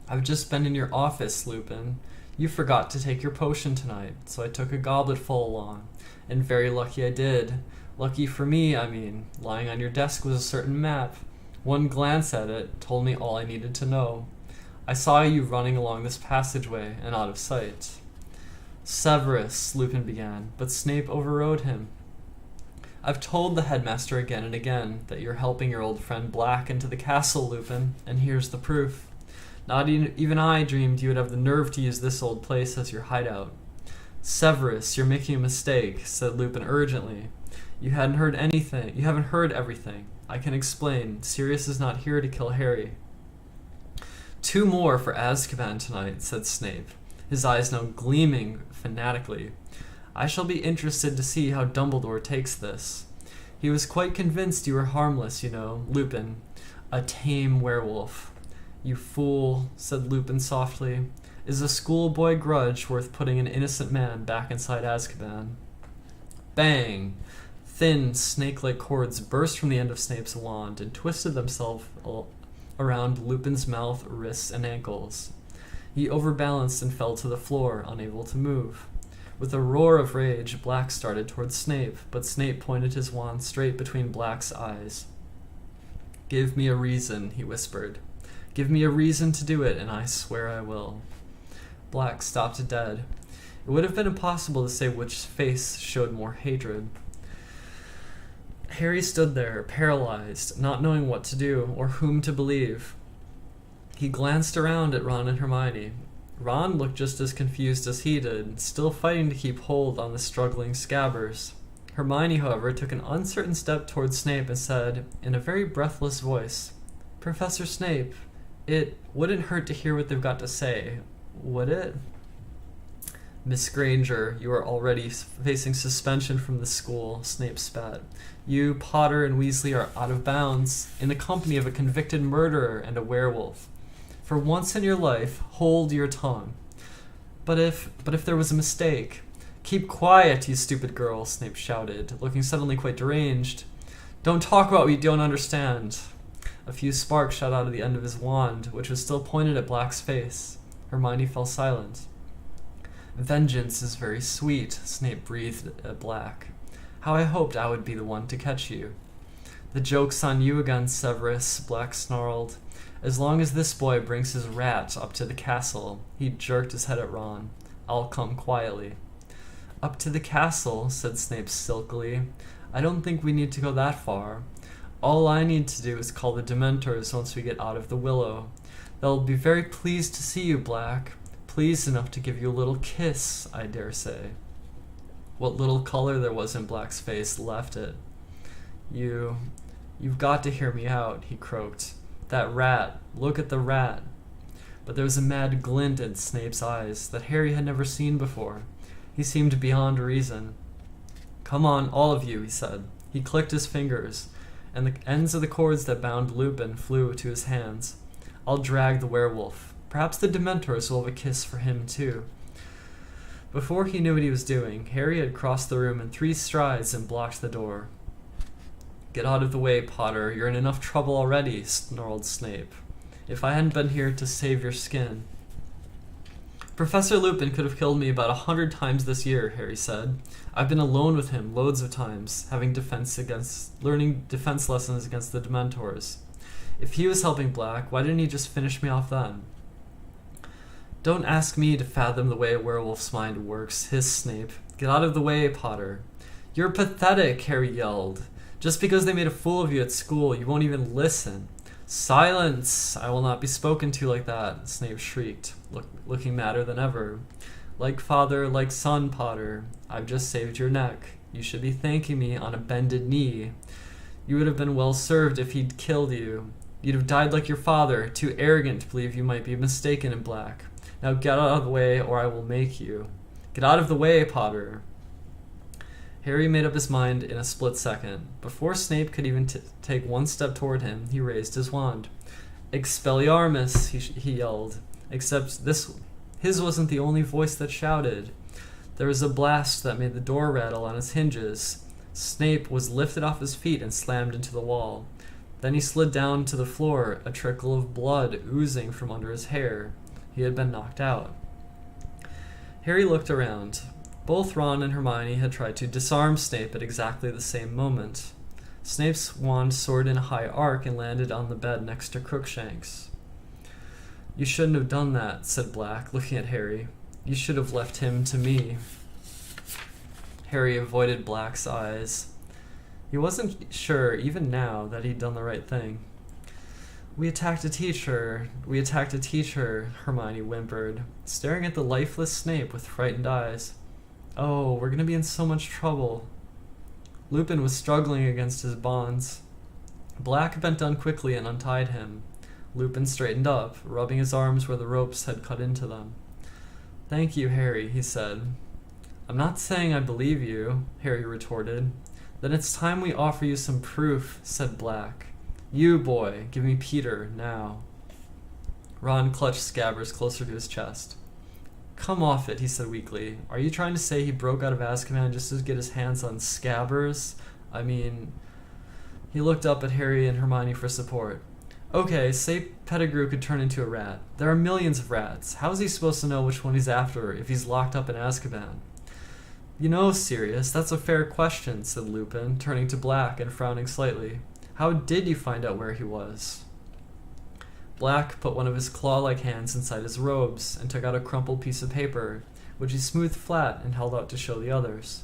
I've just been in your office, Lupin. You forgot to take your potion tonight, so I took a goblet full along, and very lucky I did. Lucky for me, I mean. Lying on your desk was a certain map. One glance at it told me all I needed to know. I saw you running along this passageway and out of sight. Severus, Lupin began, but Snape overrode him. I've told the headmaster again and again that you're helping your old friend Black into the castle, Lupin, and here's the proof. Not even I dreamed you would have the nerve to use this old place as your hideout. Severus, you're making a mistake, said Lupin urgently. You haven't heard everything. I can explain. Sirius is not here to kill Harry. 2 more for Azkaban tonight, said Snape, his eyes now gleaming fanatically. I shall be interested to see how Dumbledore takes this. He was quite convinced you were harmless, you know, Lupin. A tame werewolf. You fool, said Lupin softly. Is a schoolboy grudge worth putting an innocent man back inside Azkaban? Bang! Thin, snake-like cords burst from the end of Snape's wand and twisted themselves around Lupin's mouth, wrists, and ankles. He overbalanced and fell to the floor, unable to move. With a roar of rage, Black started towards Snape, but Snape pointed his wand straight between Black's eyes. Give me a reason, he whispered. Give me a reason to do it, and I swear I will. Black stopped dead. It would have been impossible to say which face showed more hatred. Harry stood there, paralyzed, not knowing what to do or whom to believe. He glanced around at Ron and Hermione. Ron looked just as confused as he did, still fighting to keep hold on the struggling Scabbers. Hermione, however, took an uncertain step towards Snape and said, in a very breathless voice, Professor Snape, it wouldn't hurt to hear what they've got to say, would it? Miss Granger, you are already facing suspension from the school, Snape spat. You, Potter, and Weasley are out of bounds, in the company of a convicted murderer and a werewolf. For once in your life, hold your tongue. But if there was a mistake... Keep quiet, you stupid girl, Snape shouted, looking suddenly quite deranged. Don't talk about what you don't understand. A few sparks shot out of the end of his wand, which was still pointed at Black's face. Hermione fell silent. Vengeance is very sweet, Snape breathed at Black. How I hoped I would be the one to catch you. The joke's on you again, Severus, Black snarled. As long as this boy brings his rat up to the castle, he jerked his head at Ron. I'll come quietly. Up to the castle, said Snape silkily. I don't think we need to go that far. All I need to do is call the Dementors once we get out of the willow. They'll be very pleased to see you, Black. Pleased enough to give you a little kiss, I dare say. What little color there was in Black's face left it. You've got to hear me out, he croaked. That rat, look at the rat. But there was a mad glint in Snape's eyes that Harry had never seen before. He seemed beyond reason. Come on, all of you, he said. He clicked his fingers, and the ends of the cords that bound Lupin flew to his hands. I'll drag the werewolf. Perhaps the Dementors will have a kiss for him, too. Before he knew what he was doing, Harry had crossed the room in 3 strides and blocked the door. Get out of the way, Potter. You're in enough trouble already, snarled Snape. If I hadn't been here to save your skin... Professor Lupin could have killed me about 100 times this year, Harry said. I've been alone with him loads of times, learning defense lessons against the Dementors. If he was helping Black, why didn't he just finish me off then? Don't ask me to fathom the way a werewolf's mind works, hissed Snape. Get out of the way, Potter. You're pathetic, Harry yelled. Just because they made a fool of you at school, you won't even listen. Silence! I will not be spoken to like that, Snape shrieked, looking madder than ever. Like father, like son, Potter. I've just saved your neck. You should be thanking me on a bended knee. You would have been well served if he'd killed you. You'd have died like your father, too arrogant to believe you might be mistaken in Black. Now get out of the way, or I will make you. Get out of the way, Potter. Harry made up his mind in a split second. Before Snape could even take one step toward him, he raised his wand. Expelliarmus, he yelled. Except his wasn't the only voice that shouted. There was a blast that made the door rattle on its hinges. Snape was lifted off his feet and slammed into the wall. Then he slid down to the floor, a trickle of blood oozing from under his hair. He had been knocked out. Harry looked around. Both Ron and Hermione had tried to disarm Snape at exactly the same moment. Snape's wand soared in a high arc and landed on the bed next to Crookshanks. You shouldn't have done that, said Black, looking at Harry. You should have left him to me. Harry avoided Black's eyes. He wasn't sure, even now, that he'd done the right thing. We attacked a teacher, Hermione whimpered, staring at the lifeless Snape with frightened eyes. Oh, we're going to be in so much trouble. Lupin was struggling against his bonds. Black bent down quickly and untied him. Lupin straightened up, rubbing his arms where the ropes had cut into them. Thank you, Harry, he said. I'm not saying I believe you, Harry retorted. Then it's time we offer you some proof, said Black. You, boy, give me Peter, now. Ron clutched Scabbers closer to his chest. Come off it, he said weakly. Are you trying to say he broke out of Azkaban just to get his hands on Scabbers? I mean... He looked up at Harry and Hermione for support. Okay, say Pettigrew could turn into a rat. There are millions of rats. How is he supposed to know which one he's after if he's locked up in Azkaban? You know, Sirius, that's a fair question, said Lupin, turning to Black and frowning slightly. How did you find out where he was? Black put one of his claw-like hands inside his robes and took out a crumpled piece of paper, which he smoothed flat and held out to show the others.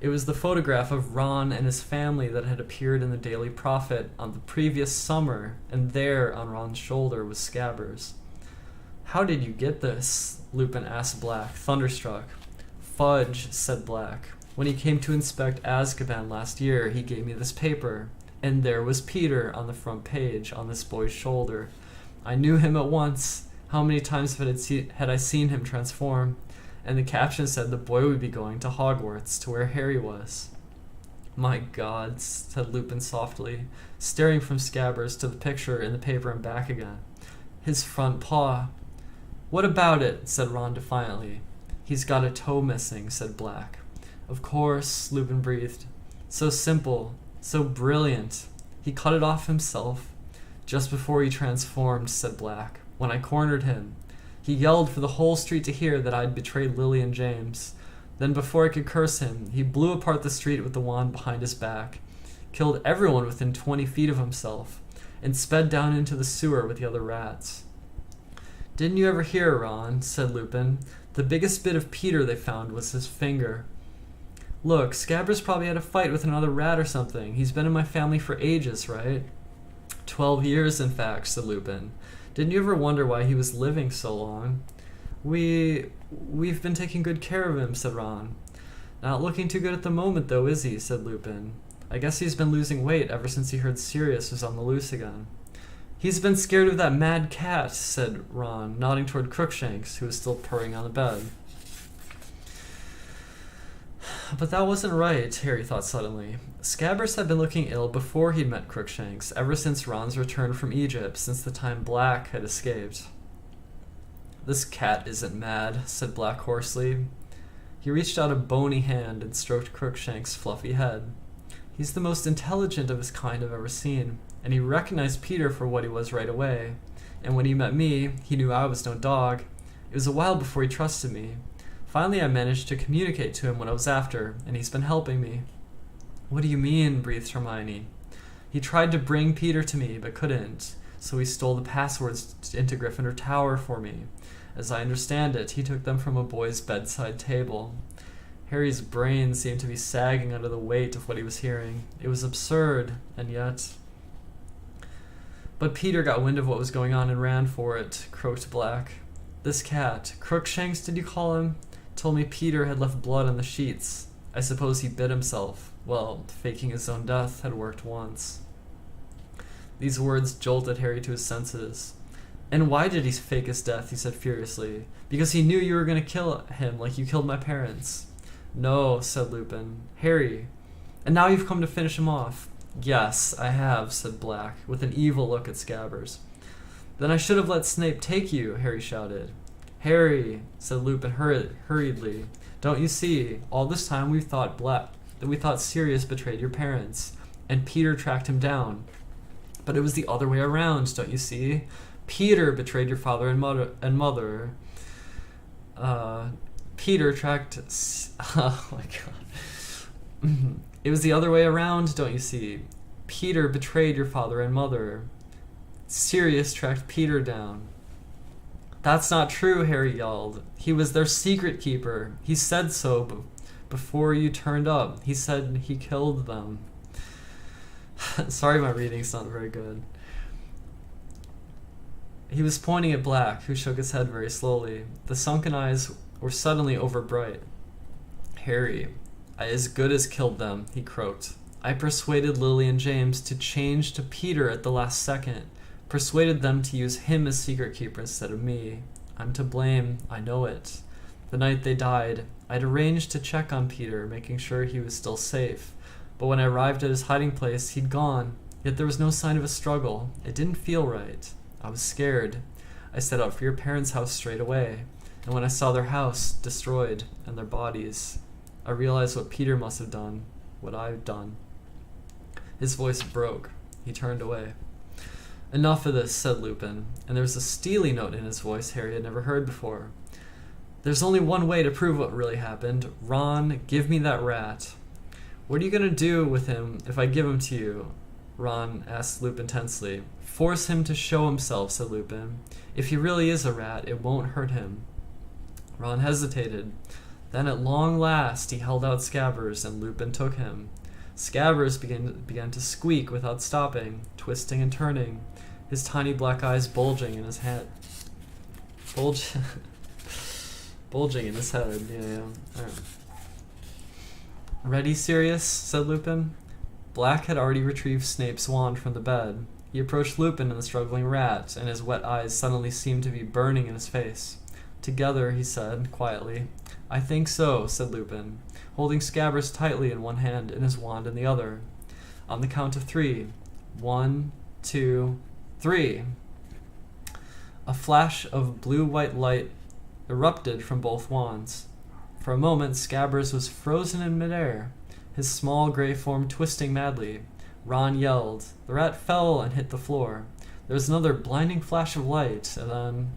It was the photograph of Ron and his family that had appeared in the Daily Prophet on the previous summer, and there on Ron's shoulder was Scabbers. How did you get this? Lupin asked Black, thunderstruck. Fudge, said Black. When he came to inspect Azkaban last year, he gave me this paper, and there was Peter on the front page on this boy's shoulder. I knew him at once. How many times had I seen him transform? and the caption said the boy would be going to Hogwarts, to where Harry was. My God, said Lupin softly, staring from Scabbers to the picture in the paper and back again. His front paw. What about it? Said Ron defiantly. He's got a toe missing, said Black. Of course, Lupin breathed. So simple, so brilliant. He cut it off himself. Just before he transformed, said Black, when I cornered him. He yelled for the whole street to hear that I'd betrayed Lily and James. Then before I could curse him, he blew apart the street with the wand behind his back, killed everyone within 20 feet of himself, and sped down into the sewer with the other rats. Didn't you ever hear, Ron? Said Lupin. The biggest bit of Peter they found was his finger. Look, Scabbers probably had a fight with another rat or something. He's been in my family for ages, right? 12 years, in fact, said Lupin. Didn't you ever wonder why he was living so long? We've been taking good care of him, said Ron. Not looking too good at the moment, though, is he? Said Lupin. I guess he's been losing weight ever since he heard Sirius was on the loose again. He's been scared of that mad cat, said Ron, nodding toward Crookshanks, who was still purring on the bed. But that wasn't right, Harry thought suddenly. Scabbers had been looking ill before he'd met Crookshanks, ever since Ron's return from Egypt, since the time Black had escaped. This cat isn't mad, said Black hoarsely. He reached out a bony hand and stroked Crookshanks' fluffy head. He's the most intelligent of his kind I've ever seen, and he recognized Peter for what he was right away. And when he met me, he knew I was no dog. It was a while before he trusted me. Finally, I managed to communicate to him what I was after, and he's been helping me. What do you mean? Breathed Hermione. He tried to bring Peter to me, but couldn't, so he stole the passwords into Gryffindor Tower for me. As I understand it, he took them from a boy's bedside table. Harry's brain seemed to be sagging under the weight of what he was hearing. It was absurd, and yet... But Peter got wind of what was going on and ran for it, croaked Black. This cat, Crookshanks did you call him? Told me Peter had left blood on the sheets. I suppose he bit himself. Well, faking his own death had worked once. These words jolted Harry to his senses. And why did he fake his death? He said furiously. Because he knew you were going to kill him like you killed my parents. No, said Lupin. Harry. And now you've come to finish him off. Yes, I have, said Black, with an evil look at Scabbers. Then I should have let Snape take you, Harry shouted. Harry, said Lupin hurriedly. Don't you see? All this time we thought Sirius betrayed your parents, and Peter tracked him down. But it was the other way around, don't you see? Peter betrayed your father and mother. Peter tracked... Oh my god. It was the other way around, don't you see? Peter betrayed your father and mother. Sirius tracked Peter down. That's not true, Harry yelled. He was their secret keeper. He said so before you turned up. He said he killed them. Sorry, my reading's not very good. He was pointing at Black, who shook his head very slowly. The sunken eyes were suddenly overbright. Harry, I as good as killed them, he croaked. I persuaded Lily and James to change to Peter at the last second. Persuaded them to use him as secret keeper instead of me. I'm to blame, I know it. The night they died, I'd arranged to check on Peter, making sure he was still safe. But when I arrived at his hiding place, he'd gone, yet there was no sign of a struggle. It didn't feel right. I was scared. I set out for your parents' house straight away, and when I saw their house destroyed and their bodies, I realized what Peter must have done, what I've done. His voice broke. He turned away. Enough of this, said Lupin, and there was a steely note in his voice Harry had never heard before. There's only one way to prove what really happened. Ron, give me that rat. What are you going to do with him if I give him to you? Ron asked Lupin tensely. Force him to show himself, said Lupin. If he really is a rat, it won't hurt him. Ron hesitated. Then at long last he held out Scabbers, and Lupin took him. Scabbers began to squeak without stopping, twisting and turning, his tiny black eyes bulging in his head. Bulging in his head, yeah. Right. Ready, Sirius? Said Lupin. Black had already retrieved Snape's wand from the bed. He approached Lupin and the struggling rat, and his wet eyes suddenly seemed to be burning in his face. Together, he said, quietly. I think so, said Lupin, holding Scabbers tightly in one hand and his wand in the other. On the count of 3. 1, 2, 3. A flash of blue-white light erupted from both wands. For a moment, Scabbers was frozen in midair, his small gray form twisting madly. Ron yelled. The rat fell and hit the floor. There was another blinding flash of light, and then...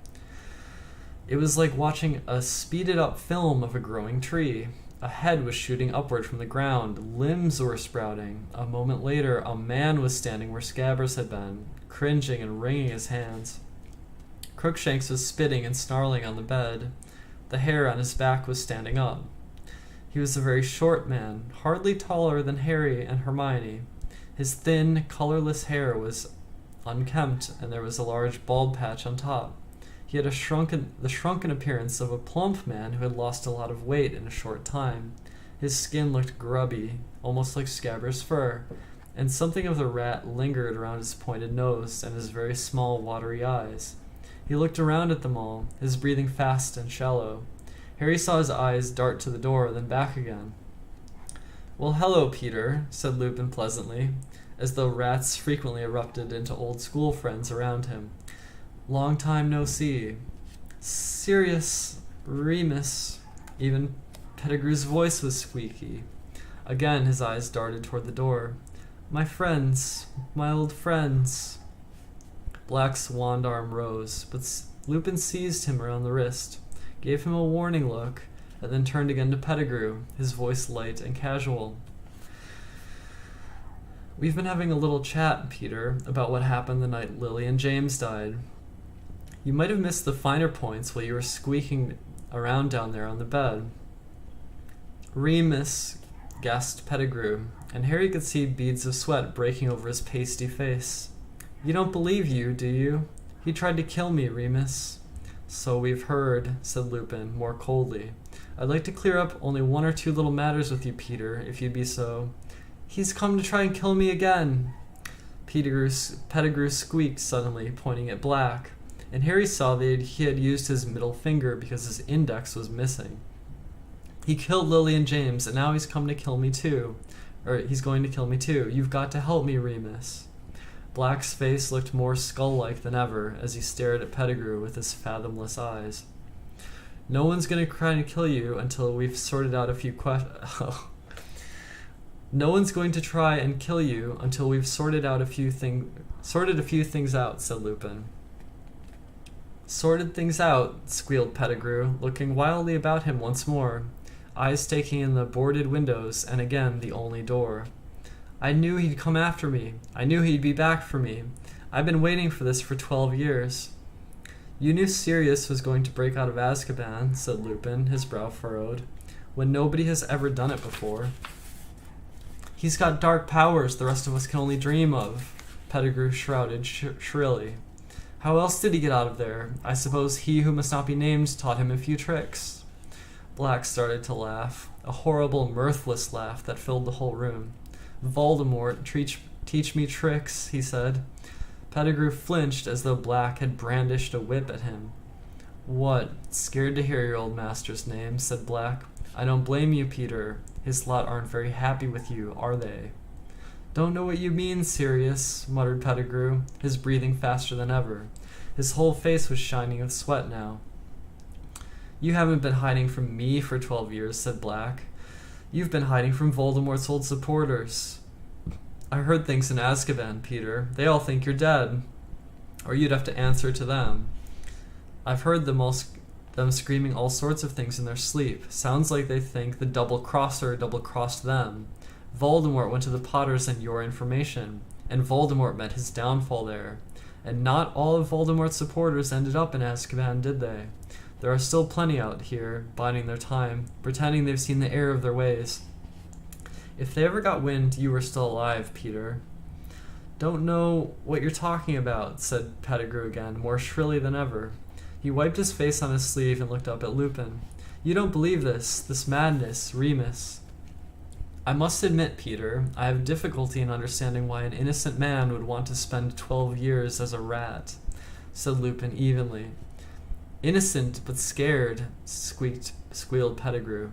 It was like watching a speeded-up film of a growing tree. A head was shooting upward from the ground. Limbs were sprouting. A moment later, a man was standing where Scabbers had been, cringing and wringing his hands. Crookshanks was spitting and snarling on the bed. The hair on his back was standing up. He was a very short man, hardly taller than Harry and Hermione. His thin, colorless hair was unkempt, and there was a large bald patch on top. He had the shrunken appearance of a plump man who had lost a lot of weight in a short time. His skin looked grubby, almost like Scabbers' fur, and something of the rat lingered around his pointed nose and his very small, watery eyes. He looked around at them all, his breathing fast and shallow. Harry saw his eyes dart to the door, then back again. Well, hello, Peter, said Lupin pleasantly, as though rats frequently erupted into old school friends around him. Long time no see. Sirius, Remus. Even Pettigrew's voice was squeaky. Again his eyes darted toward the door. My friends, my old friends. Black's wand arm rose, but Lupin seized him around the wrist, gave him a warning look, and then turned again to Pettigrew, his voice light and casual. We've been having a little chat, Peter, about what happened the night Lily and James died. You might have missed the finer points while you were squeaking around down there on the bed. Remus, gasped Pettigrew, and Harry could see beads of sweat breaking over his pasty face. You don't believe you, do you? He tried to kill me, Remus. So we've heard, said Lupin, more coldly. I'd like to clear up only 1 or 2 little matters with you, Peter, if you'd be so... He's come to try and kill me again. Pettigrew squeaked suddenly, pointing at Black, and Harry saw that he had used his middle finger because his index was missing. He killed Lily and James, and now he's come to kill me too. Or he's going to kill me too. You've got to help me, Remus. Black's face looked more skull-like than ever as he stared at Pettigrew with his fathomless eyes. No one's going to try to kill you until we've sorted out a few No one's going to try and kill you until we've sorted a few things out, said Lupin. Sorted things out, squealed Pettigrew, looking wildly about him once more, eyes taking in the boarded windows and again the only door. I knew he'd come after me. I knew he'd be back for me. I've been waiting for this for 12 years. You knew Sirius was going to break out of Azkaban, said Lupin, his brow furrowed, when nobody has ever done it before. He's got dark powers the rest of us can only dream of, Pettigrew shouted shrilly. How else did he get out of there? I suppose he who must not be named taught him a few tricks. Black started to laugh, a horrible, mirthless laugh that filled the whole room. Voldemort, teach me tricks, he said. Pettigrew flinched as though Black had brandished a whip at him. What, scared to hear your old master's name, said Black. I don't blame you, Peter. His lot aren't very happy with you, are they? Don't know what you mean, Sirius, muttered Pettigrew, his breathing faster than ever. His whole face was shining with sweat now. You haven't been hiding from me for 12 years, said Black. You've been hiding from Voldemort's old supporters. I heard things in Azkaban, Peter. They all think you're dead. Or you'd have to answer to them. I've heard them screaming all sorts of things in their sleep. Sounds like they think the double-crosser double-crossed them. Voldemort went to the Potters and your information, and Voldemort met his downfall there. And not all of Voldemort's supporters ended up in Azkaban, did they? There are still plenty out here, biding their time, pretending they've seen the error of their ways. If they ever got wind you were still alive, Peter. Don't know what you're talking about, said Pettigrew again, more shrilly than ever. He wiped his face on his sleeve and looked up at Lupin. You don't believe this madness, Remus. I must admit, Peter, I have difficulty in understanding why an innocent man would want to spend 12 years as a rat, said Lupin evenly. Innocent but scared, squealed Pettigrew.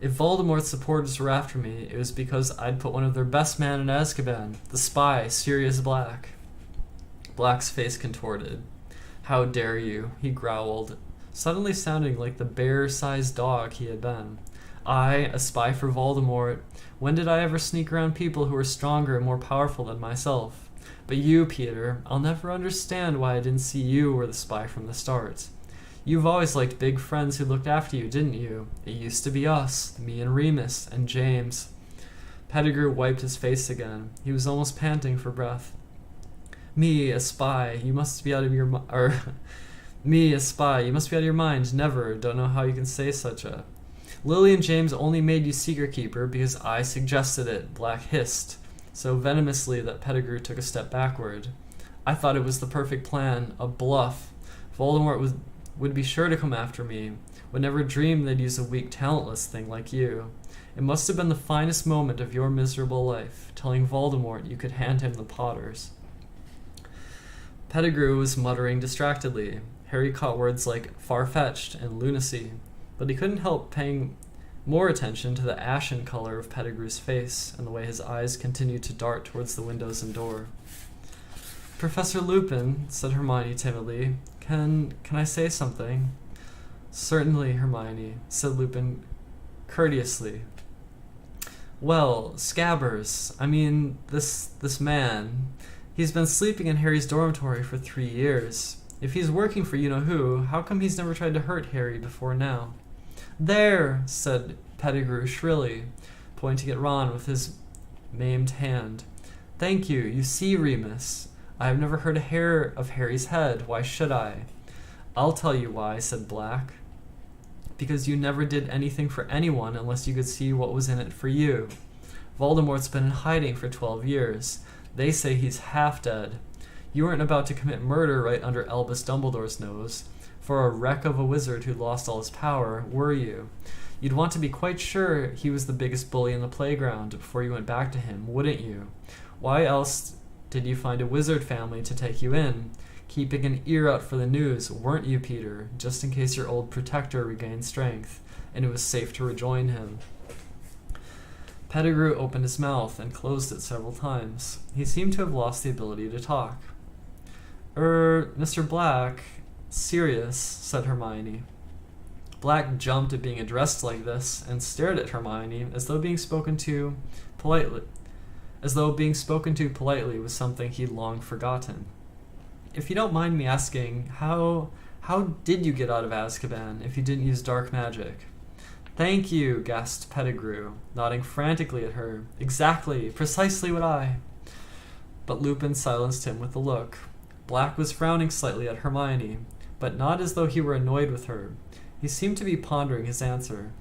If Voldemort's supporters were after me, it was because I'd put one of their best men in Azkaban, the spy, Sirius Black. Black's face contorted. How dare you, he growled, suddenly sounding like the bear-sized dog he had been. I, a spy for Voldemort. When did I ever sneak around people who were stronger and more powerful than myself? But you, Peter, I'll never understand why I didn't see you were the spy from the start. You've always liked big friends who looked after you, didn't you? It used to be us, me and Remus, and James. Pettigrew wiped his face again. He was almost panting for breath. Me, a spy, you must be out of your Me, a spy, you must be out of your mind. Never. Don't know how you can say such a... Lily and James only made you secret keeper because I suggested it, Black hissed, so venomously that Pettigrew took a step backward. I thought it was the perfect plan, a bluff. Voldemort would be sure to come after me. Would never dream they'd use a weak, talentless thing like you. It must have been the finest moment of your miserable life, telling Voldemort you could hand him the Potters. Pettigrew was muttering distractedly. Harry caught words like far-fetched and lunacy, but he couldn't help paying more attention to the ashen color of Pettigrew's face and the way his eyes continued to dart towards the windows and door. Professor Lupin, said Hermione timidly, can I say something? Certainly, Hermione, said Lupin courteously. Well, Scabbers, I mean, this man, he's been sleeping in Harry's dormitory for 3 years. If he's working for you-know-who, how come he's never tried to hurt Harry before now? There, said Pettigrew shrilly, pointing at Ron with his maimed hand. Thank you. You see, Remus, I have never hurt a hair of Harry's head. Why should I? I'll tell you why, said Black. Because you never did anything for anyone unless you could see what was in it for you. Voldemort's been in hiding for 12 years. They say he's half dead. You weren't about to commit murder right under Albus Dumbledore's nose. For a wreck of a wizard who lost all his power, were you? You'd want to be quite sure he was the biggest bully in the playground before you went back to him, wouldn't you? Why else did you find a wizard family to take you in? Keeping an ear out for the news, weren't you, Peter? Just in case your old protector regained strength, and it was safe to rejoin him. Pettigrew opened his mouth and closed it several times. He seemed to have lost the ability to talk. Mr. Black... Sirius, said Hermione. Black jumped at being addressed like this and stared at Hermione as though being spoken to politely was something he'd long forgotten. If you don't mind me asking, how did you get out of Azkaban if you didn't use dark magic? Thank you, gasped Pettigrew, nodding frantically at her. Exactly, precisely what I... But Lupin silenced him with a look. Black was frowning slightly at Hermione, but not as though he were annoyed with her. He seemed to be pondering his answer.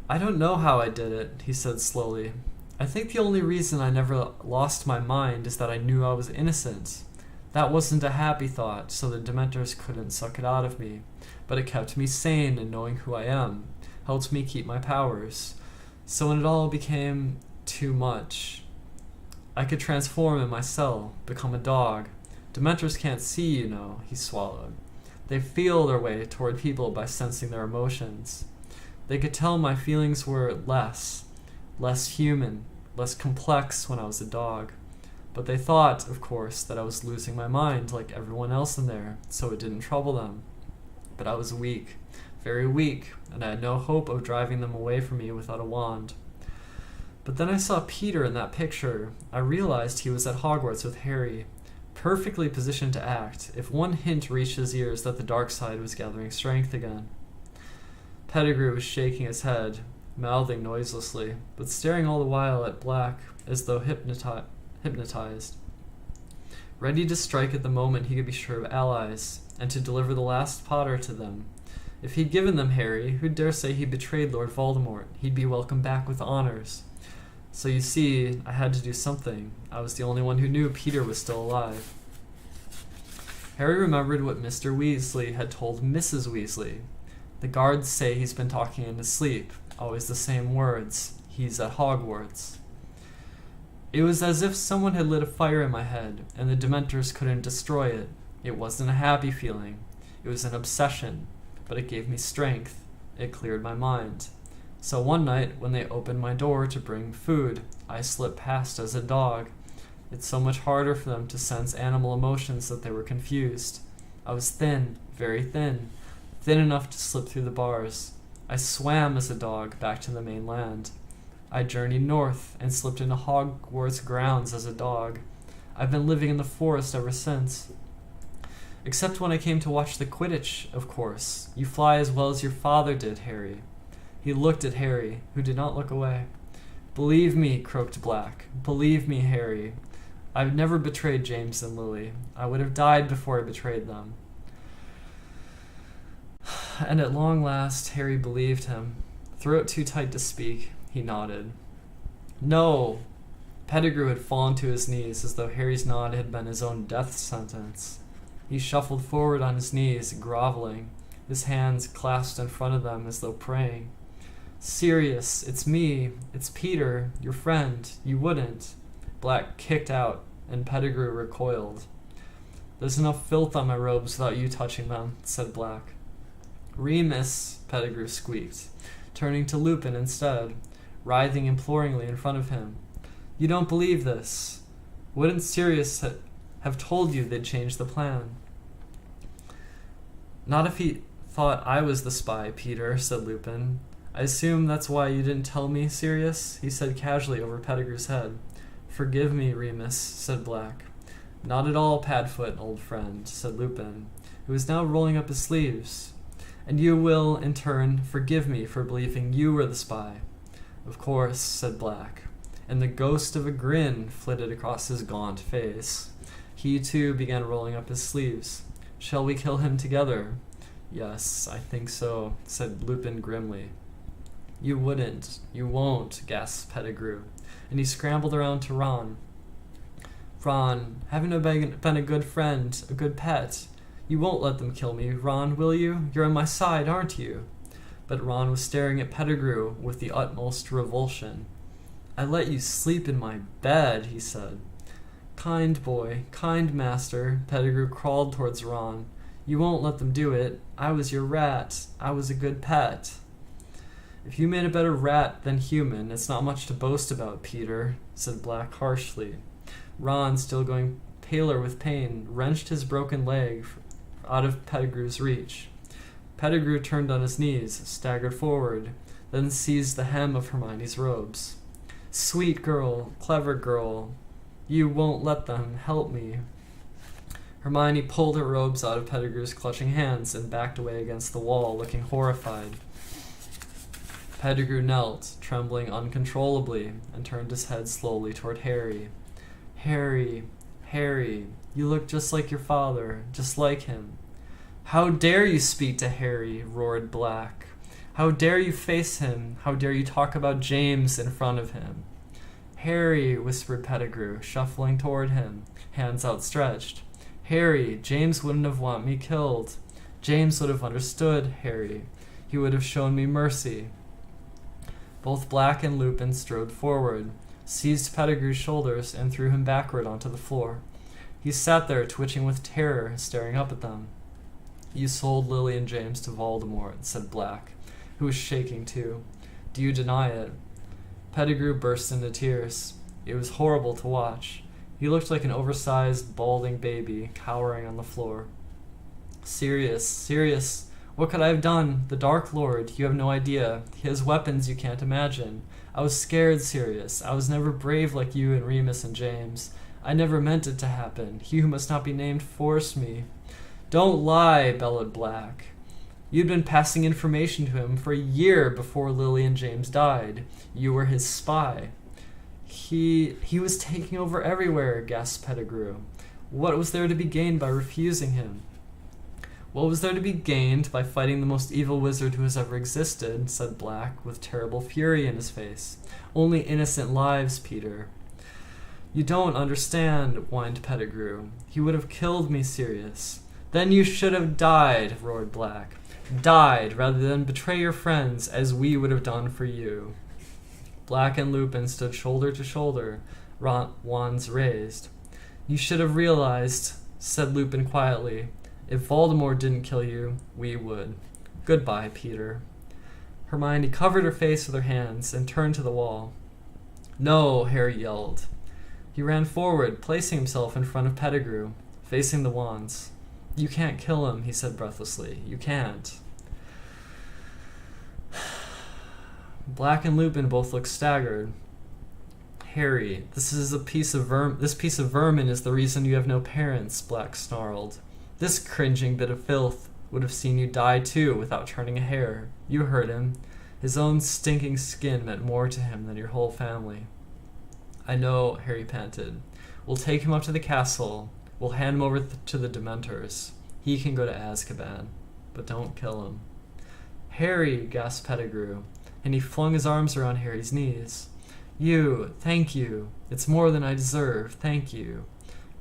I don't know how I did it, he said slowly. I think the only reason I never lost my mind is that I knew I was innocent. That wasn't a happy thought, so the Dementors couldn't suck it out of me, but it kept me sane in knowing who I am, helped me keep my powers. So when it all became too much, I could transform in my cell, become a dog. Dementors can't see, you know, he swallowed. They feel their way toward people by sensing their emotions. They could tell my feelings were less human, less complex when I was a dog. But they thought, of course, that I was losing my mind like everyone else in there, so it didn't trouble them. But I was weak, very weak, and I had no hope of driving them away from me without a wand. But then I saw Peter in that picture. I realized he was at Hogwarts with Harry, perfectly positioned to act if one hint reached his ears that the dark side was gathering strength again. Pettigrew was shaking his head, mouthing noiselessly, but staring all the while at Black as though hypnotized, ready to strike at the moment he could be sure of allies, and to deliver the last Potter to them. If he'd given them Harry, who'd dare say he betrayed Lord Voldemort? He'd be welcomed back with honors. So you see, I had to do something. I was the only one who knew Peter was still alive. Harry remembered what Mr. Weasley had told Mrs. Weasley. The guards say he's been talking in his sleep, always the same words. He's at Hogwarts. It was as if someone had lit a fire in my head, and the Dementors couldn't destroy it. It wasn't a happy feeling. It was an obsession, but it gave me strength. It cleared my mind. So one night, when they opened my door to bring food, I slipped past as a dog. It's so much harder for them to sense animal emotions that they were confused. I was thin, very thin, thin enough to slip through the bars. I swam as a dog back to the mainland. I journeyed north and slipped into Hogwarts grounds as a dog. I've been living in the forest ever since. Except when I came to watch the Quidditch, of course. You fly as well as your father did, Harry. He looked at Harry, who did not look away. Believe me, croaked Black. Believe me, Harry. I've never betrayed James and Lily. I would have died before I betrayed them. And at long last, Harry believed him. Throat too tight to speak, he nodded. No! Pettigrew had fallen to his knees as though Harry's nod had been his own death sentence. He shuffled forward on his knees, groveling, his hands clasped in front of them as though praying. Sirius, it's me. It's Peter, your friend. You wouldn't. Black kicked out, and Pettigrew recoiled. There's enough filth on my robes without you touching them, said Black. Remus, Pettigrew squeaked, turning to Lupin instead, writhing imploringly in front of him. You don't believe this. Wouldn't Sirius have told you they'd change the plan? Not if he thought I was the spy, Peter, said Lupin. I assume that's why you didn't tell me, Sirius, he said casually over Pettigrew's head. Forgive me, Remus, said Black. Not at all, Padfoot, old friend, said Lupin, who was now rolling up his sleeves. And you will, in turn, forgive me for believing you were the spy. Of course, said Black, and the ghost of a grin flitted across his gaunt face. He, too, began rolling up his sleeves. Shall we kill him together? Yes, I think so, said Lupin grimly. You wouldn't. You won't, gasped Pettigrew, and he scrambled around to Ron. Ron, haven't I been a good friend, a good pet? You won't let them kill me, Ron, will you? You're on my side, aren't you? But Ron was staring at Pettigrew with the utmost revulsion. I let you sleep in my bed, he said. Kind boy, kind master, Pettigrew crawled towards Ron. You won't let them do it. I was your rat. I was a good pet. If you made a better rat than human, it's not much to boast about, Peter, said Black harshly. Ron, still going paler with pain, wrenched his broken leg out of Pettigrew's reach. Pettigrew turned on his knees, staggered forward, then seized the hem of Hermione's robes. Sweet girl, clever girl, you won't let them help me. Hermione pulled her robes out of Pettigrew's clutching hands and backed away against the wall, looking horrified. Pettigrew knelt, trembling uncontrollably, and turned his head slowly toward Harry. Harry, Harry, you look just like your father, just like him. How dare you speak to Harry, roared Black. How dare you face him? How dare you talk about James in front of him? Harry, whispered Pettigrew, shuffling toward him, hands outstretched. Harry, James wouldn't have wanted me killed. James would have understood, Harry. He would have shown me mercy. Both Black and Lupin strode forward, seized Pettigrew's shoulders, and threw him backward onto the floor. He sat there, twitching with terror, staring up at them. You sold Lily and James to Voldemort, said Black, who was shaking too. Do you deny it? Pettigrew burst into tears. It was horrible to watch. He looked like an oversized, balding baby, cowering on the floor. Sirius, Sirius, what could I have done? The Dark Lord, you have no idea. He has weapons you can't imagine. I was scared, Sirius. I was never brave like you and Remus and James. I never meant it to happen. He who must not be named forced me. Don't lie, bellowed Black. You'd been passing information to him for a year before Lily and James died. You were his spy. He was taking over everywhere, gasped Pettigrew. What was there to be gained by refusing him? What was there to be gained by fighting the most evil wizard who has ever existed, said Black, with terrible fury in his face. Only innocent lives, Peter. You don't understand, whined Pettigrew. He would have killed me, Sirius. Then you should have died, roared Black. Died, rather than betray your friends, as we would have done for you. Black and Lupin stood shoulder to shoulder, wands raised. You should have realized, said Lupin quietly, If Voldemort didn't kill you, we would. Goodbye, Peter. Hermione covered her face with her hands and turned to the wall. No, Harry yelled. He ran forward, placing himself in front of Pettigrew, facing the wands. You can't kill him, he said breathlessly. You can't. Black and Lupin both looked staggered. Harry, this piece of vermin is the reason you have no parents, Black snarled. This cringing bit of filth would have seen you die too without turning a hair. You heard him. His own stinking skin meant more to him than your whole family. I know, Harry panted. We'll take him up to the castle. We'll hand him over to the Dementors. He can go to Azkaban. But don't kill him. Harry, gasped Pettigrew, and he flung his arms around Harry's knees. You, thank you. It's more than I deserve. Thank you.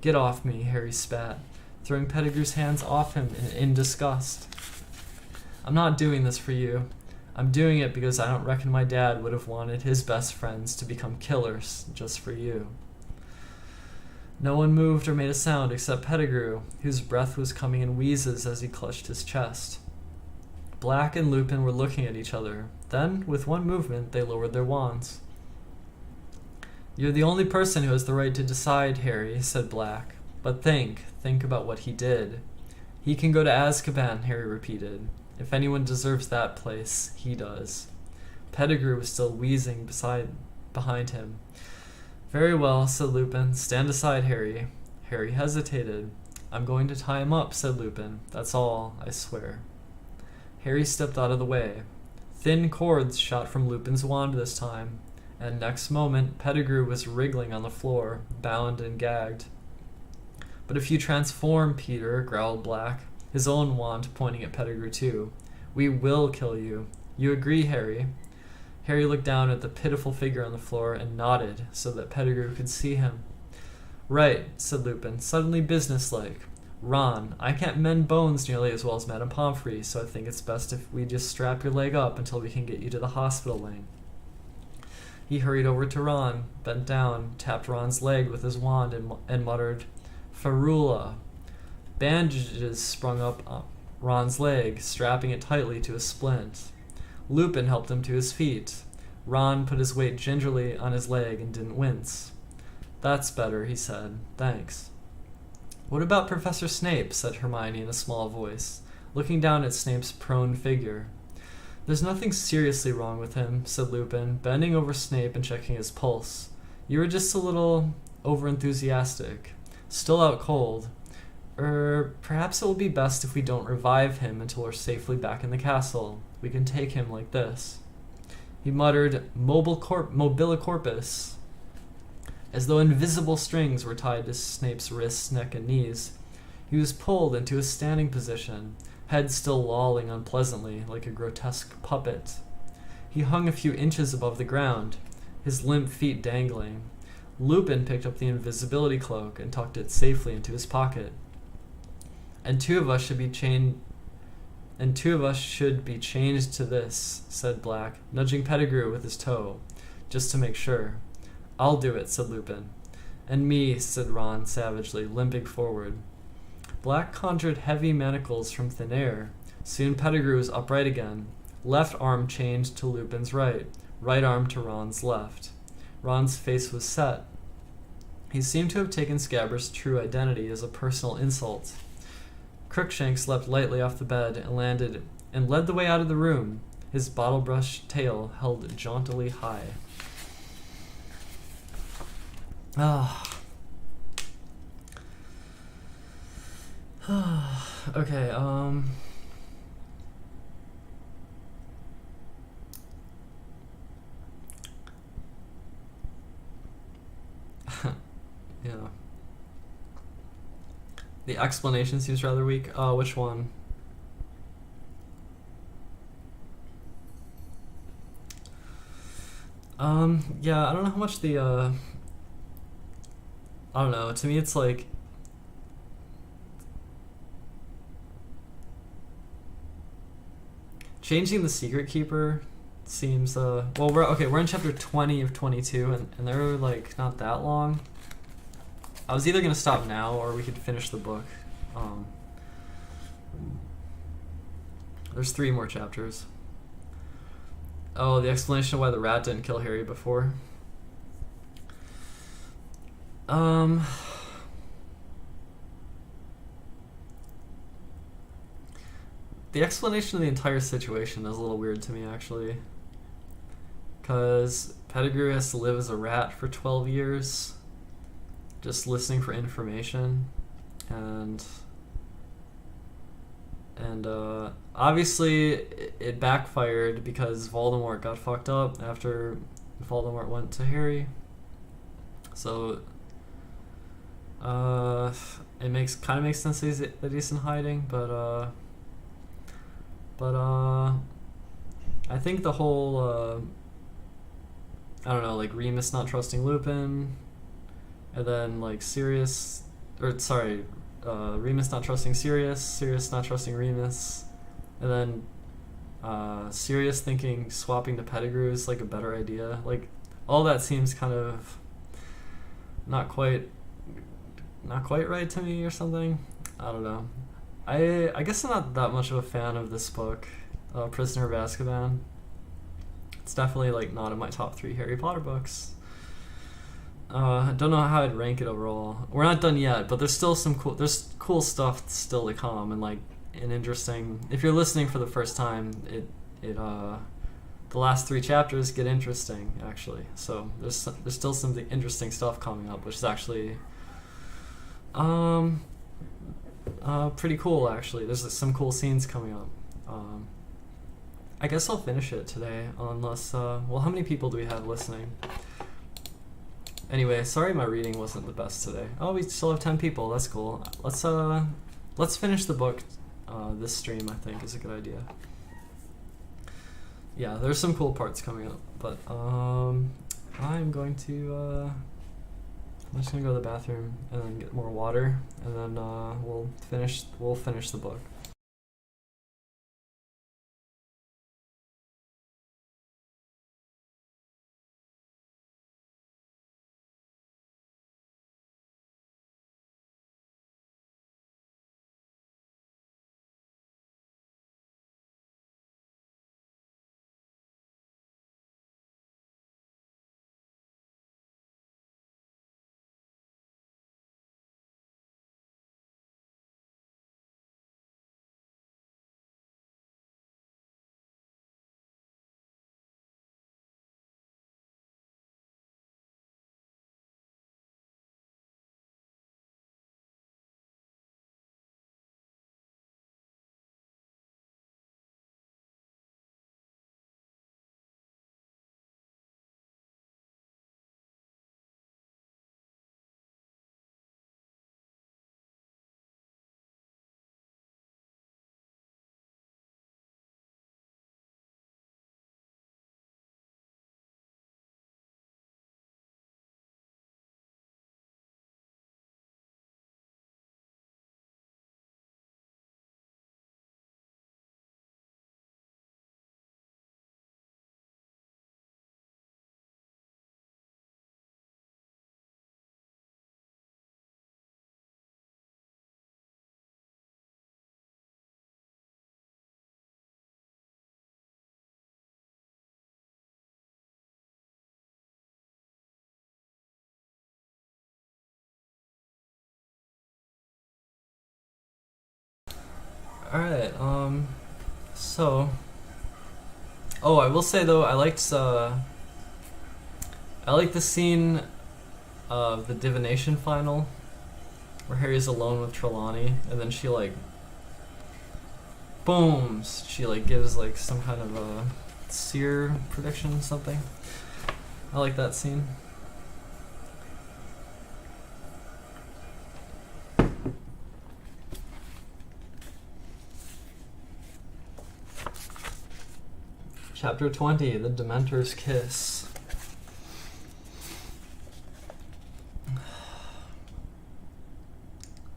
Get off me, Harry spat, throwing Pettigrew's hands off him in disgust. I'm not doing this for you. I'm doing it because I don't reckon my dad would have wanted his best friends to become killers just for you. No one moved or made a sound except Pettigrew, whose breath was coming in wheezes as he clutched his chest. Black and Lupin were looking at each other. Then, with one movement, they lowered their wands. You're the only person who has the right to decide, Harry, said Black. But think about what he did. He can go to Azkaban, Harry repeated. If anyone deserves that place, he does. Pettigrew was still wheezing behind him. Very well, said Lupin. Stand aside, Harry. Harry hesitated. I'm going to tie him up, said Lupin. That's all, I swear. Harry stepped out of the way. Thin cords shot from Lupin's wand this time, and next moment Pettigrew was wriggling on the floor, bound and gagged. But if you transform, Peter, growled Black, his own wand pointing at Pettigrew too, we will kill you. You agree, Harry? Harry looked down at the pitiful figure on the floor and nodded so that Pettigrew could see him. Right, said Lupin, suddenly businesslike. Ron, I can't mend bones nearly as well as Madame Pomfrey, so I think it's best if we just strap your leg up until we can get you to the hospital wing. He hurried over to Ron, bent down, tapped Ron's leg with his wand, and muttered, Ferula. Bandages sprung up Ron's leg, strapping it tightly to a splint. Lupin helped him to his feet. Ron put his weight gingerly on his leg and didn't wince. That's better, he said. Thanks. What about Professor Snape? Said Hermione in a small voice, looking down at Snape's prone figure. There's nothing seriously wrong with him, said Lupin, bending over Snape and checking his pulse. You were just a little overenthusiastic. Still out cold. Perhaps it will be best if we don't revive him until we're safely back in the castle. We can take him like this. He muttered, mobile corpus, as though invisible strings were tied to Snape's wrists, neck, and knees. He was pulled into a standing position, head still lolling unpleasantly like a grotesque puppet. He hung a few inches above the ground, his limp feet dangling. Lupin picked up the invisibility cloak and tucked it safely into his pocket. And two of us should be changed to this, said Black, nudging Pettigrew with his toe, just to make sure. I'll do it, said Lupin. And me, said Ron savagely, limping forward. Black conjured heavy manacles from thin air. Soon Pettigrew was upright again, left arm chained to Lupin's right arm to Ron's left. Ron's face was set. He seemed to have taken Scabbers' true identity as a personal insult. Crookshanks leapt lightly off the bed and led the way out of the room, his bottle-brush tail held jauntily high. Okay, yeah. The explanation seems rather weak. Which one? Yeah, I don't know how much the, I don't know, to me it's like, changing the Secret Keeper seems, well, we're in chapter 20 of 22, and they're, like, not that long. I was either going to stop now, or we could finish the book. There's 3 more chapters. Oh, the explanation of why the rat didn't kill Harry before. The explanation of the entire situation is a little weird to me, actually. Because Pettigrew has to live as a rat for 12 years, just listening for information, and obviously it backfired because Voldemort got fucked up after Voldemort went to Harry. So it makes sense that he's in hiding, but I think the whole I don't know, like Remus not trusting Lupin, and then like Remus not trusting Sirius not trusting Remus, and then Sirius thinking swapping to Pettigrew is like a better idea. Like all that seems kind of not quite right to me or something. I don't know. I guess I'm not that much of a fan of this book, Prisoner of Azkaban. It's definitely like not in my top 3 Harry Potter books. I don't know how I'd rank it overall. We're not done yet, but there's cool stuff still to come, and like an interesting. If you're listening for the first time, the last 3 chapters get interesting actually. So there's still some interesting stuff coming up, which is actually pretty cool actually. There's some cool scenes coming up. I guess I'll finish it today, unless well, how many people do we have listening? Anyway, sorry my reading wasn't the best today. Oh, we still have 10 people. That's cool. Let's finish the book. This stream, I think, is a good idea. Yeah, there's some cool parts coming up, but I'm going to I'm just gonna go to the bathroom and then get more water, and then we'll finish the book. Alright, so... Oh, I will say though, I liked the scene of the Divination final, where Harry's alone with Trelawney, and then she like... Booms! She like gives like some kind of a seer prediction, something. I like that scene. Chapter 20, The Dementors' Kiss.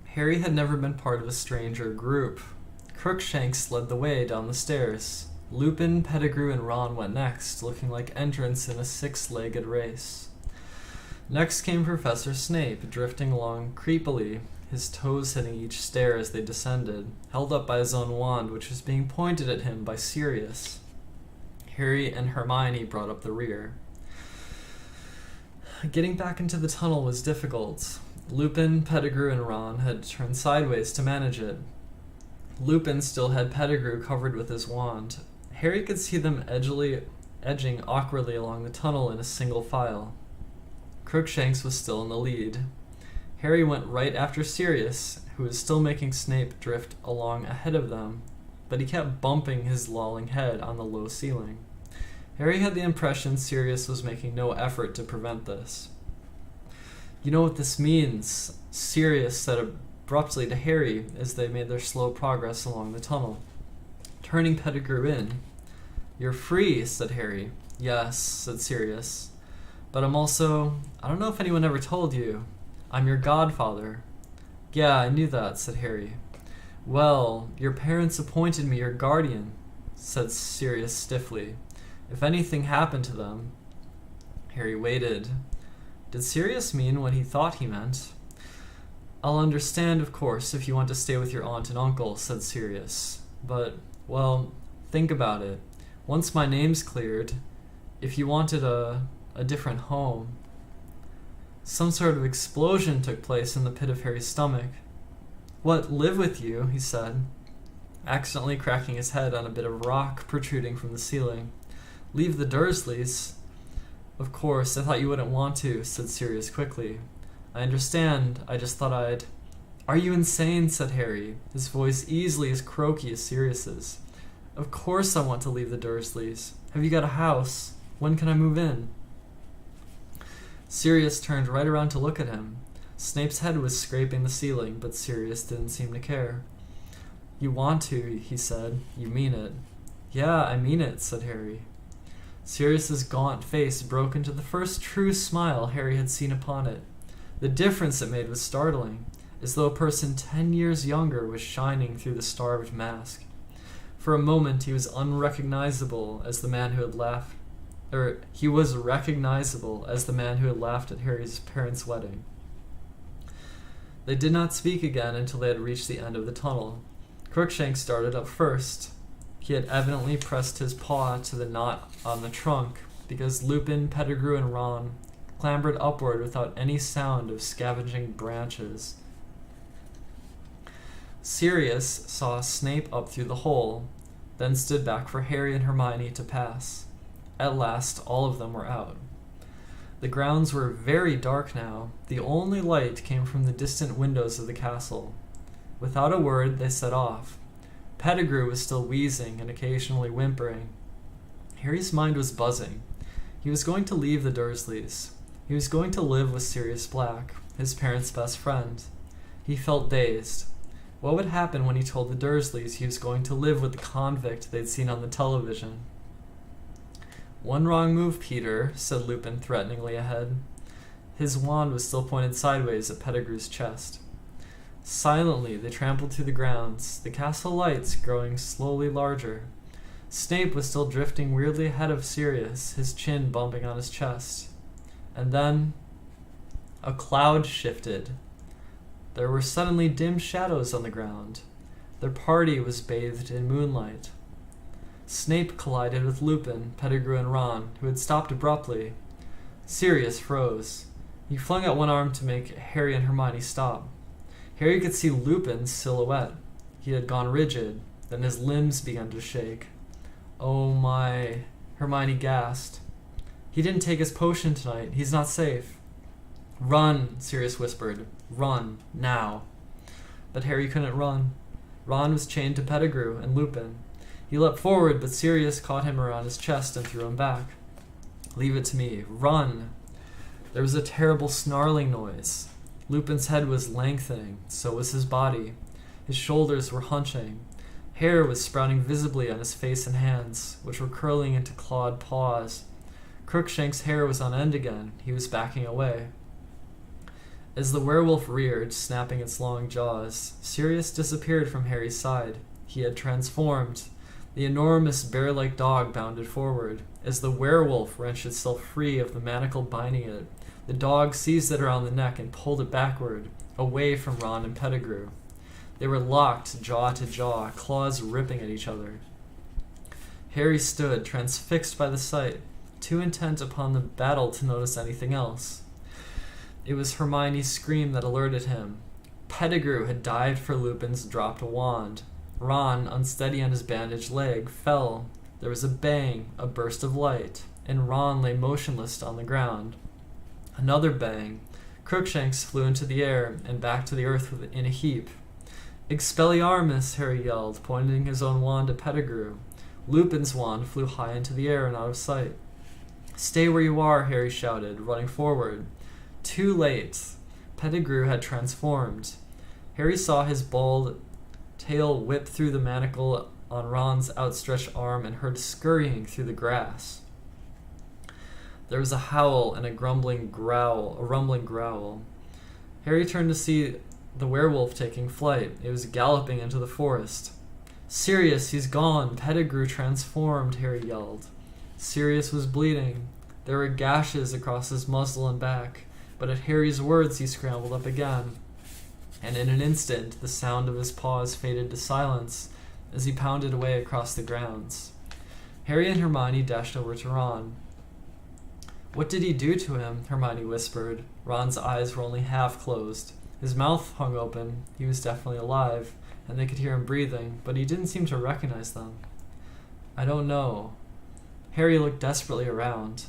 Harry had never been part of a stranger group. Crookshanks led the way down the stairs. Lupin, Pettigrew, and Ron went next, looking like entrants in a 6-legged race. Next came Professor Snape, drifting along creepily, his toes hitting each stair as they descended, held up by his own wand, which was being pointed at him by Sirius. Harry and Hermione brought up the rear. Getting back into the tunnel was difficult. Lupin, Pettigrew, and Ron had turned sideways to manage it. Lupin still had Pettigrew covered with his wand. Harry could see them edging awkwardly along the tunnel in a single file. Crookshanks was still in the lead. Harry went right after Sirius, who was still making Snape drift along ahead of them, but he kept bumping his lolling head on the low ceiling. Harry had the impression Sirius was making no effort to prevent this. "You know what this means," Sirius said abruptly to Harry as they made their slow progress along the tunnel, turning Pettigrew in. "You're free," said Harry. "Yes," said Sirius. "But I don't know if anyone ever told you. I'm your godfather." "Yeah, I knew that," said Harry. "Well, your parents appointed me your guardian," said Sirius stiffly. "If anything happened to them..." Harry waited. Did Sirius mean what he thought he meant? "I'll understand, of course, if you want to stay with your aunt and uncle," said Sirius. "But, well, think about it. Once my name's cleared, if you wanted a different home..." Some sort of explosion took place in the pit of Harry's stomach. "What, live with you?" he said, accidentally cracking his head on a bit of rock protruding from the ceiling. "Leave the Dursleys?" "Of course, I thought you wouldn't want to," said Sirius quickly. "I understand, I just thought I'd..." "Are you insane?" said Harry, his voice easily as croaky as Sirius's. "Of course I want to leave the Dursleys. Have you got a house? When can I move in?" Sirius turned right around to look at him. Snape's head was scraping the ceiling, but Sirius didn't seem to care. "You want to," he said. "You mean it." "Yeah, I mean it," said Harry. Sirius's gaunt face broke into the first true smile Harry had seen upon it. The difference it made was startling, as though a person 10 years younger was shining through the starved mask. For a moment he was unrecognizable as the man who had laughed he was recognizable as the man who had laughed at Harry's parents' wedding. They did not speak again until they had reached the end of the tunnel. Crookshanks started up first. He had evidently pressed his paw to the knot on the trunk, because Lupin, Pettigrew, and Ron clambered upward without any sound of scavenging branches. Sirius saw Snape up through the hole, then stood back for Harry and Hermione to pass. At last, all of them were out. The grounds were very dark now. The only light came from the distant windows of the castle. Without a word, they set off. Pettigrew was still wheezing and occasionally whimpering. Harry's mind was buzzing. He was going to leave the Dursleys. He was going to live with Sirius Black, his parents' best friend. He felt dazed. What would happen when he told the Dursleys he was going to live with the convict they'd seen on the television? "One wrong move, Peter," said Lupin threateningly ahead. His wand was still pointed sideways at Pettigrew's chest. Silently, they trampled through the grounds, the castle lights growing slowly larger. Snape was still drifting weirdly ahead of Sirius, his chin bumping on his chest. And then a cloud shifted. There were suddenly dim shadows on the ground. Their party was bathed in moonlight. Snape collided with Lupin, Pettigrew, and Ron, who had stopped abruptly. Sirius froze. He flung out one arm to make Harry and Hermione stop. Harry could see Lupin's silhouette. He had gone rigid, then his limbs began to shake. "Oh my," Hermione gasped. "He didn't take his potion tonight. He's not safe." "Run," Sirius whispered. "Run, now." But Harry couldn't run. Ron was chained to Pettigrew and Lupin. He leapt forward, but Sirius caught him around his chest and threw him back. "Leave it to me. Run!" There was a terrible snarling noise. Lupin's head was lengthening, so was his body. His shoulders were hunching. Hair was sprouting visibly on his face and hands, which were curling into clawed paws. Crookshank's hair was on end again. He was backing away. As the werewolf reared, snapping its long jaws, Sirius disappeared from Harry's side. He had transformed. The enormous bear-like dog bounded forward. As the werewolf wrenched itself free of the manacle binding it, the dog seized it around the neck and pulled it backward, away from Ron and Pettigrew. They were locked jaw to jaw, claws ripping at each other. Harry stood, transfixed by the sight, too intent upon the battle to notice anything else. It was Hermione's scream that alerted him. Pettigrew had dived for Lupin's dropped wand. Ron, unsteady on his bandaged leg, fell. There was a bang, a burst of light, and Ron lay motionless on the ground. Another bang. Crookshanks flew into the air and back to the earth in a heap. "Expelliarmus!" Harry yelled, pointing his own wand at Pettigrew. Lupin's wand flew high into the air and out of sight. "Stay where you are," Harry shouted, running forward. Too late. Pettigrew had transformed. Harry saw his bald tail whip through the manacle on Ron's outstretched arm and heard scurrying through the grass. There was a howl and a rumbling growl. Harry turned to see the werewolf taking flight. It was galloping into the forest. "Sirius, he's gone! Pettigrew transformed!" Harry yelled. Sirius was bleeding. There were gashes across his muzzle and back, but at Harry's words he scrambled up again. And in an instant, the sound of his paws faded to silence as he pounded away across the grounds. Harry and Hermione dashed over to Ron. "What did he do to him?" Hermione whispered. Ron's eyes were only half closed. His mouth hung open. He was definitely alive, and they could hear him breathing, but he didn't seem to recognize them. "I don't know." Harry looked desperately around.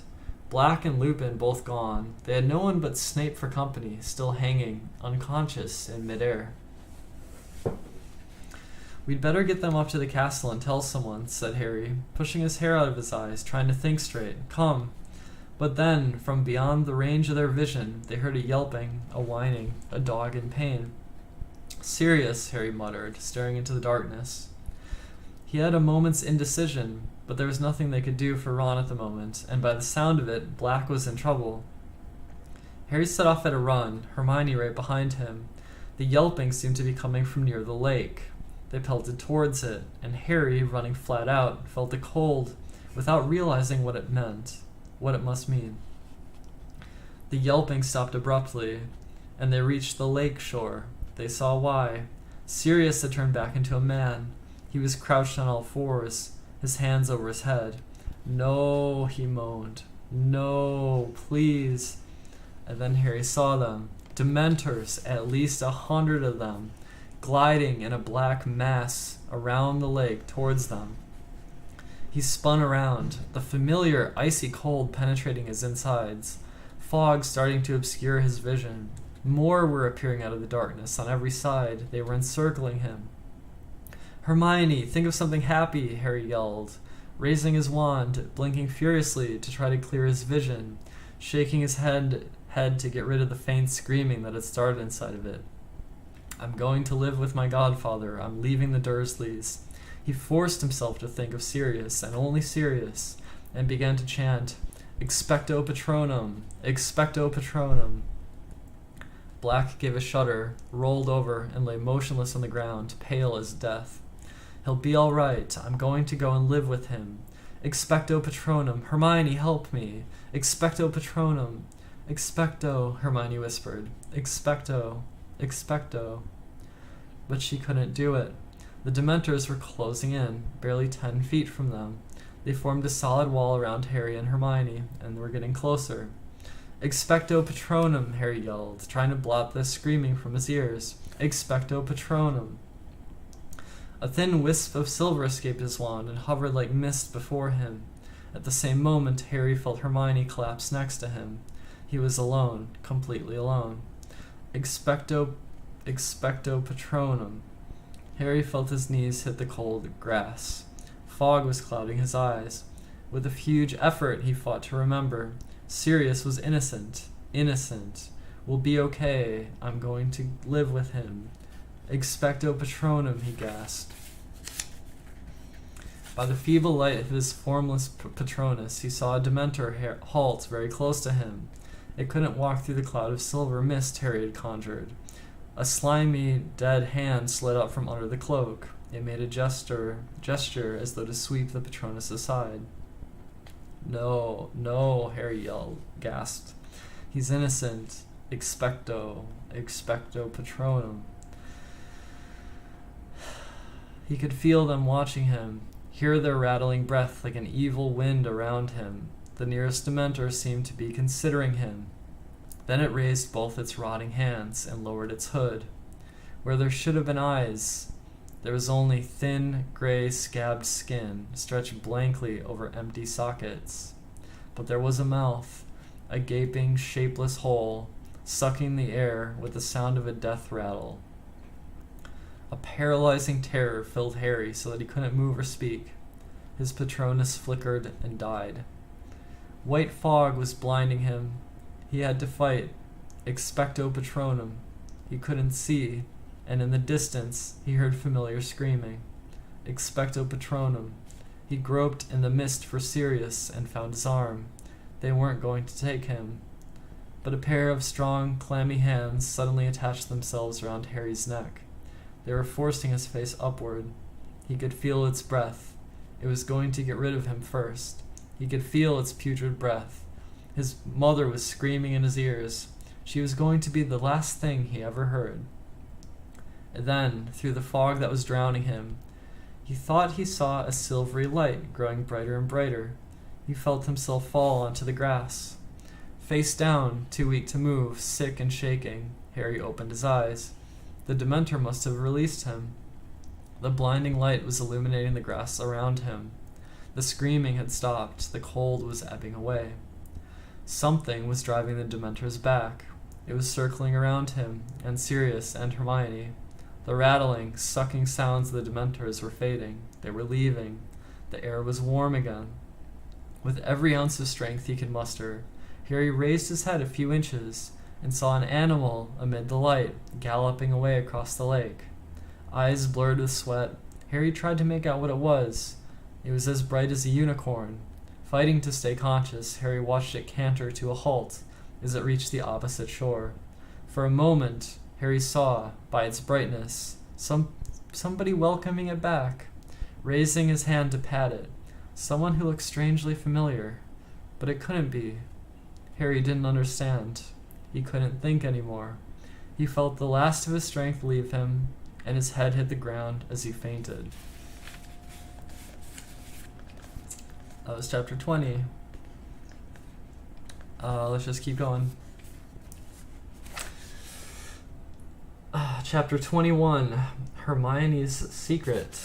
Black and Lupin both gone. They had no one but Snape for company, still hanging, unconscious, in midair. "We'd better get them up to the castle and tell someone," said Harry, pushing his hair out of his eyes, trying to think straight. "Come." But then, from beyond the range of their vision, they heard a yelping, a whining, a dog in pain. "Sirius," Harry muttered, staring into the darkness. He had a moment's indecision, but there was nothing they could do for Ron at the moment, and by the sound of it, Black was in trouble. Harry set off at a run, Hermione right behind him. The yelping seemed to be coming from near the lake. They pelted towards it, and Harry, running flat out, felt the cold without realizing what it meant. What it must mean. The yelping stopped abruptly, and they reached the lake shore. They saw why. Sirius had turned back into a man. He was crouched on all fours, his hands over his head. "No," he moaned. "No, please." And then Harry saw them. Dementors, at least 100 of them, gliding in a black mass around the lake towards them. He spun around, the familiar icy cold penetrating his insides, fog starting to obscure his vision. More were appearing out of the darkness on every side. They were encircling him. "Hermione, think of something happy," Harry yelled, raising his wand, blinking furiously to try to clear his vision, shaking his head to get rid of the faint screaming that had started inside of it. "I'm going to live with my godfather. I'm leaving the Dursleys." He forced himself to think of Sirius, and only Sirius, and began to chant, "Expecto Patronum! Expecto Patronum!" Black gave a shudder, rolled over, and lay motionless on the ground, pale as death. "He'll be all right. I'm going to go and live with him. Expecto Patronum! Hermione, help me! Expecto Patronum! Expecto," Hermione whispered. "Expecto! Expecto!" But she couldn't do it. The Dementors were closing in, barely 10 feet from them. They formed a solid wall around Harry and Hermione, and were getting closer. "Expecto Patronum!" Harry yelled, trying to blot the screaming from his ears. "Expecto Patronum!" A thin wisp of silver escaped his wand and hovered like mist before him. At the same moment, Harry felt Hermione collapse next to him. He was alone, completely alone. Expecto Patronum. Harry felt his knees hit the cold grass. Fog was clouding his eyes. With a huge effort, he fought to remember. Sirius was innocent. Innocent. "We'll be okay. I'm going to live with him. Expecto Patronum," he gasped. By the feeble light of his formless Patronus, he saw a Dementor halt very close to him. It couldn't walk through the cloud of silver mist Harry had conjured. A slimy, dead hand slid up from under the cloak. It made a gesture as though to sweep the Patronus aside. "No, no," Harry gasped. "He's innocent. Expecto Patronum. He could feel them watching him, hear their rattling breath like an evil wind around him. The nearest Dementor seemed to be considering him. Then it raised both its rotting hands and lowered its hood. Where there should have been eyes, there was only thin, gray, scabbed skin stretched blankly over empty sockets. But there was a mouth, a gaping, shapeless hole, sucking the air with the sound of a death rattle. A paralyzing terror filled Harry so that he couldn't move or speak. His Patronus flickered and died. White fog was blinding him. He had to fight. Expecto Patronum. He couldn't see, and in the distance he heard familiar screaming. Expecto Patronum. He groped in the mist for Sirius and found his arm. They weren't going to take him. But a pair of strong, clammy hands suddenly attached themselves around Harry's neck. They were forcing his face upward. He could feel its breath. It was going to get rid of him first. He could feel its putrid breath. His mother was screaming in his ears. She was going to be the last thing he ever heard. And then, through the fog that was drowning him, he thought he saw a silvery light growing brighter and brighter. He felt himself fall onto the grass. Face down, too weak to move, sick and shaking, Harry opened his eyes. The Dementor must have released him. The blinding light was illuminating the grass around him. The screaming had stopped. The cold was ebbing away. Something was driving the Dementors back. It was circling around him, and Sirius and Hermione. The rattling, sucking sounds of the Dementors were fading. They were leaving. The air was warm again. With every ounce of strength he could muster, Harry raised his head a few inches and saw an animal amid the light, galloping away across the lake. Eyes blurred with sweat, Harry tried to make out what it was. It was as bright as a unicorn. Fighting to stay conscious, Harry watched it canter to a halt as it reached the opposite shore. For a moment, Harry saw, by its brightness, somebody welcoming it back, raising his hand to pat it, someone who looked strangely familiar. But it couldn't be. Harry didn't understand. He couldn't think anymore. He felt the last of his strength leave him, and his head hit the ground as he fainted. That was chapter 20. Let's just keep going. Chapter 21, Hermione's Secret.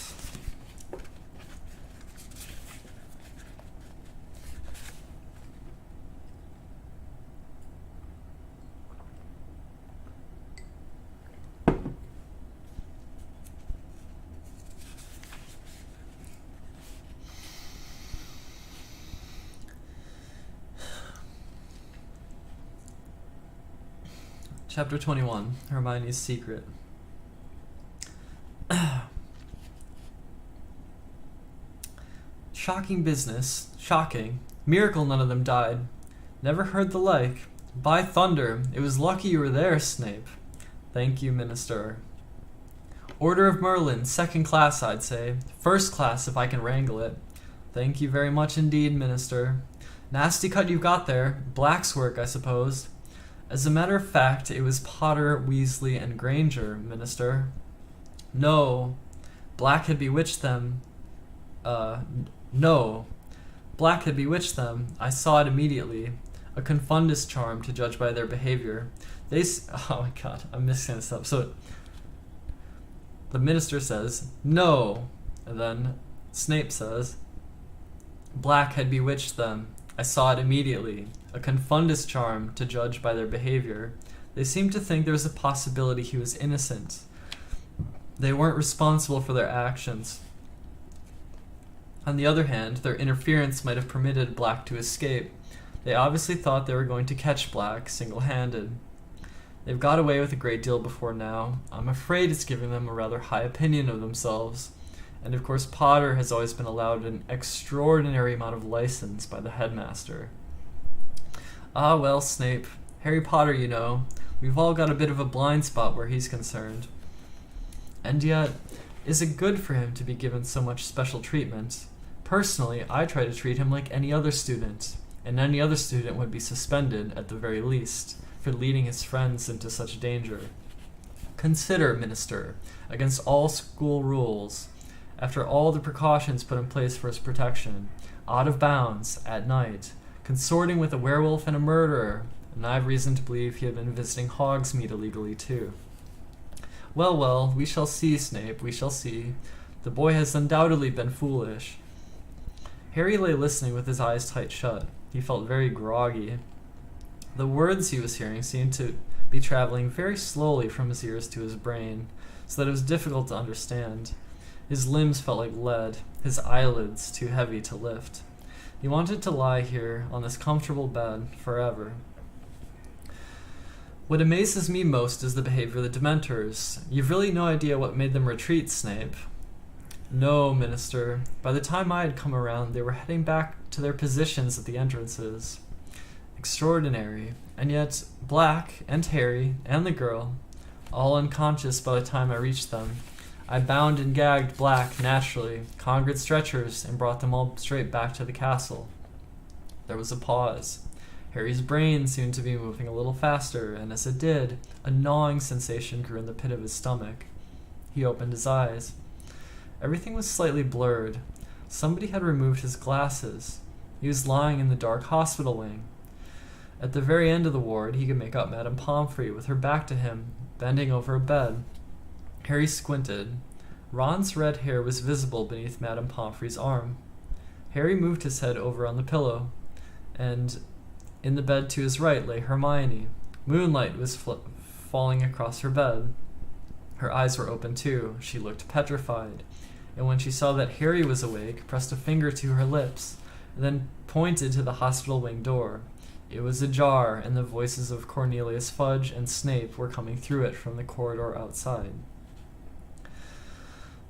Chapter 21, Hermione's Secret. Shocking business. Shocking. Miracle none of them died. Never heard the like. By thunder, it was lucky you were there, Snape. Thank you, Minister. Order of Merlin, second class, I'd say. First class, if I can wrangle it. Thank you very much indeed, Minister. Nasty cut you got there. Black's work, I suppose. As a matter of fact, it was Potter, Weasley, and Granger, Minister. No. Black had bewitched them. No. Black had bewitched them. I saw it immediately. A confundus charm, to judge by their behavior. Oh my god, I'm mixing this up. So, the Minister says, no. And then Snape says, Black had bewitched them. I saw it immediately. A confundus charm, to judge by their behavior. They seemed to think there was a possibility he was innocent. They weren't responsible for their actions. On the other hand, their interference might have permitted Black to escape. They obviously thought they were going to catch Black single-handed. They've got away with a great deal before now. I'm afraid it's giving them a rather high opinion of themselves. And of course, Potter has always been allowed an extraordinary amount of license by the headmaster. Ah, well, Snape. Harry Potter, you know. We've all got a bit of a blind spot where he's concerned. And yet, is it good for him to be given so much special treatment? Personally, I try to treat him like any other student, and any other student would be suspended at the very least. for leading his friends into such danger. Consider, Minister, against all school rules, after all the precautions put in place for his protection, out of bounds, at night, consorting with a werewolf and a murderer, and I have reason to believe he had been visiting Hogsmeade illegally too. Well, well, we shall see, Snape, we shall see. The boy has undoubtedly been foolish. Harry lay listening with his eyes tight shut. He felt very groggy. The words he was hearing seemed to be traveling very slowly from his ears to his brain, so that it was difficult to understand. His limbs felt like lead, his eyelids too heavy to lift. He wanted to lie here on this comfortable bed forever. What amazes me most is the behavior of the Dementors. You've really no idea what made them retreat, Snape. No, Minister. By the time I had come around, they were heading back to their positions at the entrances. Extraordinary. And yet, Black, and Harry, and the girl, all unconscious by the time I reached them. I bound and gagged Black, naturally, conjured stretchers, and brought them all straight back to the castle. There was a pause. Harry's brain seemed to be moving a little faster, and as it did, a gnawing sensation grew in the pit of his stomach. He opened his eyes. Everything was slightly blurred. Somebody had removed his glasses. He was lying in the dark hospital wing. At the very end of the ward, he could make out Madame Pomfrey with her back to him, bending over a bed. Harry squinted. Ron's red hair was visible beneath Madame Pomfrey's arm. Harry moved his head over on the pillow, and in the bed to his right lay Hermione. Moonlight was falling across her bed. Her eyes were open too. She looked petrified, and when she saw that Harry was awake, pressed a finger to her lips, and then pointed to the hospital wing door. It was ajar, and the voices of Cornelius Fudge and Snape were coming through it from the corridor outside.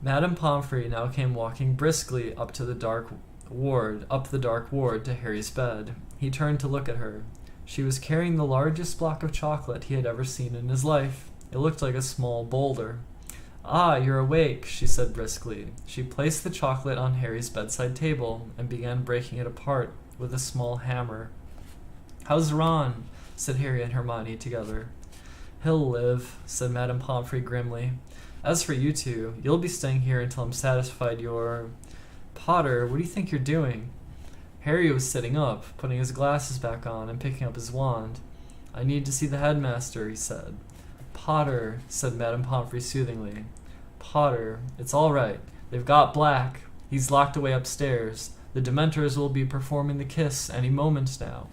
Madame Pomfrey now came walking briskly up the dark ward to Harry's bed. He turned to look at her. She was carrying the largest block of chocolate he had ever seen in his life. It looked like a small boulder. "Ah, you're awake," she said briskly. She placed the chocolate on Harry's bedside table and began breaking it apart with a small hammer. "How's Ron?" said Harry and Hermione together. "He'll live," said Madame Pomfrey grimly. "As for you two, you'll be staying here until I'm satisfied you're... Potter, what do you think you're doing?" Harry was sitting up, putting his glasses back on and picking up his wand. "I need to see the headmaster," he said. "Potter," said Madame Pomfrey soothingly. "Potter, it's all right. They've got Black. He's locked away upstairs. The Dementors will be performing the kiss any moment now."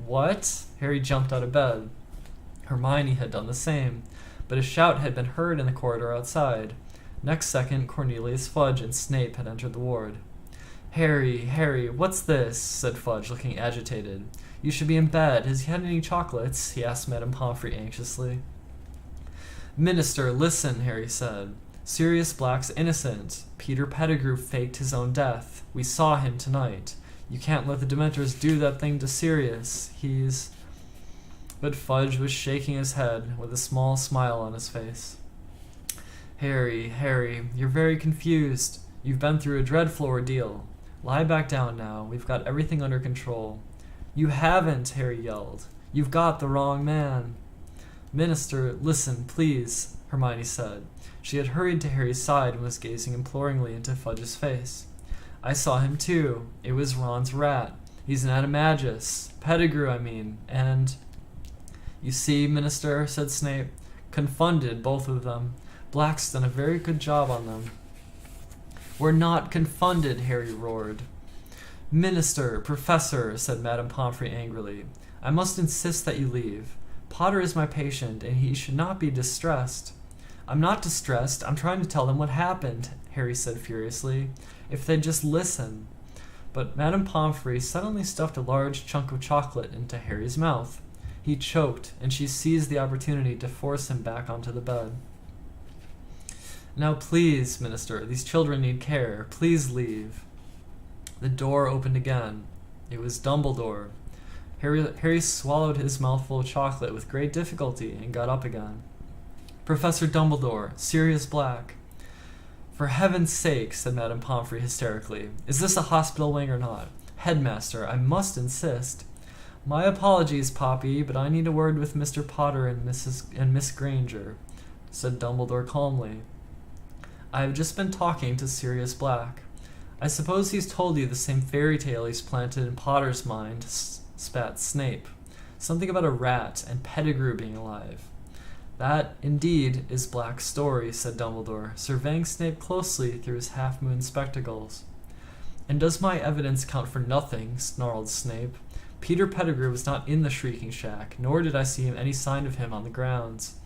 "What?" Harry jumped out of bed. Hermione had done the same, but a shout had been heard in the corridor outside. Next second, Cornelius Fudge and Snape had entered the ward. Harry, what's this?" said Fudge, looking agitated. "You should be in bed. Has he had any chocolates?" he asked Madame Pomfrey anxiously. "Minister, listen," Harry said. "Sirius Black's innocent. Peter Pettigrew faked his own death. We saw him tonight. You can't let the Dementors do that thing to Sirius. He's..." But Fudge was shaking his head with a small smile on his face. Harry, you're very confused. You've been through a dreadful ordeal. Lie back down now. We've got everything under control." "You haven't," Harry yelled. "You've got the wrong man." "Minister, listen, please," Hermione said. She had hurried to Harry's side and was gazing imploringly into Fudge's face. "I saw him too. It was Ron's rat. He's an animagus. Pettigrew, I mean, and..." "You see, Minister," said Snape. "Confounded, both of them. Black's done a very good job on them." "We're not confounded," Harry roared. "Minister, Professor," said Madame Pomfrey angrily, "I must insist that you leave. Potter is my patient, and he should not be distressed." "I'm not distressed. I'm trying to tell them what happened," Harry said furiously. "If they'd just listen." But Madame Pomfrey suddenly stuffed a large chunk of chocolate into Harry's mouth. He choked, and she seized the opportunity to force him back onto the bed. "Now please, Minister, these children need care. Please leave." The door opened again. It was Dumbledore. Harry swallowed his mouthful of chocolate with great difficulty and got up again. "Professor Dumbledore, Sirius Black." "For heaven's sake," said Madame Pomfrey hysterically. "Is this a hospital wing or not? Headmaster, I must insist." My apologies, Poppy, but I need a word with Mr. Potter and Miss Granger, said Dumbledore calmly. I have just been talking to Sirius Black. I suppose he's told you the same fairy tale he's planted in Potter's mind, spat Snape. Something about a rat and Pettigrew being alive. That, indeed, is Black's story, said Dumbledore, surveying Snape closely through his half-moon spectacles. And does my evidence count for nothing? Snarled Snape. Peter Pettigrew was not in the Shrieking Shack, nor did I see any sign of him on the grounds.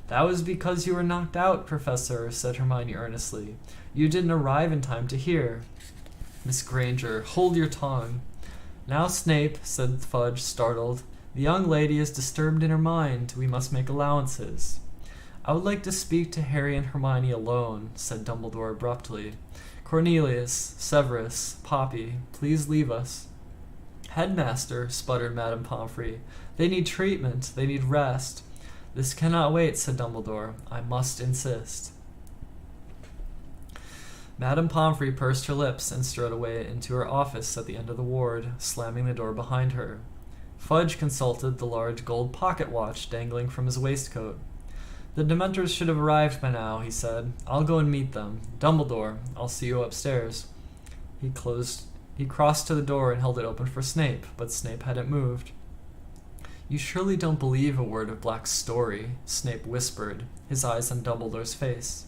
That was because you were knocked out, Professor, said Hermione earnestly. You didn't arrive in time to hear. Miss Granger, hold your tongue. Now, Snape, said Fudge, startled. The young lady is disturbed in her mind. We must make allowances. I would like to speak to Harry and Hermione alone, said Dumbledore abruptly. Cornelius, Severus, Poppy, please leave us. Headmaster, sputtered Madame Pomfrey. They need treatment. They need rest. This cannot wait, said Dumbledore. I must insist. Madame Pomfrey pursed her lips and strode away into her office at the end of the ward, slamming the door behind her. Fudge consulted the large gold pocket watch dangling from his waistcoat. The Dementors should have arrived by now, he said. I'll go and meet them. Dumbledore, I'll see you upstairs. He crossed to the door and held it open for Snape, but Snape hadn't moved. You surely don't believe a word of Black's story, Snape whispered, his eyes on Dumbledore's face.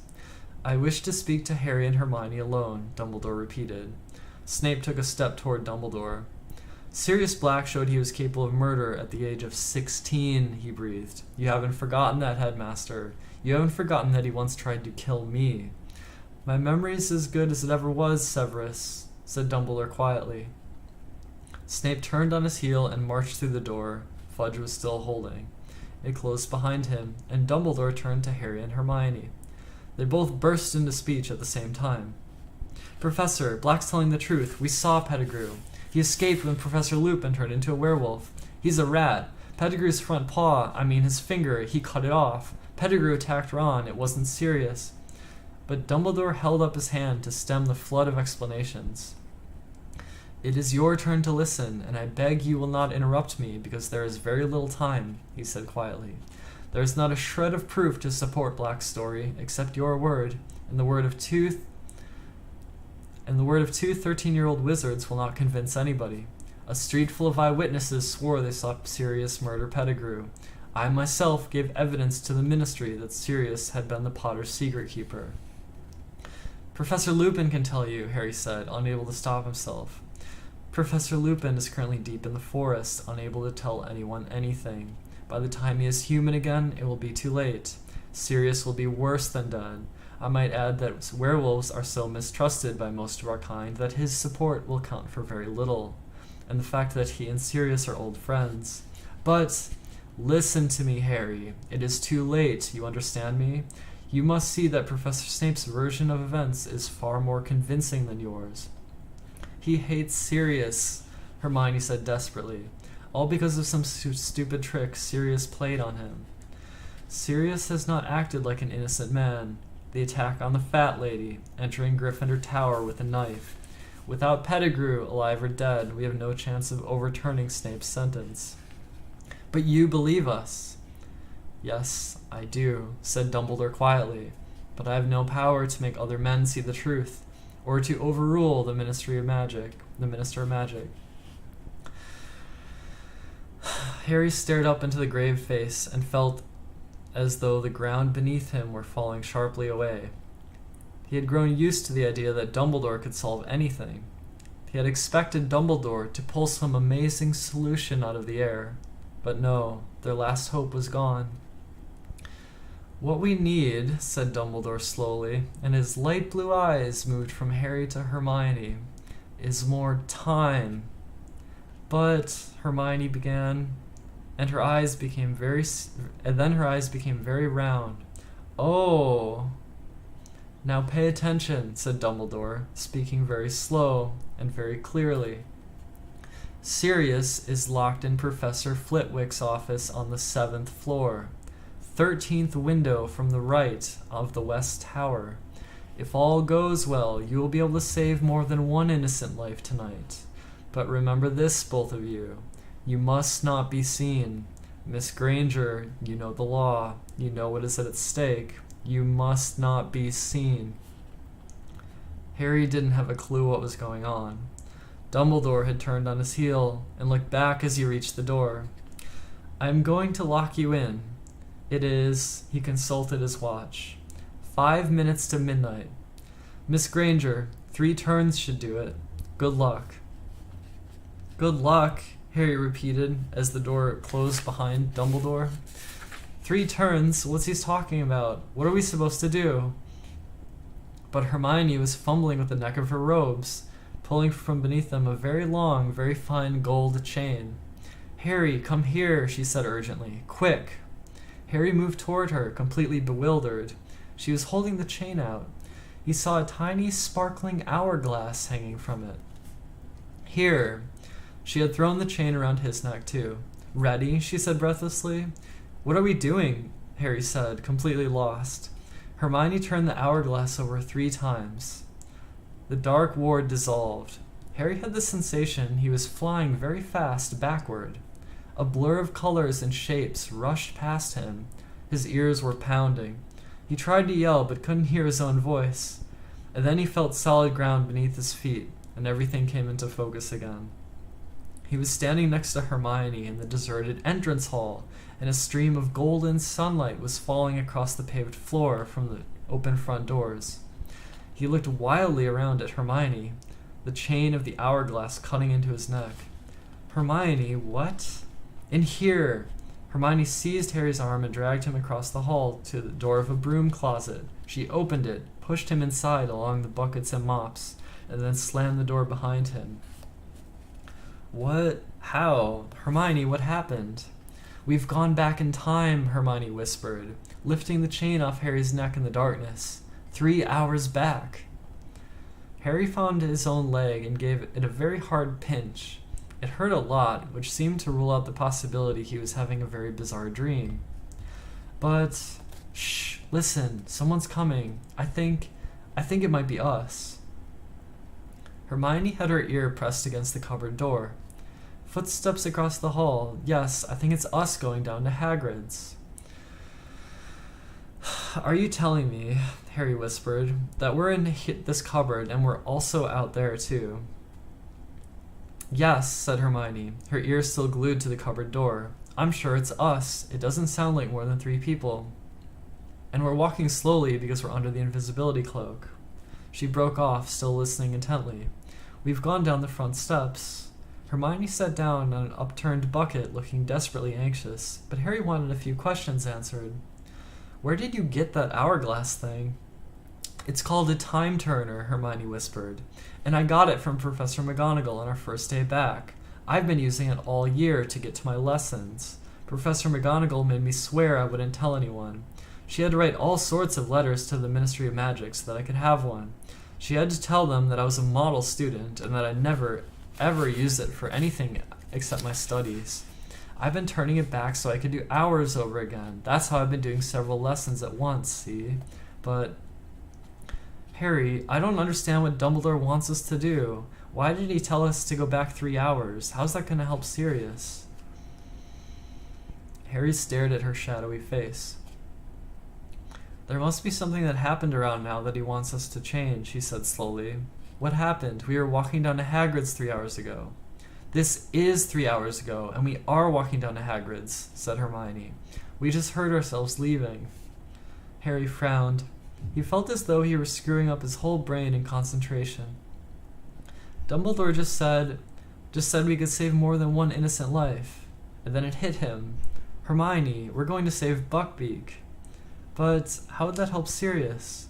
I wish to speak to Harry and Hermione alone, Dumbledore repeated. Snape took a step toward Dumbledore. Sirius Black showed he was capable of murder at the age of 16, he breathed. You haven't forgotten that, Headmaster. You haven't forgotten that he once tried to kill me. My memory's as good as it ever was, Severus, said Dumbledore quietly. Snape turned on his heel and marched through the door. Fudge was still holding. It closed behind him, and Dumbledore turned to Harry and Hermione. They both burst into speech at the same time. Professor, Black's telling the truth. We saw Pettigrew. He escaped when Professor Lupin turned into a werewolf. He's a rat. Pettigrew's front paw, his finger, he cut it off. Pettigrew attacked Ron. It wasn't serious. But Dumbledore held up his hand to stem the flood of explanations. It is your turn to listen, and I beg you will not interrupt me, because there is very little time, he said quietly. There is not a shred of proof to support Black's story, except your word, and the word of two 13-year-old wizards will not convince anybody. A street full of eyewitnesses swore they saw Sirius murder Pettigrew. I myself gave evidence to the ministry that Sirius had been the Potter's secret keeper. Professor Lupin can tell you, Harry said, unable to stop himself. Professor Lupin is currently deep in the forest, unable to tell anyone anything. By the time he is human again, it will be too late. Sirius will be worse than dead. I might add that werewolves are so mistrusted by most of our kind that his support will count for very little, and the fact that he and Sirius are old friends. But listen to me, Harry. It is too late, you understand me? You must see that Professor Snape's version of events is far more convincing than yours. He hates Sirius, Hermione said desperately, all because of some stupid trick Sirius played on him. Sirius has not acted like an innocent man. The attack on the fat lady, entering Gryffindor Tower with a knife. Without Pettigrew, alive or dead, we have no chance of overturning Snape's sentence. But you believe us. Yes, I do, said Dumbledore quietly, but I have no power to make other men see the truth, or to overrule the Minister of Magic. Harry stared up into the grave face and felt as though the ground beneath him were falling sharply away. He had grown used to the idea that Dumbledore could solve anything. He had expected Dumbledore to pull some amazing solution out of the air, but no, their last hope was gone. What we need, said Dumbledore slowly, and his light blue eyes moved from Harry to Hermione, is more time. But, Hermione began, and then her eyes became very round. Oh! Now pay attention, said Dumbledore, speaking very slow and very clearly. Sirius is locked in Professor Flitwick's office on the 7th floor, 13th window from the right of the West Tower. If all goes well, you will be able to save more than one innocent life tonight. But remember this, both of you. You must not be seen. Miss Granger, you know the law. You know what is at stake. You must not be seen. Harry didn't have a clue what was going on. Dumbledore had turned on his heel and looked back as he reached the door. I'm going to lock you in. It is, he consulted his watch, 5 minutes to midnight. Miss Granger, 3 turns should do it. Good luck. Good luck, Harry repeated as the door closed behind Dumbledore. 3 turns? What's he talking about? What are we supposed to do? But Hermione was fumbling with the neck of her robes, pulling from beneath them a very long, very fine gold chain. Harry, come here, she said urgently. Quick! Harry moved toward her, completely bewildered. She was holding the chain out. He saw a tiny, sparkling hourglass hanging from it. Here. She had thrown the chain around his neck, too. Ready? She said breathlessly. What are we doing? Harry said, completely lost. Hermione turned the hourglass over 3 times. The dark ward dissolved. Harry had the sensation he was flying very fast backward. A blur of colors and shapes rushed past him. His ears were pounding. He tried to yell but couldn't hear his own voice. And then he felt solid ground beneath his feet, and everything came into focus again. He was standing next to Hermione in the deserted entrance hall, and a stream of golden sunlight was falling across the paved floor from the open front doors. He looked wildly around at Hermione, the chain of the hourglass cutting into his neck. Hermione, what? In here! Hermione seized Harry's arm and dragged him across the hall to the door of a broom closet. She opened it, pushed him inside along the buckets and mops, and then slammed the door behind him. What? How? Hermione, what happened? We've gone back in time, Hermione whispered, lifting the chain off Harry's neck in the darkness. 3 hours back. Harry found his own leg and gave it a very hard pinch. It hurt a lot, which seemed to rule out the possibility he was having a very bizarre dream. But, shh, listen, someone's coming. I think it might be us. Hermione had her ear pressed against the cupboard door. Footsteps across the hall. Yes, I think it's us going down to Hagrid's. Are you telling me, Harry whispered, that we're in this cupboard and we're also out there too? Yes, said Hermione, her ears still glued to the cupboard door. I'm sure it's us. It doesn't sound like more than 3 people. And we're walking slowly because we're under the invisibility cloak. She broke off, still listening intently. We've gone down the front steps. Hermione sat down on an upturned bucket, looking desperately anxious, but Harry wanted a few questions answered. Where did you get that hourglass thing? It's called a time turner, Hermione whispered, and I got it from Professor McGonagall on our first day back. I've been using it all year to get to my lessons. Professor McGonagall made me swear I wouldn't tell anyone. She had to write all sorts of letters to the Ministry of Magic so that I could have one. She had to tell them that I was a model student and that I'd never, ever use it for anything except my studies. I've been turning it back so I could do hours over again. That's how I've been doing several lessons at once, see? But, Harry, I don't understand what Dumbledore wants us to do. Why did he tell us to go back 3 hours? How's that going to help Sirius? Harry stared at her shadowy face. There must be something that happened around now that he wants us to change, he said slowly. What happened? We were walking down to Hagrid's 3 hours ago. This is 3 hours ago, and we are walking down to Hagrid's, said Hermione. We just heard ourselves leaving. Harry frowned. He felt as though he were screwing up his whole brain in concentration. Dumbledore just said we could save more than one innocent life. And then it hit him. Hermione, we're going to save Buckbeak. But how would that help Sirius?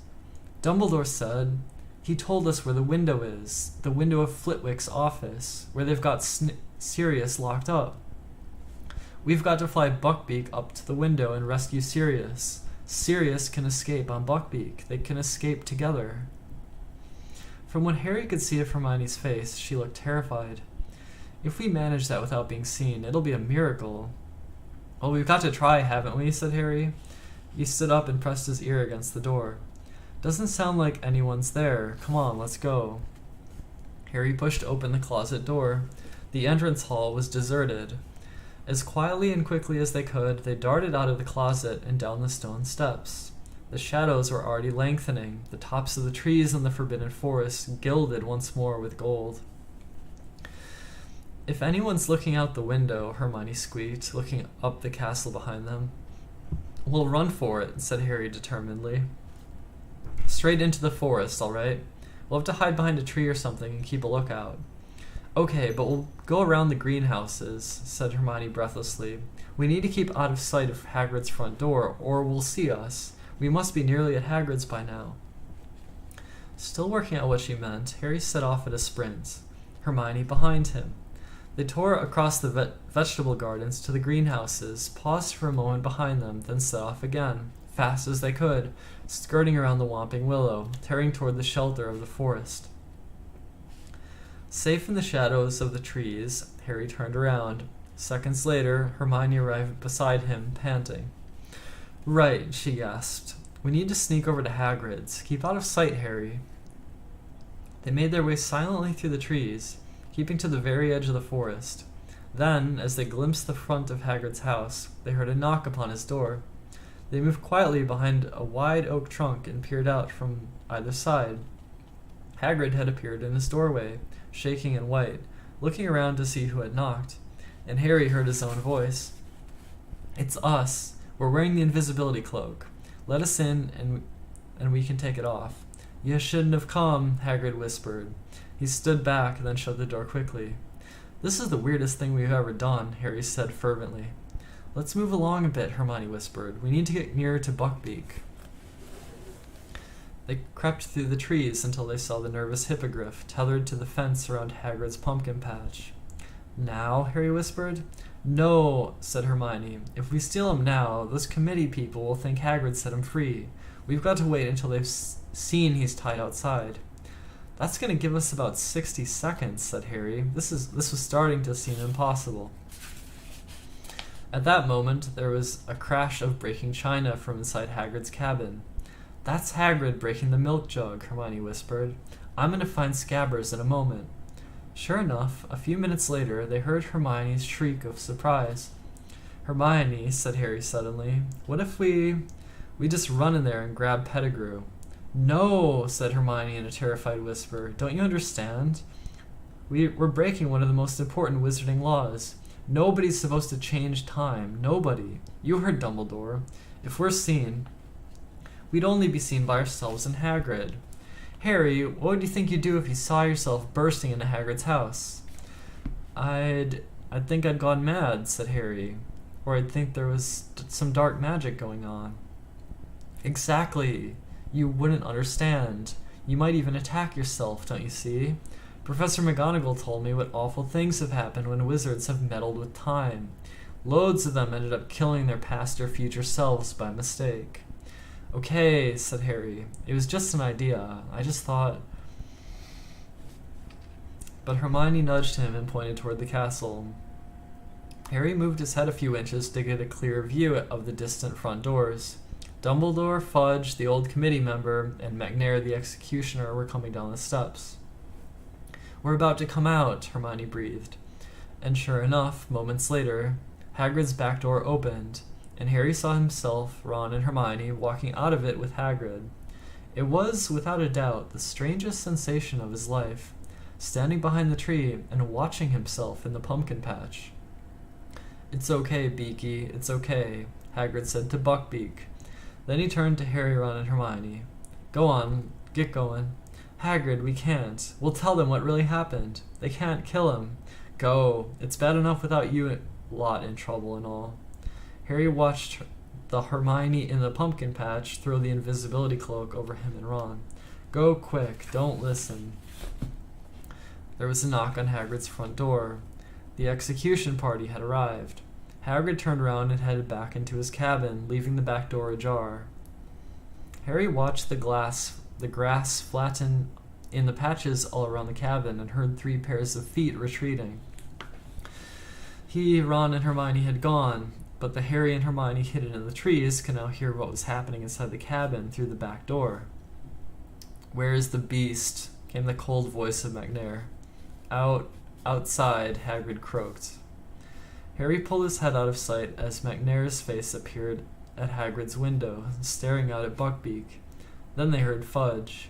Dumbledore said he told us where the window is, the window of Flitwick's office, where they've got Sirius locked up. We've got to fly Buckbeak up to the window and rescue Sirius. Sirius can escape on Buckbeak. They can escape together. From what Harry could see of Hermione's face, she looked terrified. If we manage that without being seen, it'll be a miracle. Well, we've got to try, haven't we? Said Harry. He stood up and pressed his ear against the door. Doesn't sound like anyone's there. Come on, let's go. Harry pushed open the closet door. The entrance hall was deserted. As quietly and quickly as they could, they darted out of the closet and down the stone steps. The shadows were already lengthening, the tops of the trees in the forbidden forest gilded once more with gold. "If anyone's looking out the window," Hermione squeaked, looking up the castle behind them. "We'll run for it," said Harry determinedly. "Straight into the forest, all right? We'll have to hide behind a tree or something and keep a lookout." "Okay, but we'll go around the greenhouses," said Hermione breathlessly. "We need to keep out of sight of Hagrid's front door, or we'll see us. We must be nearly at Hagrid's by now." Still working out what she meant, Harry set off at a sprint, Hermione behind him. They tore across the vegetable gardens to the greenhouses, paused for a moment behind them, then set off again, fast as they could, skirting around the Whomping Willow, tearing toward the shelter of the forest. Safe in the shadows of the trees, Harry turned around. Seconds later, Hermione arrived beside him, panting. "Right," she gasped. "We need to sneak over to Hagrid's. Keep out of sight, Harry." They made their way silently through the trees, keeping to the very edge of the forest. Then, as they glimpsed the front of Hagrid's house, they heard a knock upon his door. They moved quietly behind a wide oak trunk and peered out from either side. Hagrid had appeared in his doorway, shaking and white, looking around to see who had knocked, and Harry heard his own voice. "It's us. We're wearing the invisibility cloak. Let us in, and we can take it off." "You shouldn't have come," Hagrid whispered. He stood back, then shut the door quickly. "This is the weirdest thing we've ever done," Harry said fervently. "Let's move along a bit," Hermione whispered. "We need to get nearer to Buckbeak." They crept through the trees until they saw the nervous hippogriff tethered to the fence around Hagrid's pumpkin patch. "Now?" Harry whispered. "No," said Hermione. "If we steal him now, those committee people will think Hagrid set him free. We've got to wait until they've seen he's tied outside." "That's going to give us about 60 seconds, said Harry. This was starting to seem impossible. At that moment, there was a crash of breaking china from inside Hagrid's cabin. "That's Hagrid breaking the milk jug," Hermione whispered. "I'm going to find Scabbers in a moment." Sure enough, a few minutes later, they heard Hermione's shriek of surprise. "Hermione," said Harry suddenly, "what if we just run in there and grab Pettigrew?" "No," said Hermione in a terrified whisper. "Don't you understand? We're breaking one of the most important wizarding laws. Nobody's supposed to change time. Nobody. You heard Dumbledore. If we're seen, we'd only be seen by ourselves and Hagrid. Harry, what would you think you'd do if you saw yourself bursting into Hagrid's house?" I'd think I'd gone mad," said Harry. "Or I'd think there was some dark magic going on." "Exactly. You wouldn't understand. You might even attack yourself, don't you see? Professor McGonagall told me what awful things have happened when wizards have meddled with time. Loads of them ended up killing their past or future selves by mistake." "Okay," said Harry. "It was just an idea. I just thought—" But Hermione nudged him and pointed toward the castle. Harry moved his head a few inches to get a clear view of the distant front doors. Dumbledore, Fudge, the old committee member, and McNair the executioner were coming down the steps. "We're about to come out," Hermione breathed. And sure enough, moments later, Hagrid's back door opened, and Harry saw himself, Ron, and Hermione walking out of it with Hagrid. It was, without a doubt, the strangest sensation of his life, standing behind the tree and watching himself in the pumpkin patch. "It's okay, Beaky, it's okay," Hagrid said to Buckbeak. Then he turned to Harry, Ron, and Hermione. "Go on, get going." "Hagrid, we can't. We'll tell them what really happened. They can't kill him. Go. It's bad enough without you lot in trouble and all." Harry watched the Hermione in the pumpkin patch throw the invisibility cloak over him and Ron. "Go quick. Don't listen." There was a knock on Hagrid's front door. The execution party had arrived. Hagrid turned around and headed back into his cabin, leaving the back door ajar. Harry watched the grass flatten in the patches all around the cabin and heard 3 pairs of feet retreating. He, Ron, and Hermione had gone, but the Harry and Hermione hidden in the trees could now hear what was happening inside the cabin through the back door. "Where is the beast?" came the cold voice of McNair. Out Outside, Hagrid croaked. Harry pulled his head out of sight as McNair's face appeared at Hagrid's window, staring out at Buckbeak. Then they heard Fudge.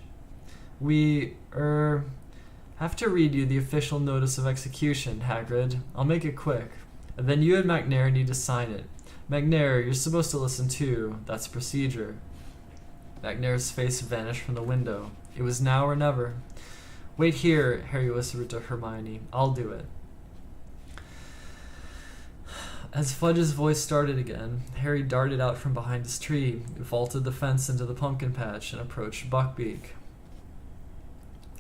We, have to read you the official notice of execution, Hagrid. I'll make it quick. And then you and McNair need to sign it. McNair, you're supposed to listen too. That's procedure. McNair's face vanished from the window. It was now or never. Wait here, Harry whispered to Hermione. I'll do it. As Fudge's voice started again, Harry darted out from behind his tree, vaulted the fence into the pumpkin patch, and approached Buckbeak.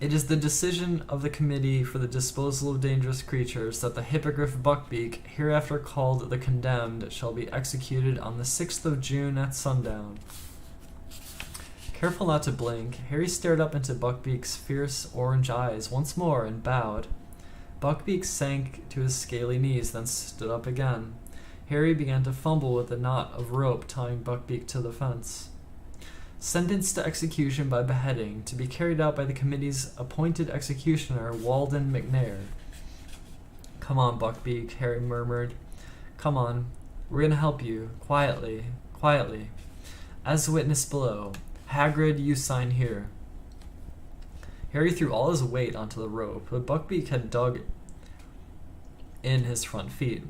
It is the decision of the Committee for the Disposal of Dangerous Creatures that the Hippogriff Buckbeak, hereafter called the Condemned, shall be executed on the 6th of June at sundown. Careful not to blink, Harry stared up into Buckbeak's fierce orange eyes once more and bowed. Buckbeak sank to his scaly knees, then stood up again. Harry began to fumble with the knot of rope tying Buckbeak to the fence. Sentenced to execution by beheading, to be carried out by the committee's appointed executioner, Walden McNair. Come on, Buckbeak, Harry murmured. Come on, we're going to help you. Quietly, quietly. As witness below. Hagrid, you sign here. Harry threw all his weight onto the rope, but Buckbeak had dug in his front feet.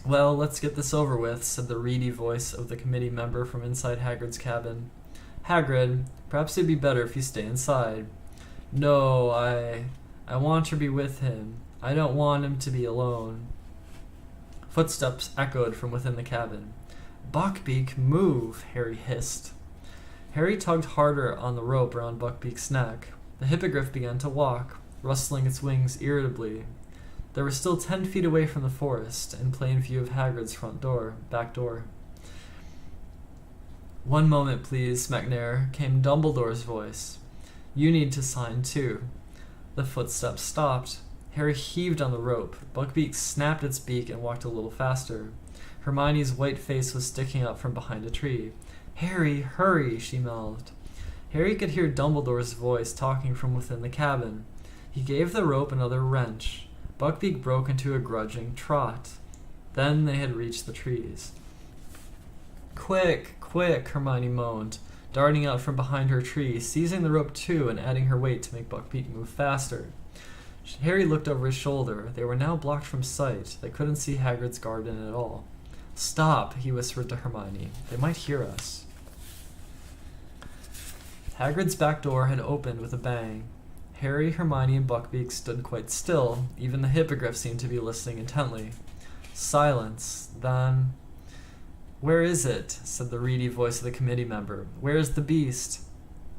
Well, let's get this over with, said the reedy voice of the committee member from inside Hagrid's cabin. Hagrid, perhaps it'd be better if you stay inside. No, I want to be with him. I don't want him to be alone. Footsteps echoed from within the cabin. Buckbeak, move, Harry hissed. Harry tugged harder on the rope around Buckbeak's neck. The hippogriff began to walk, rustling its wings irritably. They were still 10 feet away from the forest, in plain view of Hagrid's back door. One moment, please, McNair, came Dumbledore's voice. You need to sign, too. The footsteps stopped. Harry heaved on the rope. Buckbeak snapped its beak and walked a little faster. Hermione's white face was sticking up from behind a tree. Harry, hurry, she mouthed. Harry could hear Dumbledore's voice talking from within the cabin. He gave the rope another wrench. Buckbeak broke into a grudging trot. Then they had reached the trees. Quick, quick, Hermione moaned, darting out from behind her tree, seizing the rope too and adding her weight to make Buckbeak move faster. Harry looked over his shoulder. They were now blocked from sight. They couldn't see Hagrid's garden at all. Stop, he whispered to Hermione. They might hear us. Hagrid's back door had opened with a bang. Harry, Hermione, and Buckbeak stood quite still. Even the hippogriff seemed to be listening intently. Silence. Then... Where is it? Said the reedy voice of the committee member. Where is the beast?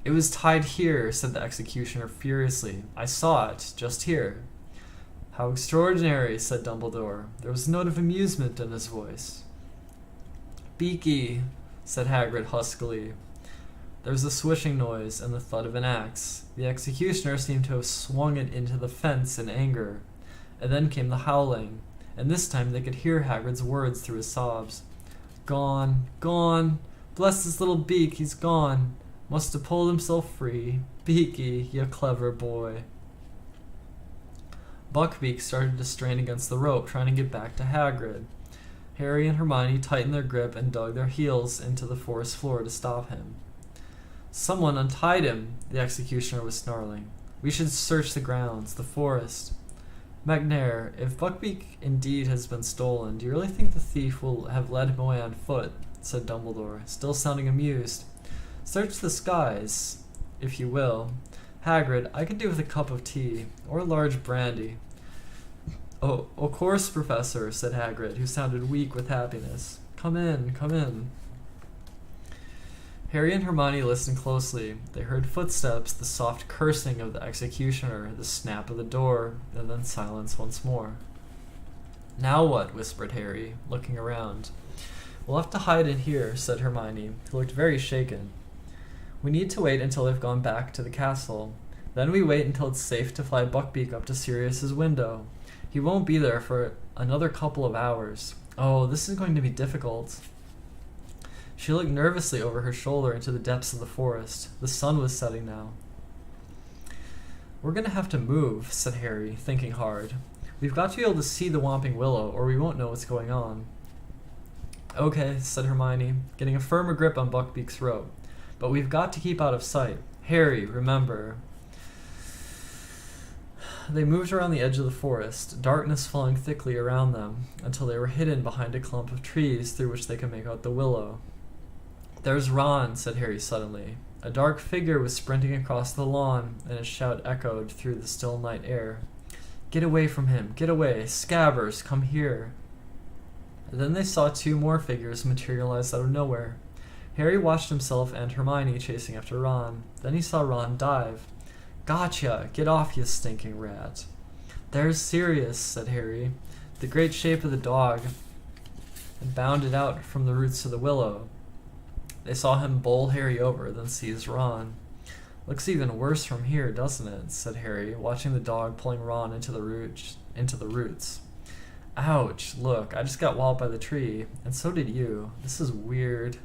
It was tied here, said the executioner furiously. I saw it, just here. How extraordinary, said Dumbledore. There was a note of amusement in his voice. Beaky, said Hagrid huskily. There was a swishing noise and the thud of an axe. The executioner seemed to have swung it into the fence in anger. And then came the howling, and this time they could hear Hagrid's words through his sobs. Gone, gone. Bless his little beak, he's gone. Must have pulled himself free. Beaky, you clever boy. Buckbeak started to strain against the rope, trying to get back to Hagrid. Harry and Hermione tightened their grip and dug their heels into the forest floor to stop him. Someone untied him, the executioner was snarling. We should search the grounds, the forest. McNair, if Buckbeak indeed has been stolen, do you really think the thief will have led him away on foot? Said Dumbledore, still sounding amused. Search the skies, if you will. Hagrid, I could do with a cup of tea, or a large brandy. Oh, of course, Professor, said Hagrid, who sounded weak with happiness. Come in, come in. Harry and Hermione listened closely. They heard footsteps, the soft cursing of the executioner, the snap of the door, and then silence once more. Now what? Whispered Harry, looking around. We'll have to hide in here, said Hermione, who looked very shaken. We need to wait until they've gone back to the castle. Then we wait until it's safe to fly Buckbeak up to Sirius's window. He won't be there for another couple of hours. Oh, this is going to be difficult. She looked nervously over her shoulder into the depths of the forest. The sun was setting now. We're gonna have to move, said Harry, thinking hard. We've got to be able to see the Whomping Willow, or we won't know what's going on. Okay, said Hermione, getting a firmer grip on Buckbeak's rope. But we've got to keep out of sight. Harry, remember. They moved around the edge of the forest, darkness falling thickly around them, until they were hidden behind a clump of trees through which they could make out the willow. There's Ron, said Harry suddenly. A dark figure was sprinting across the lawn, and his shout echoed through the still night air. Get away from him! Get away! Scabbers, come here! And then they saw two more figures materialize out of nowhere. Harry watched himself and Hermione chasing after Ron. Then he saw Ron dive. Gotcha! Get off, you stinking rat! There's Sirius, said Harry. The great shape of the dog had bounded out from the roots of the willow. They saw him bowl Harry over, then seize Ron. Looks even worse from here, doesn't it? Said Harry, watching the dog pulling Ron into the roots. Ouch, look, I just got walloped by the tree, and so did you. This is weird.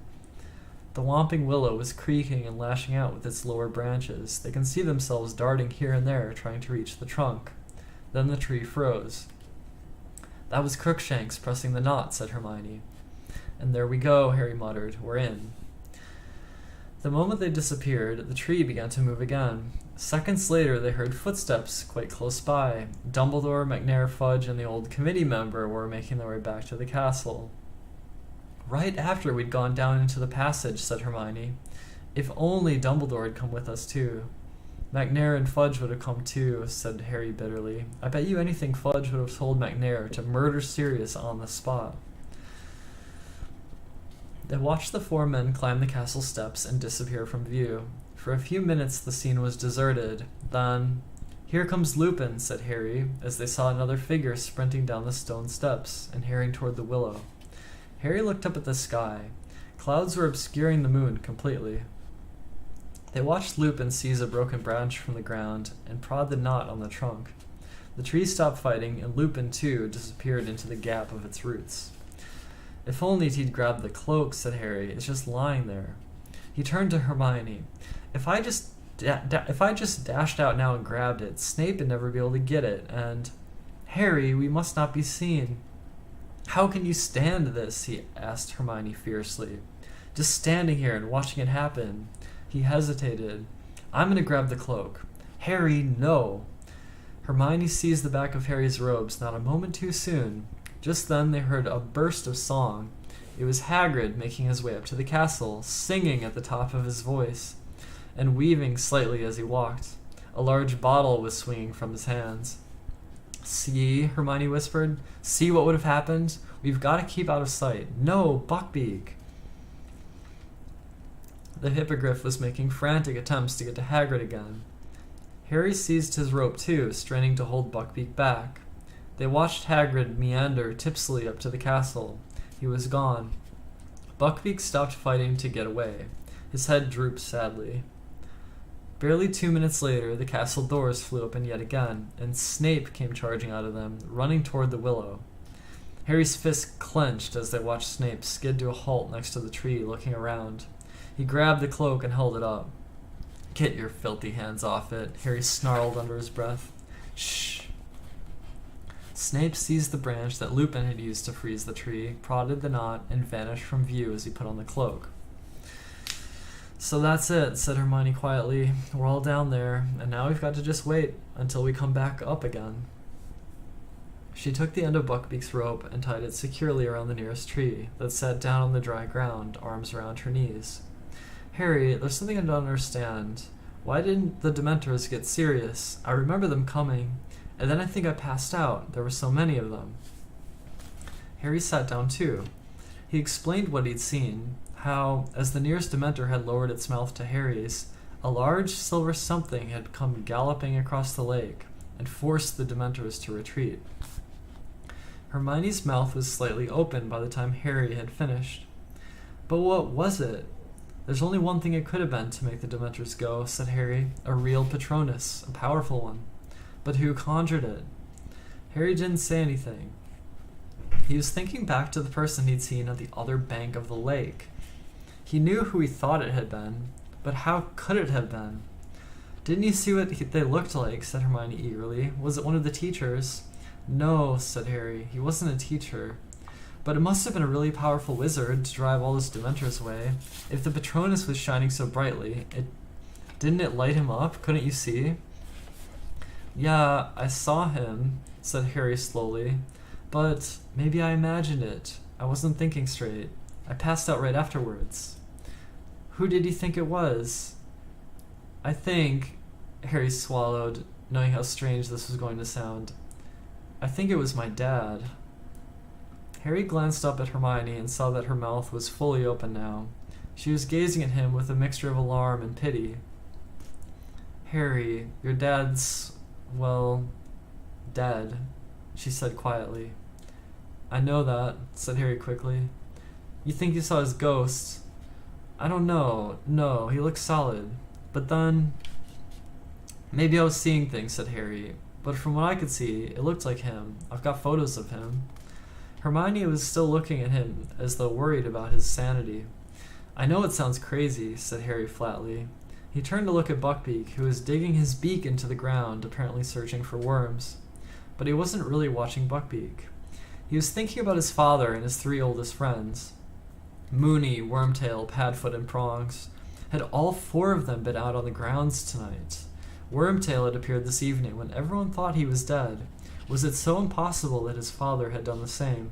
The Whomping Willow was creaking and lashing out with its lower branches. They can see themselves darting here and there, trying to reach the trunk. Then the tree froze. That was Crookshanks pressing the knot, said Hermione. And there we go, Harry muttered. We're in. The moment they disappeared, the tree began to move again. Seconds later, they heard footsteps quite close by. Dumbledore, McNair, Fudge, and the old committee member were making their way back to the castle. Right after we'd gone down into the passage, said Hermione. If only Dumbledore had come with us, too. McNair and Fudge would have come, too, said Harry bitterly. I bet you anything Fudge would have told McNair to murder Sirius on the spot. They watched the four men climb the castle steps and disappear from view. For a few minutes the scene was deserted. Then, here comes Lupin, said Harry, as they saw another figure sprinting down the stone steps and hurrying toward the willow. Harry looked up at the sky. Clouds were obscuring the moon completely. They watched Lupin seize a broken branch from the ground and prod the knot on the trunk. The tree stopped fighting, and Lupin, too, disappeared into the gap of its roots. If only he'd grabbed the cloak, said Harry. It's just lying there. He turned to Hermione. If I just dashed out now and grabbed it, Snape would never be able to get it, and... Harry, we must not be seen. How can you stand this? He asked Hermione fiercely. Just standing here and watching it happen. He hesitated. I'm going to grab the cloak. Harry, no. Hermione seized the back of Harry's robes, not a moment too soon. Just then they heard a burst of song. It was Hagrid making his way up to the castle, singing at the top of his voice, and weaving slightly as he walked. A large bottle was swinging from his hands. See, Hermione whispered. See what would have happened? We've got to keep out of sight. No, Buckbeak! The hippogriff was making frantic attempts to get to Hagrid again. Harry seized his rope too, straining to hold Buckbeak back. They watched Hagrid meander tipsily up to the castle. He was gone. Buckbeak stopped fighting to get away. His head drooped sadly. Barely 2 minutes later, the castle doors flew open yet again, and Snape came charging out of them, running toward the willow. Harry's fists clenched as they watched Snape skid to a halt next to the tree, looking around. He grabbed the cloak and held it up. Get your filthy hands off it, Harry snarled under his breath. Shh. Snape seized the branch that Lupin had used to freeze the tree, prodded the knot, and vanished from view as he put on the cloak. So that's it, said Hermione quietly. We're all down there, and now we've got to just wait until we come back up again. She took the end of Buckbeak's rope and tied it securely around the nearest tree, that sat down on the dry ground, arms around her knees. Harry, there's something I don't understand. Why didn't the Dementors get Sirius? I remember them coming, and then I think I passed out. There were so many of them. Harry sat down too. He explained what he'd seen, how, as the nearest Dementor had lowered its mouth to Harry's, a large silver something had come galloping across the lake and forced the Dementors to retreat. Hermione's mouth was slightly open by the time Harry had finished. But what was it? There's only one thing it could have been to make the Dementors go, said Harry. A real Patronus, a powerful one. But who conjured it? Harry didn't say anything. He was thinking back to the person he'd seen at the other bank of the lake. He knew who he thought it had been, but how could it have been? Didn't you see what they looked like? Said Hermione eagerly. Was it one of the teachers? No, said Harry. He wasn't a teacher. But it must have been a really powerful wizard to drive all those Dementors away. If the Patronus was shining so brightly, didn't it light him up? Couldn't you see? Yeah, I saw him, said Harry slowly. But maybe I imagined it. I wasn't thinking straight. I passed out right afterwards. Who did you think it was? I think, Harry swallowed, knowing how strange this was going to sound. I think it was my dad. Harry glanced up at Hermione and saw that her mouth was fully open now. She was gazing at him with a mixture of alarm and pity. Harry, your dad's, well, dead, she said quietly. I know that, said Harry quickly. You think you saw his ghost? I don't know. No, he looks solid. But then... Maybe I was seeing things, said Harry. But from what I could see, it looked like him. I've got photos of him. Hermione was still looking at him as though worried about his sanity. I know it sounds crazy, said Harry flatly. He turned to look at Buckbeak, who was digging his beak into the ground, apparently searching for worms. But he wasn't really watching Buckbeak. He was thinking about his father and his 3 oldest friends. Moony, Wormtail, Padfoot, and Prongs. Had all 4 of them been out on the grounds tonight? Wormtail had appeared this evening when everyone thought he was dead. Was it so impossible that his father had done the same?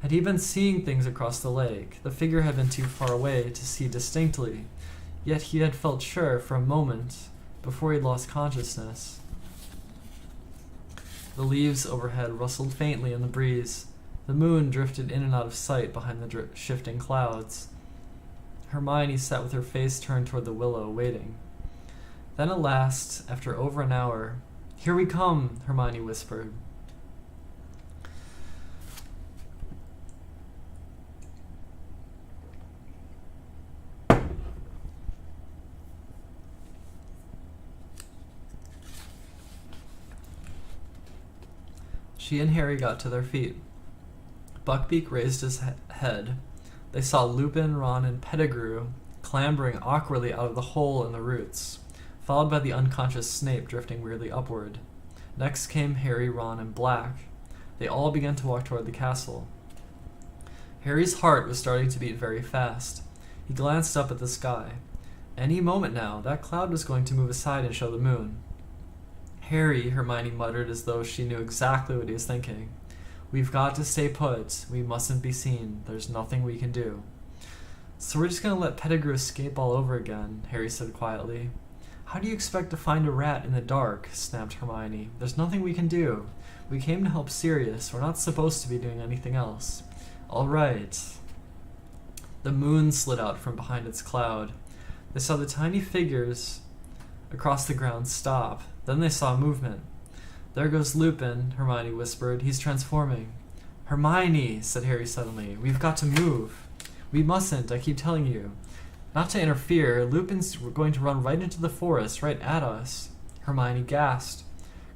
Had he been seeing things across the lake? The figure had been too far away to see distinctly, yet he had felt sure for a moment before he lost consciousness. The leaves overhead rustled faintly in the breeze. The moon drifted in and out of sight behind the shifting clouds. Hermione sat with her face turned toward the willow, waiting. Then at last, after over an hour, "Here we come," Hermione whispered. She and Harry got to their feet. Buckbeak raised his head. They saw Lupin, Ron, and Pettigrew clambering awkwardly out of the hole in the roots, followed by the unconscious Snape drifting weirdly upward. Next came Harry, Ron, and Black. They all began to walk toward the castle. Harry's heart was starting to beat very fast. He glanced up at the sky. Any moment now, that cloud was going to move aside and show the moon. Harry, Hermione muttered as though she knew exactly what he was thinking. We've got to stay put. We mustn't be seen. There's nothing we can do. So we're just going to let Pettigrew escape all over again, Harry said quietly. How do you expect to find a rat in the dark? Snapped Hermione. There's nothing we can do. We came to help Sirius. We're not supposed to be doing anything else. All right. The moon slid out from behind its cloud. They saw the tiny figures across the ground stop. Then they saw movement. There goes Lupin, Hermione whispered. He's transforming. Hermione, said Harry suddenly. We've got to move. We mustn't, I keep telling you. Not to interfere, Lupin's going to run right into the forest, right at us. Hermione gasped.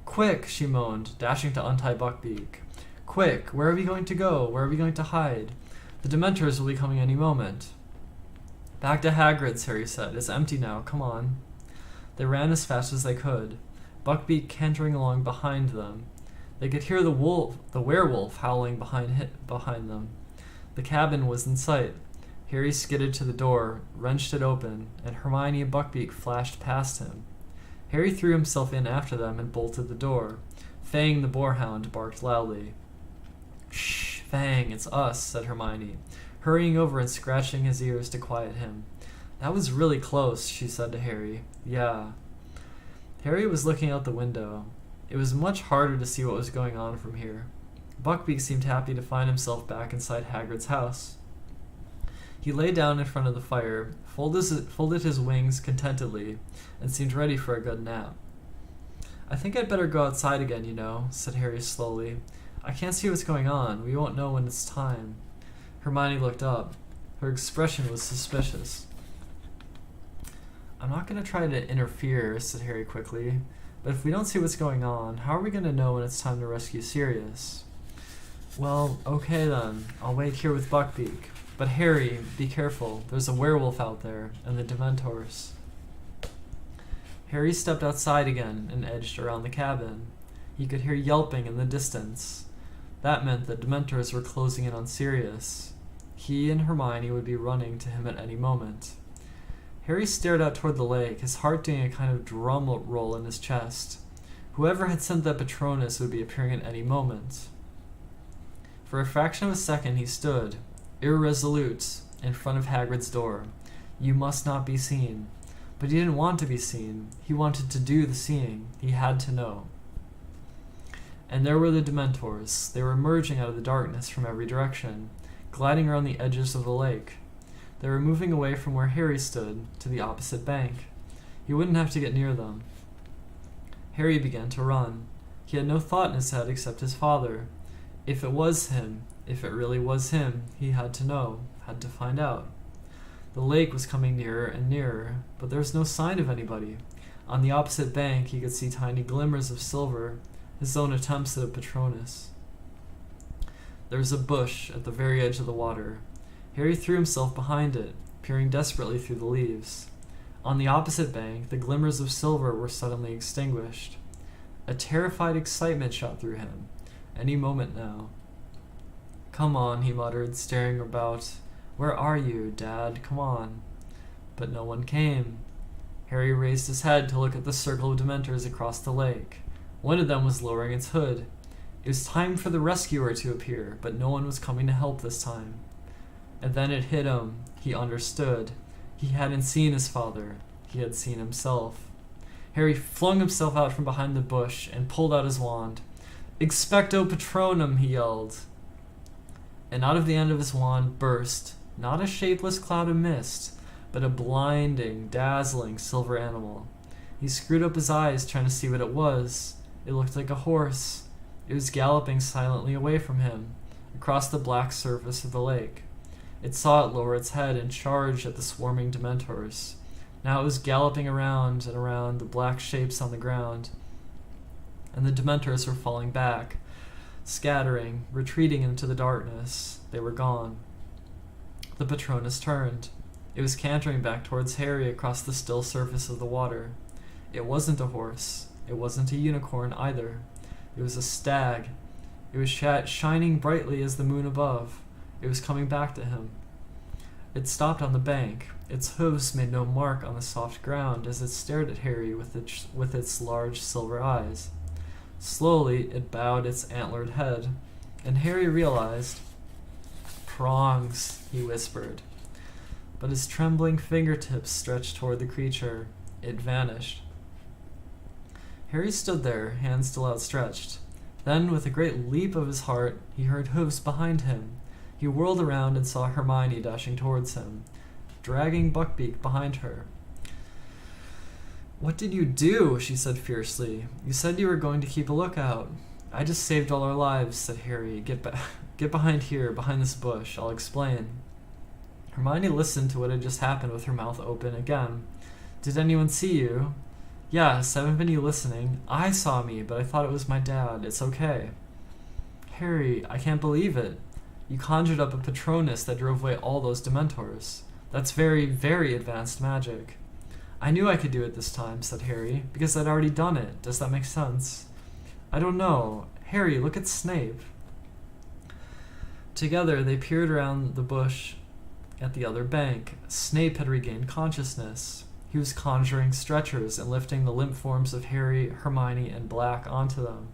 Quick, she moaned, dashing to untie Buckbeak. Quick, where are we going to go? Where are we going to hide? The Dementors will be coming any moment. Back to Hagrid's, Harry said. It's empty now, come on. They ran as fast as they could, Buckbeak cantering along behind them. They could hear the werewolf howling behind them. The cabin was in sight. Harry skidded to the door, wrenched it open, and Hermione and Buckbeak flashed past him. Harry threw himself in after them and bolted the door. Fang the boarhound barked loudly. Shh, Fang, it's us, said Hermione, hurrying over and scratching his ears to quiet him. That was really close, she said to Harry. Yeah. Harry was looking out the window. It was much harder to see what was going on from here. Buckbeak seemed happy to find himself back inside Hagrid's house. He lay down in front of the fire, folded his wings contentedly, and seemed ready for a good nap. I think I'd better go outside again, you know, said Harry slowly. I can't see what's going on. We won't know when it's time. Hermione looked up. Her expression was suspicious. I'm not going to try to interfere, said Harry quickly, but if we don't see what's going on, how are we going to know when it's time to rescue Sirius? Well, okay then. I'll wait here with Buckbeak. But Harry, be careful. There's a werewolf out there, and the Dementors. Harry stepped outside again and edged around the cabin. He could hear yelping in the distance. That meant the Dementors were closing in on Sirius. He and Hermione would be running to him at any moment. Harry stared out toward the lake, his heart doing a kind of drum roll in his chest. Whoever had sent that Patronus would be appearing at any moment. For a fraction of a second he stood, irresolute, in front of Hagrid's door. You must not be seen. But he didn't want to be seen. He wanted to do the seeing. He had to know. And there were the Dementors. They were emerging out of the darkness from every direction, gliding around the edges of the lake. They were moving away from where Harry stood, to the opposite bank. He wouldn't have to get near them. Harry began to run. He had no thought in his head except his father. If it was him, if it really was him, he had to know, had to find out. The lake was coming nearer and nearer, but there was no sign of anybody. On the opposite bank he could see tiny glimmers of silver, his own attempts at a Patronus. There was a bush at the very edge of the water. Harry threw himself behind it, peering desperately through the leaves. On the opposite bank, the glimmers of silver were suddenly extinguished. A terrified excitement shot through him. Any moment now. "Come on," he muttered, staring about. "Where are you, Dad? Come on." But no one came. Harry raised his head to look at the circle of Dementors across the lake. One of them was lowering its hood. It was time for the rescuer to appear, but no one was coming to help this time. And then it hit him. He understood. He hadn't seen his father. He had seen himself. Harry flung himself out from behind the bush and pulled out his wand. "Expecto Patronum," he yelled. And out of the end of his wand burst, not a shapeless cloud of mist, but a blinding, dazzling silver animal. He screwed up his eyes trying to see what it was. It looked like a horse. It was galloping silently away from him, across the black surface of the lake. It saw it lower its head and charge at the swarming Dementors. Now it was galloping around and around the black shapes on the ground, and the Dementors were falling back, scattering, retreating into the darkness. They were gone. The Patronus turned. It was cantering back towards Harry across the still surface of the water. It wasn't a horse. It wasn't a unicorn either. It was a stag. It was shining brightly as the moon above. It was coming back to him. It stopped on the bank. Its hooves made no mark on the soft ground as it stared at Harry with its large silver eyes. Slowly, it bowed its antlered head, and Harry realized. "Prongs," he whispered. But his trembling fingertips stretched toward the creature. It vanished. Harry stood there, hands still outstretched. Then, with a great leap of his heart, he heard hooves behind him. He whirled around and saw Hermione dashing towards him, dragging Buckbeak behind her. "What did you do?" she said fiercely. "You said you were going to keep a lookout." "I just saved all our lives," said Harry. Get behind here, behind this bush. I'll explain." Hermione listened to what had just happened with her mouth open again. "Did anyone see you?" "Yes, haven't you listening? I saw me, but I thought it was my dad. It's okay." "Harry, I can't believe it. You conjured up a Patronus that drove away all those Dementors. That's very, very advanced magic." "I knew I could do it this time," said Harry, "because I'd already done it. Does that make sense?" "I don't know. Harry, look at Snape." Together, they peered around the bush at the other bank. Snape had regained consciousness. He was conjuring stretchers and lifting the limp forms of Harry, Hermione, and Black onto them.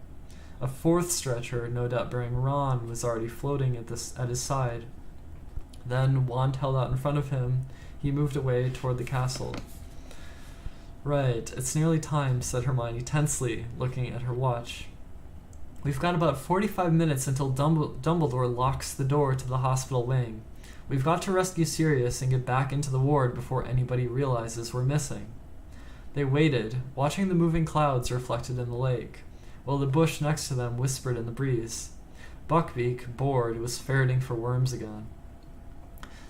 A fourth stretcher, no doubt bearing Ron, was already floating at his side. Then, wand held out in front of him, he moved away toward the castle. "Right, it's nearly time," said Hermione tensely, looking at her watch. "We've got about 45 minutes until Dumbledore locks the door to the hospital wing. We've got to rescue Sirius and get back into the ward before anybody realizes we're missing." They waited, watching the moving clouds reflected in the lake, while the bush next to them whispered in the breeze. Buckbeak, bored, was ferreting for worms again.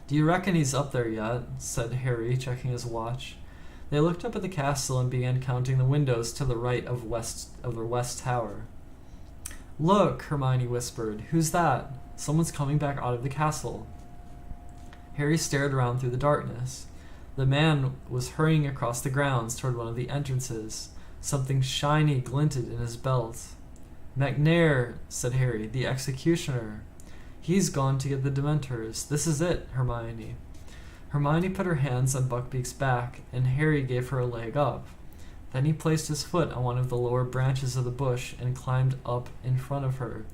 "Do you reckon he's up there yet?" said Harry, checking his watch. They looked up at the castle and began counting the windows to the right of the west tower. "Look," Hermione whispered. "Who's that? Someone's coming back out of the castle." Harry stared around through the darkness. The man was hurrying across the grounds toward one of the entrances. Something shiny glinted in his belt. "McNair," said Harry, "the executioner. He's gone to get the Dementors. This is it, Hermione." Hermione put her hands on Buckbeak's back, and Harry gave her a leg up. Then he placed his foot on one of the lower branches of the bush and climbed up in front of her.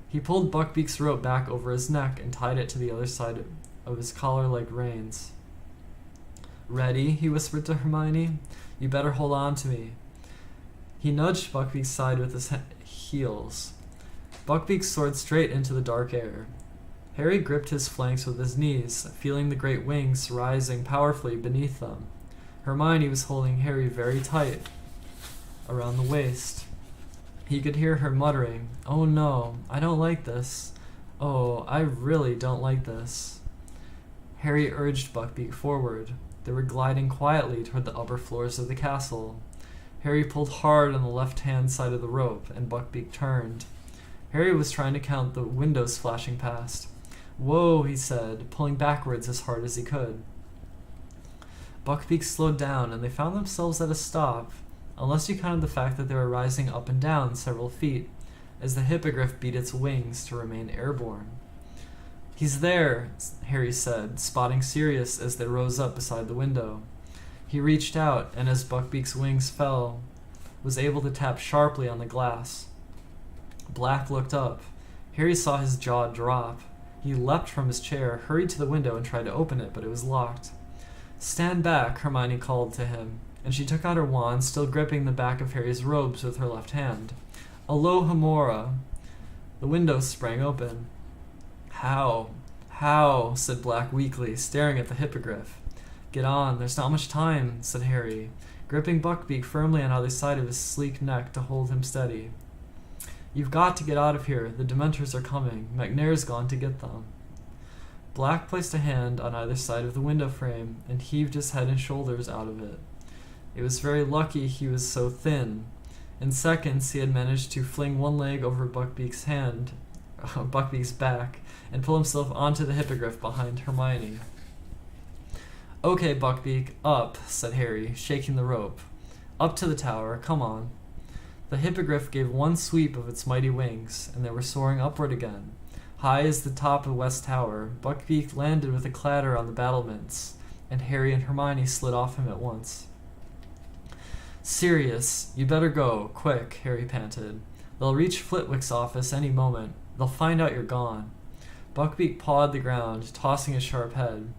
He pulled Buckbeak's rope back over his neck and tied it to the other side of his collar like reins. "Ready?" he whispered to Hermione. "You better hold on to me." He nudged Buckbeak's side with his heels. Buckbeak soared straight into the dark air. Harry gripped his flanks with his knees, feeling the great wings rising powerfully beneath them. Hermione was holding Harry very tight around the waist. He could hear her muttering, "Oh no, I don't like this. Oh, I really don't like this." Harry urged Buckbeak forward. They were gliding quietly toward the upper floors of the castle. Harry pulled hard on the left-hand side of the rope, and Buckbeak turned. Harry was trying to count the windows flashing past. "Whoa," he said, pulling backwards as hard as he could. Buckbeak slowed down, and they found themselves at a stop, unless you counted the fact that they were rising up and down several feet, as the hippogriff beat its wings to remain airborne. "He's there," Harry said, spotting Sirius as they rose up beside the window. He reached out, and as Buckbeak's wings fell, was able to tap sharply on the glass. Black looked up. Harry saw his jaw drop. He leapt from his chair, hurried to the window, and tried to open it, but it was locked. "Stand back," Hermione called to him, and she took out her wand, still gripping the back of Harry's robes with her left hand. "Alohomora!" The window sprang open. "How? How?" said Black weakly, staring at the hippogriff. "Get on, there's not much time," said Harry, gripping Buckbeak firmly on either side of his sleek neck to hold him steady. "You've got to get out of here. The Dementors are coming. McNair's gone to get them." Black placed a hand on either side of the window frame and heaved his head and shoulders out of it. It was very lucky he was so thin. In seconds, he had managed to fling one leg over Buckbeak's back, and pull himself onto the hippogriff behind Hermione. "Okay, Buckbeak, up," said Harry, shaking the rope. "Up to the tower, come on." The hippogriff gave one sweep of its mighty wings, and they were soaring upward again. High as the top of West Tower, Buckbeak landed with a clatter on the battlements, and Harry and Hermione slid off him at once. "Sirius, you better go, quick," Harry panted. "They'll reach Flitwick's office any moment. They'll find out you're gone." Buckbeak pawed the ground, tossing his sharp head.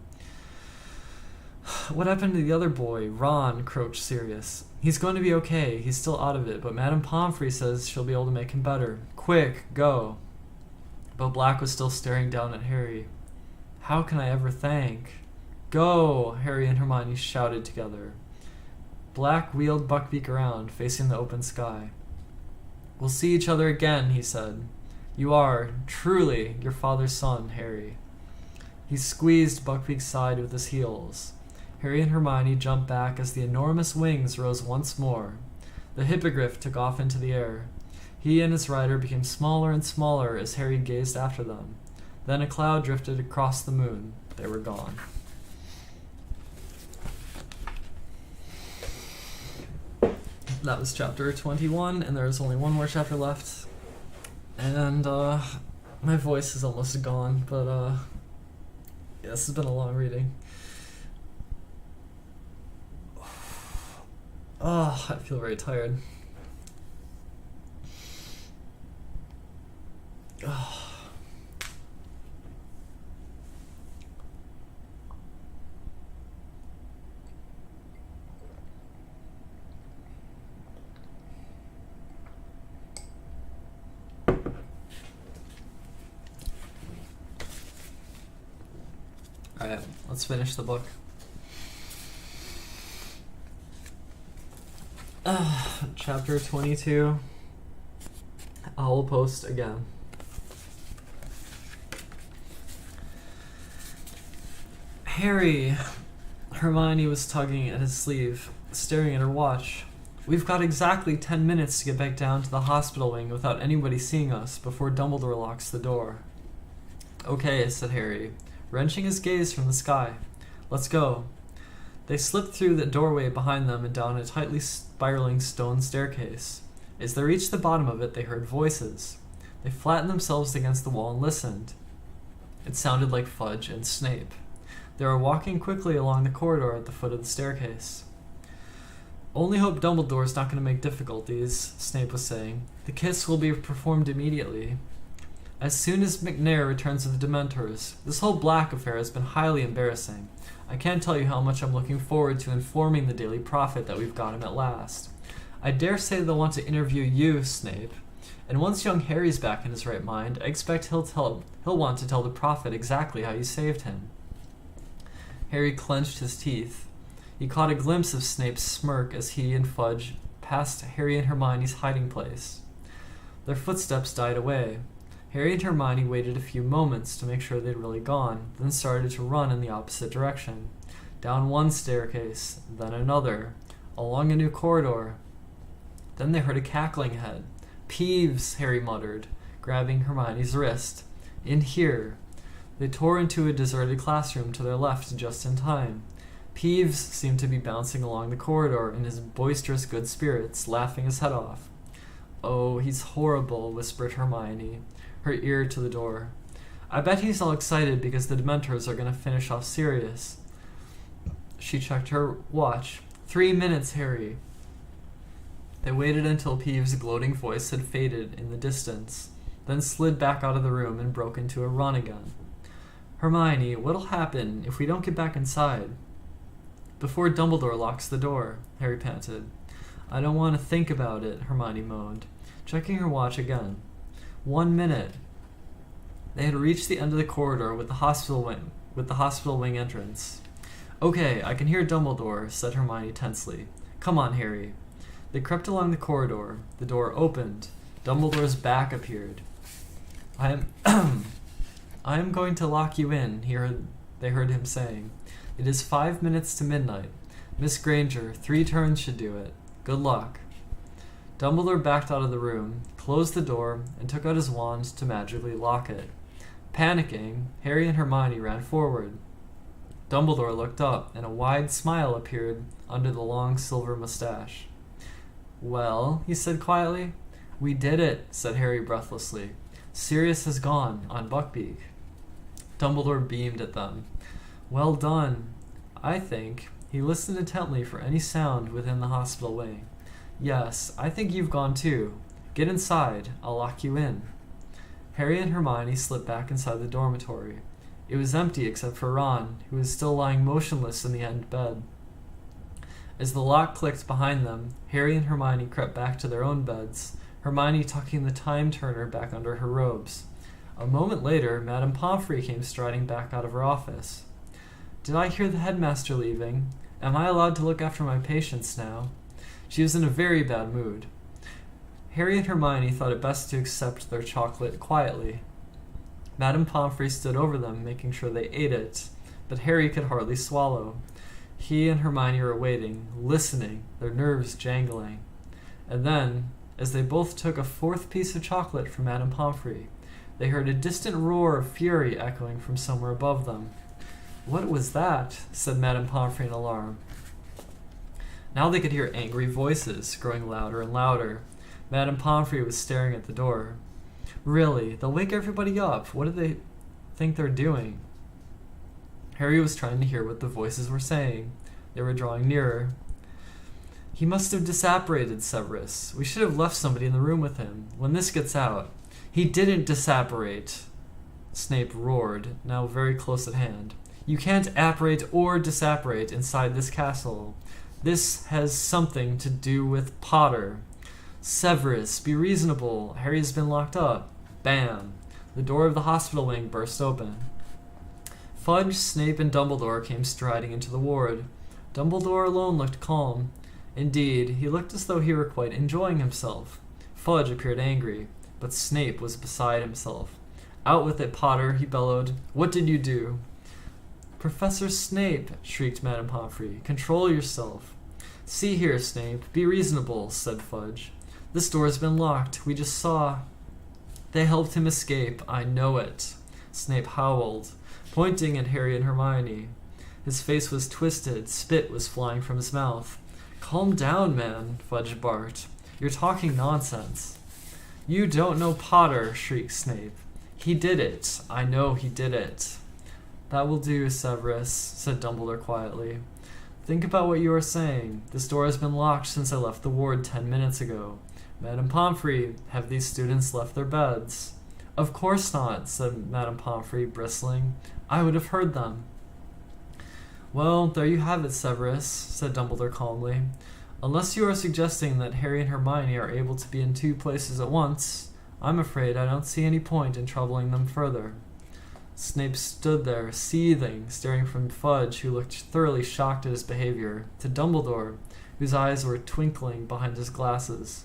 "What happened to the other boy, Ron?" croaked Sirius. "He's going to be okay. He's still out of it, but Madame Pomfrey says she'll be able to make him better. Quick, go." But Black was still staring down at Harry. "How can I ever thank?" "Go!" Harry and Hermione shouted together. Black wheeled Buckbeak around, facing the open sky. "We'll see each other again," he said. "You are, truly, your father's son, Harry." He squeezed Buckbeak's side with his heels. Harry and Hermione jumped back as the enormous wings rose once more. The hippogriff took off into the air. He and his rider became smaller and smaller as Harry gazed after them. Then a cloud drifted across the moon. They were gone. That was chapter 21, and there's only one more chapter left. And, my voice is almost gone, but, yeah, this has been a long reading. Oh, I feel very tired. Oh. Alright, let's finish the book. Chapter 22. Owl post again. Harry! Hermione was tugging at his sleeve, staring at her watch. "We've got exactly 10 minutes to get back down to the hospital wing without anybody seeing us before Dumbledore locks the door." "Okay," said Harry, wrenching his gaze from the sky. "Let's go." They slipped through the doorway behind them and down a tightly spiraling stone staircase. As they reached the bottom of it, they heard voices. They flattened themselves against the wall and listened. It sounded like Fudge and Snape. They were walking quickly along the corridor at the foot of the staircase. "Only hope Dumbledore's not going to make difficulties," Snape was saying. "The kiss will be performed immediately. As soon as McNair returns with the Dementors. This whole Black affair has been highly embarrassing. I can't tell you how much I'm looking forward to informing the Daily Prophet that we've got him at last. I dare say they'll want to interview you, Snape. And once young Harry's back in his right mind, I expect he'll want to tell the Prophet exactly how you saved him." Harry clenched his teeth. He caught a glimpse of Snape's smirk as he and Fudge passed Harry and Hermione's hiding place. Their footsteps died away. Harry and Hermione waited a few moments to make sure they'd really gone, then started to run in the opposite direction. Down one staircase, then another, along a new corridor. Then they heard a cackling head. "Peeves," Harry muttered, grabbing Hermione's wrist. "In here." They tore into a deserted classroom to their left just in time. Peeves seemed to be bouncing along the corridor in his boisterous good spirits, laughing his head off. "Oh, he's horrible," whispered Hermione, her ear to the door. "I bet he's all excited because the Dementors are going to finish off Sirius." She checked her watch. 3 minutes, Harry." They waited until Peeves' gloating voice had faded in the distance, then slid back out of the room and broke into a run again. "Hermione, what'll happen if we don't get back inside?" "Before Dumbledore locks the door," Harry panted. "I don't want to think about it," Hermione moaned, checking her watch again. 1 minute. They had reached the end of the corridor with the hospital wing entrance. "Okay, I can hear Dumbledore," said Hermione tensely. "Come on, Harry." They crept along the corridor. The door opened. Dumbledore's back appeared. I am going to lock you in," they heard him saying. "It is 5 minutes to midnight. Miss Granger, 3 turns should do it. Good luck." Dumbledore backed out of the room, closed the door, and took out his wand to magically lock it. Panicking, Harry and Hermione ran forward. Dumbledore looked up, and a wide smile appeared under the long silver mustache. "Well," he said quietly. "We did it," said Harry breathlessly. "Sirius has gone on Buckbeak." Dumbledore beamed at them. "Well done." "I think." He listened intently for any sound within the hospital wing. "Yes, I think you've gone too. Get inside. I'll lock you in." Harry and Hermione slipped back inside the dormitory. It was empty except for Ron, who was still lying motionless in the end bed. As the lock clicked behind them, Harry and Hermione crept back to their own beds, Hermione tucking the time-turner back under her robes. A moment later, Madame Pomfrey came striding back out of her office. "Did I hear the headmaster leaving? Am I allowed to look after my patients now?" She was in a very bad mood. Harry and Hermione thought it best to accept their chocolate quietly. Madame Pomfrey stood over them, making sure they ate it, but Harry could hardly swallow. He and Hermione were waiting, listening, their nerves jangling. And then, as they both took a 4th piece of chocolate from Madame Pomfrey, they heard a distant roar of fury echoing from somewhere above them. "What was that?" said Madame Pomfrey in alarm. Now they could hear angry voices, growing louder and louder. Madame Pomfrey was staring at the door. "Really, they'll wake everybody up. What do they think they're doing?" Harry was trying to hear what the voices were saying. They were drawing nearer. "He must have disapparated Severus. We should have left somebody in the room with him. When this gets out..." "He didn't disapparate," Snape roared, now very close at hand. "You can't apparate or disapparate inside this castle. This has something to do with Potter. Severus, be reasonable. Harry's been locked up." Bam! The door of the hospital wing burst open. Fudge, Snape, and Dumbledore came striding into the ward. Dumbledore alone looked calm. Indeed, he looked as though he were quite enjoying himself. Fudge appeared angry, but Snape was beside himself. "Out with it, Potter," he bellowed. "What did you do?" "Professor Snape," shrieked Madame Pomfrey, "control yourself." "See here, Snape, be reasonable," said Fudge. "This door's been locked. We just saw..." "They helped him escape. I know it," Snape howled, pointing at Harry and Hermione. His face was twisted, spit was flying from his mouth. "Calm down, man," Fudge barked. "You're talking nonsense." "You don't know Potter," shrieked Snape. "He did it. I know he did it." "That will do, Severus," said Dumbledore quietly. "Think about what you are saying. This door has been locked since I left the ward 10 minutes ago. Madame Pomfrey, have these students left their beds?" "Of course not," said Madame Pomfrey, bristling. "I would have heard them." "Well, there you have it, Severus," said Dumbledore calmly. "Unless you are suggesting that Harry and Hermione are able to be in 2 places at once, I'm afraid I don't see any point in troubling them further." Snape stood there, seething, staring from Fudge, who looked thoroughly shocked at his behavior, to Dumbledore, whose eyes were twinkling behind his glasses.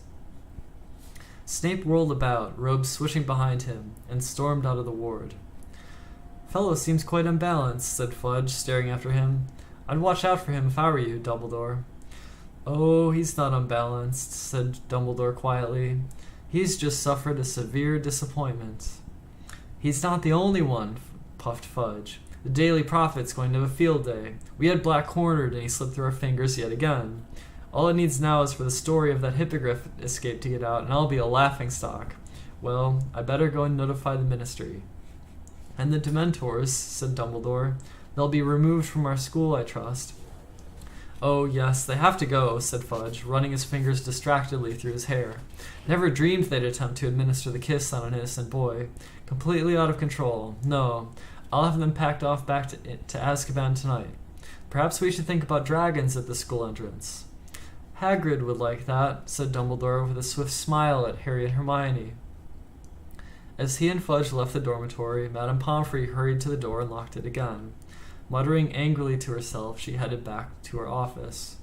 Snape whirled about, robes swishing behind him, and stormed out of the ward. "Fellow seems quite unbalanced," said Fudge, staring after him. "I'd watch out for him if I were you, Dumbledore." "Oh, he's not unbalanced," said Dumbledore quietly. "He's just suffered a severe disappointment." "He's not the only one," puffed Fudge. "The Daily Prophet's going to have a field day. We had Black cornered and he slipped through our fingers yet again. All it needs now is for the story of that hippogriff escape to get out, and I'll be a laughingstock. Well, I better go and notify the Ministry." "And the Dementors," said Dumbledore. "They'll be removed from our school, I trust." "Oh, yes, they have to go," said Fudge, running his fingers distractedly through his hair. "Never dreamed they'd attempt to administer the kiss on an innocent boy. Completely out of control. No, I'll have them packed off back to Azkaban tonight. Perhaps we should think about dragons at the school entrance." "Hagrid would like that," said Dumbledore with a swift smile at Harry and Hermione. As he and Fudge left the dormitory, Madame Pomfrey hurried to the door and locked it again. Muttering angrily to herself, she headed back to her office.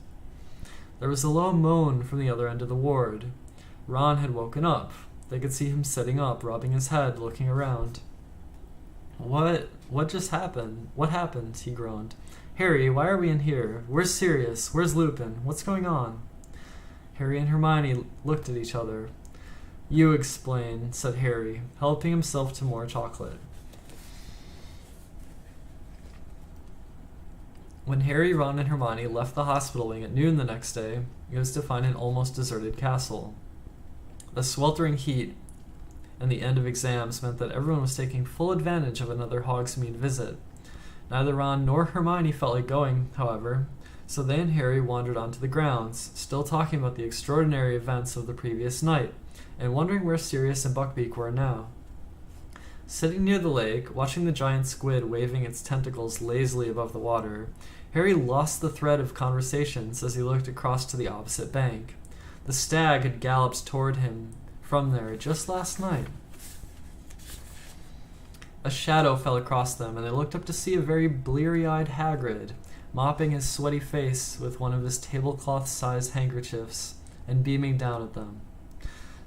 There was a low moan from the other end of the ward. Ron had woken up. They could see him sitting up, rubbing his head, looking around. What just happened? What happened?" he groaned. "Harry, why are we in here? Where's Sirius? Where's Lupin? What's going on?" Harry and Hermione looked at each other. "You explain," said Harry, helping himself to more chocolate. When Harry, Ron, and Hermione left the hospital wing at noon the next day, it was to find an almost deserted castle. The sweltering heat and the end of exams meant that everyone was taking full advantage of another Hogsmeade visit. Neither Ron nor Hermione felt like going, however, so they and Harry wandered onto the grounds, still talking about the extraordinary events of the previous night, and wondering where Sirius and Buckbeak were now. Sitting near the lake, watching the giant squid waving its tentacles lazily above the water, Harry lost the thread of conversations as he looked across to the opposite bank. The stag had galloped toward him from there just last night. A shadow fell across them, and they looked up to see a very bleary-eyed Hagrid, mopping his sweaty face with one of his tablecloth-sized handkerchiefs, and beaming down at them.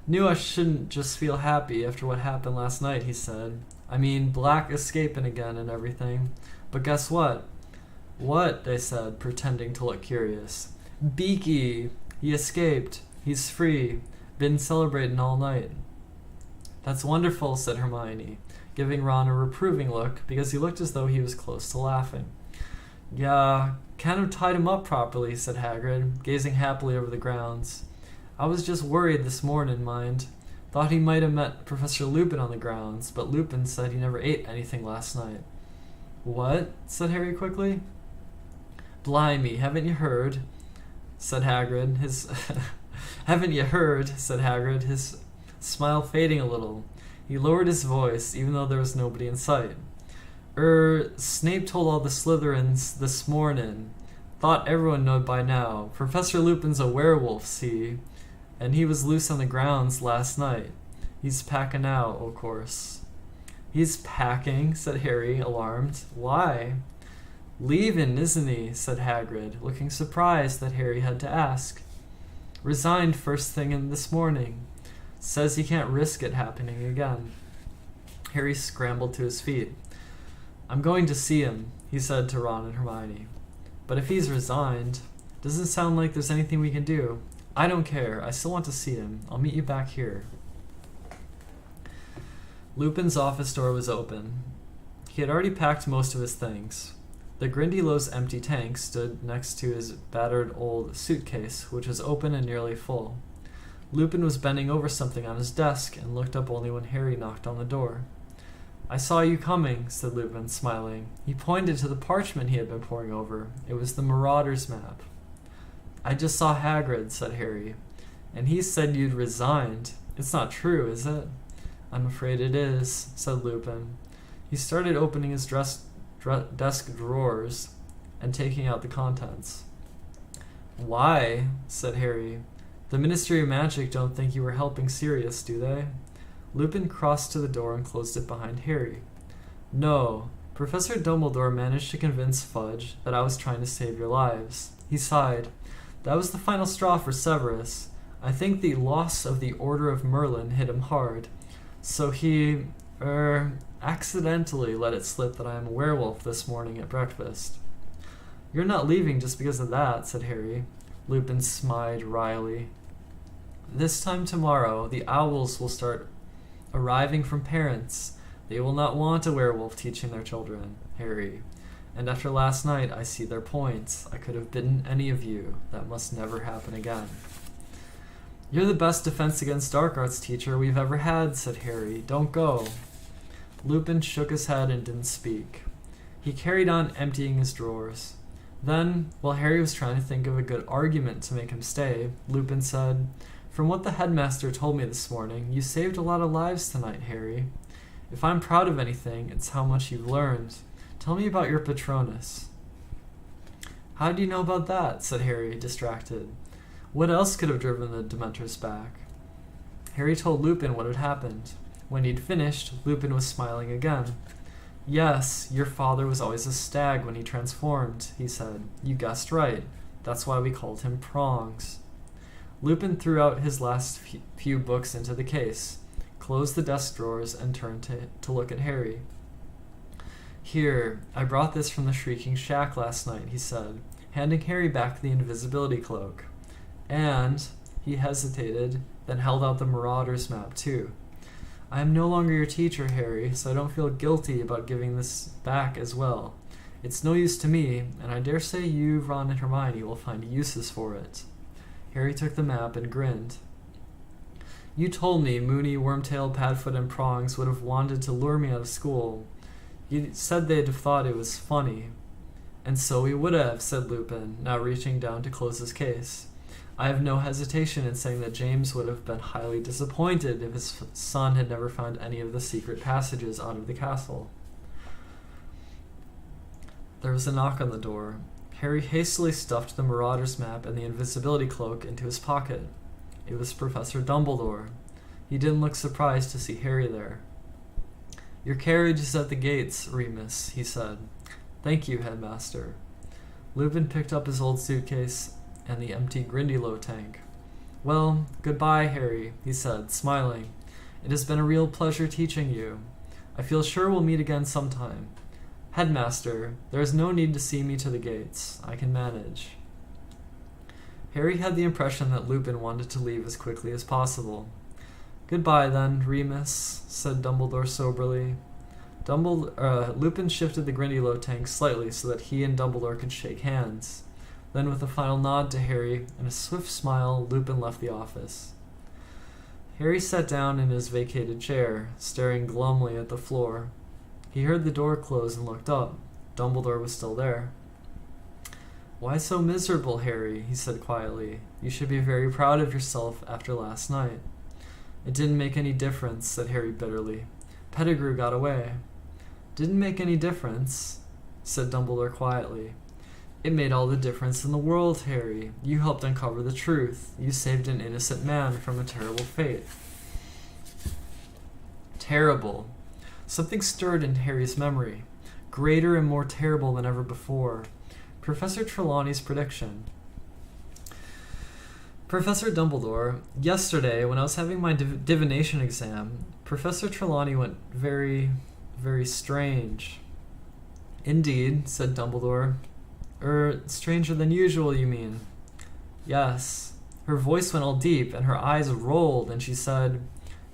"Knew I shouldn't just feel happy after what happened last night," he said. "I mean, Black escaping again and everything. But guess what?" "What?" they said, pretending to look curious. "Beaky! He escaped. He's free. Been celebrating all night." "That's wonderful," said Hermione, giving Ron a reproving look because he looked as though he was close to laughing. "Yeah, can't have tied him up properly," said Hagrid, gazing happily over the grounds. "I was just worried this morning, mind. Thought he might have met Professor Lupin on the grounds, but Lupin said he never ate anything last night." "What?" said Harry quickly. "Blimey, haven't you heard?" said Hagrid, "Haven't you heard?" said Hagrid, his smile fading a little. He lowered his voice, even though there was nobody in sight. Snape told all the Slytherins this morning. Thought everyone knowed by now. Professor Lupin's a werewolf, see? And he was loose on the grounds last night. He's packing out, of course." "He's packing?" said Harry, alarmed. "Why?" "Leaving, isn't he?" said Hagrid, looking surprised that Harry had to ask. "Resigned first thing in this morning. Says he can't risk it happening again." Harry scrambled to his feet. "I'm going to see him," he said to Ron and Hermione. "But if he's resigned, doesn't sound like there's anything we can do. I don't care. I still want to see him. I'll meet you back here." Lupin's office door was open. He had already packed most of his things. The Grindylows' empty tank stood next to his battered old suitcase, which was open and nearly full. Lupin was bending over something on his desk and looked up only when Harry knocked on the door. "I saw you coming," said Lupin, smiling. He pointed to the parchment he had been poring over. It was the Marauders map. "I just saw Hagrid," said Harry, "and he said you'd resigned. It's not true, is it?" "I'm afraid it is," said Lupin. He started opening his desk drawers and taking out the contents. "Why?" said Harry. "The Ministry of Magic don't think you were helping Sirius, do they?" Lupin crossed to the door and closed it behind Harry. "No, Professor Dumbledore managed to convince Fudge that I was trying to save your lives." He sighed. "That was the final straw for Severus. I think the loss of the Order of Merlin hit him hard, so he, accidentally let it slip that I am a werewolf this morning at breakfast." "You're not leaving just because of that," said Harry. Lupin smiled wryly. "This time tomorrow, the owls will start arriving from parents. They will not want a werewolf teaching their children, Harry. And after last night, I see their point. I could have bitten any of you. That must never happen again." "You're the best defense against dark arts teacher we've ever had," said Harry. "Don't go." Lupin shook his head and didn't speak. He carried on emptying his drawers. Then, while Harry was trying to think of a good argument to make him stay, Lupin said, "From what the headmaster told me this morning, you saved a lot of lives tonight, Harry. If I'm proud of anything, it's how much you've learned. Tell me about your Patronus." "How do you know about that?" said Harry, distracted. What else could have driven the Dementors back? Harry told Lupin what had happened. When he'd finished, Lupin was smiling again. "Yes, your father was always a stag when he transformed," he said. "You guessed right. That's why we called him Prongs." Lupin threw out his last few books into the case, closed the desk drawers, and turned to look at Harry. "Here, I brought this from the Shrieking Shack last night," he said, handing Harry back the invisibility cloak. "And," he hesitated, then held out the Marauders map too. "I am no longer your teacher, Harry, so I don't feel guilty about giving this back as well. It's no use to me, and I dare say you, Ron, and Hermione will find uses for it." Harry took the map and grinned. "You told me Moony, Wormtail, Padfoot, and Prongs would have wanted to lure me out of school. You said they'd have thought it was funny." "And so we would have," said Lupin, now reaching down to close his case. "I have no hesitation in saying that James would have been highly disappointed if his son had never found any of the secret passages out of the castle." There was a knock on the door. Harry hastily stuffed the Marauders map and the invisibility cloak into his pocket. It was Professor Dumbledore. He didn't look surprised to see Harry there. "Your carriage is at the gates, Remus," he said. "Thank you, Headmaster." Lupin picked up his old suitcase and the empty Grindylow tank. "Well, goodbye, Harry," he said, smiling. "It has been a real pleasure teaching you. I feel sure we'll meet again sometime. Headmaster, there is no need to see me to the gates. I can manage." Harry had the impression that Lupin wanted to leave as quickly as possible. "Goodbye, then, Remus," said Dumbledore soberly. Lupin shifted the Grindylow tank slightly so that he and Dumbledore could shake hands. Then, with a final nod to Harry and a swift smile, Lupin left the office. Harry sat down in his vacated chair, staring glumly at the floor. He heard the door close and looked up. Dumbledore was still there. "Why so miserable, Harry?" he said quietly. "You should be very proud of yourself after last night." "It didn't make any difference," said Harry bitterly. "Pettigrew got away." "Didn't make any difference," said Dumbledore quietly. "It made all the difference in the world, Harry. You helped uncover the truth. You saved an innocent man from a terrible fate." Terrible. Something stirred in Harry's memory, greater and more terrible than ever before. Professor Trelawney's prediction. "Professor Dumbledore, yesterday when I was having my divination exam, Professor Trelawney went very, very strange." "Indeed," said Dumbledore. Stranger than usual, you mean?" "Yes." Her voice went all deep, and her eyes rolled, and she said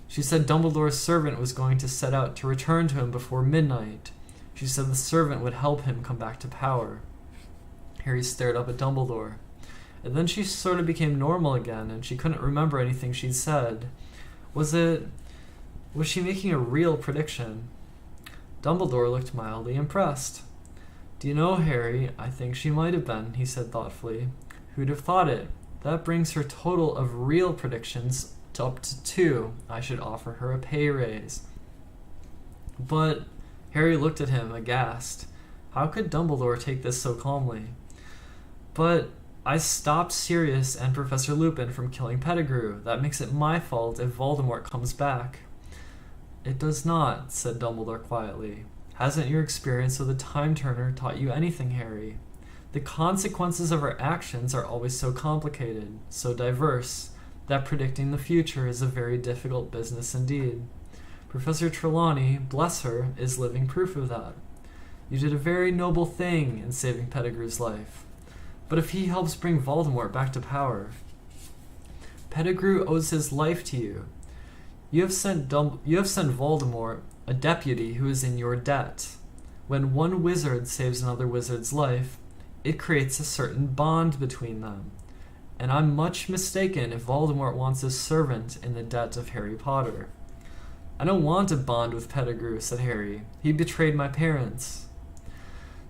Dumbledore's servant was going to set out to return to him before midnight. She said the servant would help him come back to power. Harry stared up at Dumbledore. And then she sort of became normal again, and she couldn't remember anything she'd said. Was she making a real prediction? Dumbledore looked mildly impressed. Do you know, Harry, I think she might have been, he said thoughtfully. Who'd have thought it? That brings her total of real predictions up to 2. I should offer her a pay raise. But Harry looked at him, aghast. How could Dumbledore take this so calmly? But I stopped Sirius and Professor Lupin from killing Pettigrew. That makes it my fault if Voldemort comes back. It does not, said Dumbledore quietly. Hasn't your experience with a time turner taught you anything, Harry? The consequences of our actions are always so complicated, so diverse, that predicting the future is a very difficult business indeed. Professor Trelawney, bless her, is living proof of that. You did a very noble thing in saving Pettigrew's life. But if he helps bring Voldemort back to power, Pettigrew owes his life to you. You have sent Voldemort a deputy who is in your debt. When one wizard saves another wizard's life, it creates a certain bond between them. And I'm much mistaken if Voldemort wants a servant in the debt of Harry Potter. I don't want a bond with Pettigrew, said Harry. He betrayed my parents.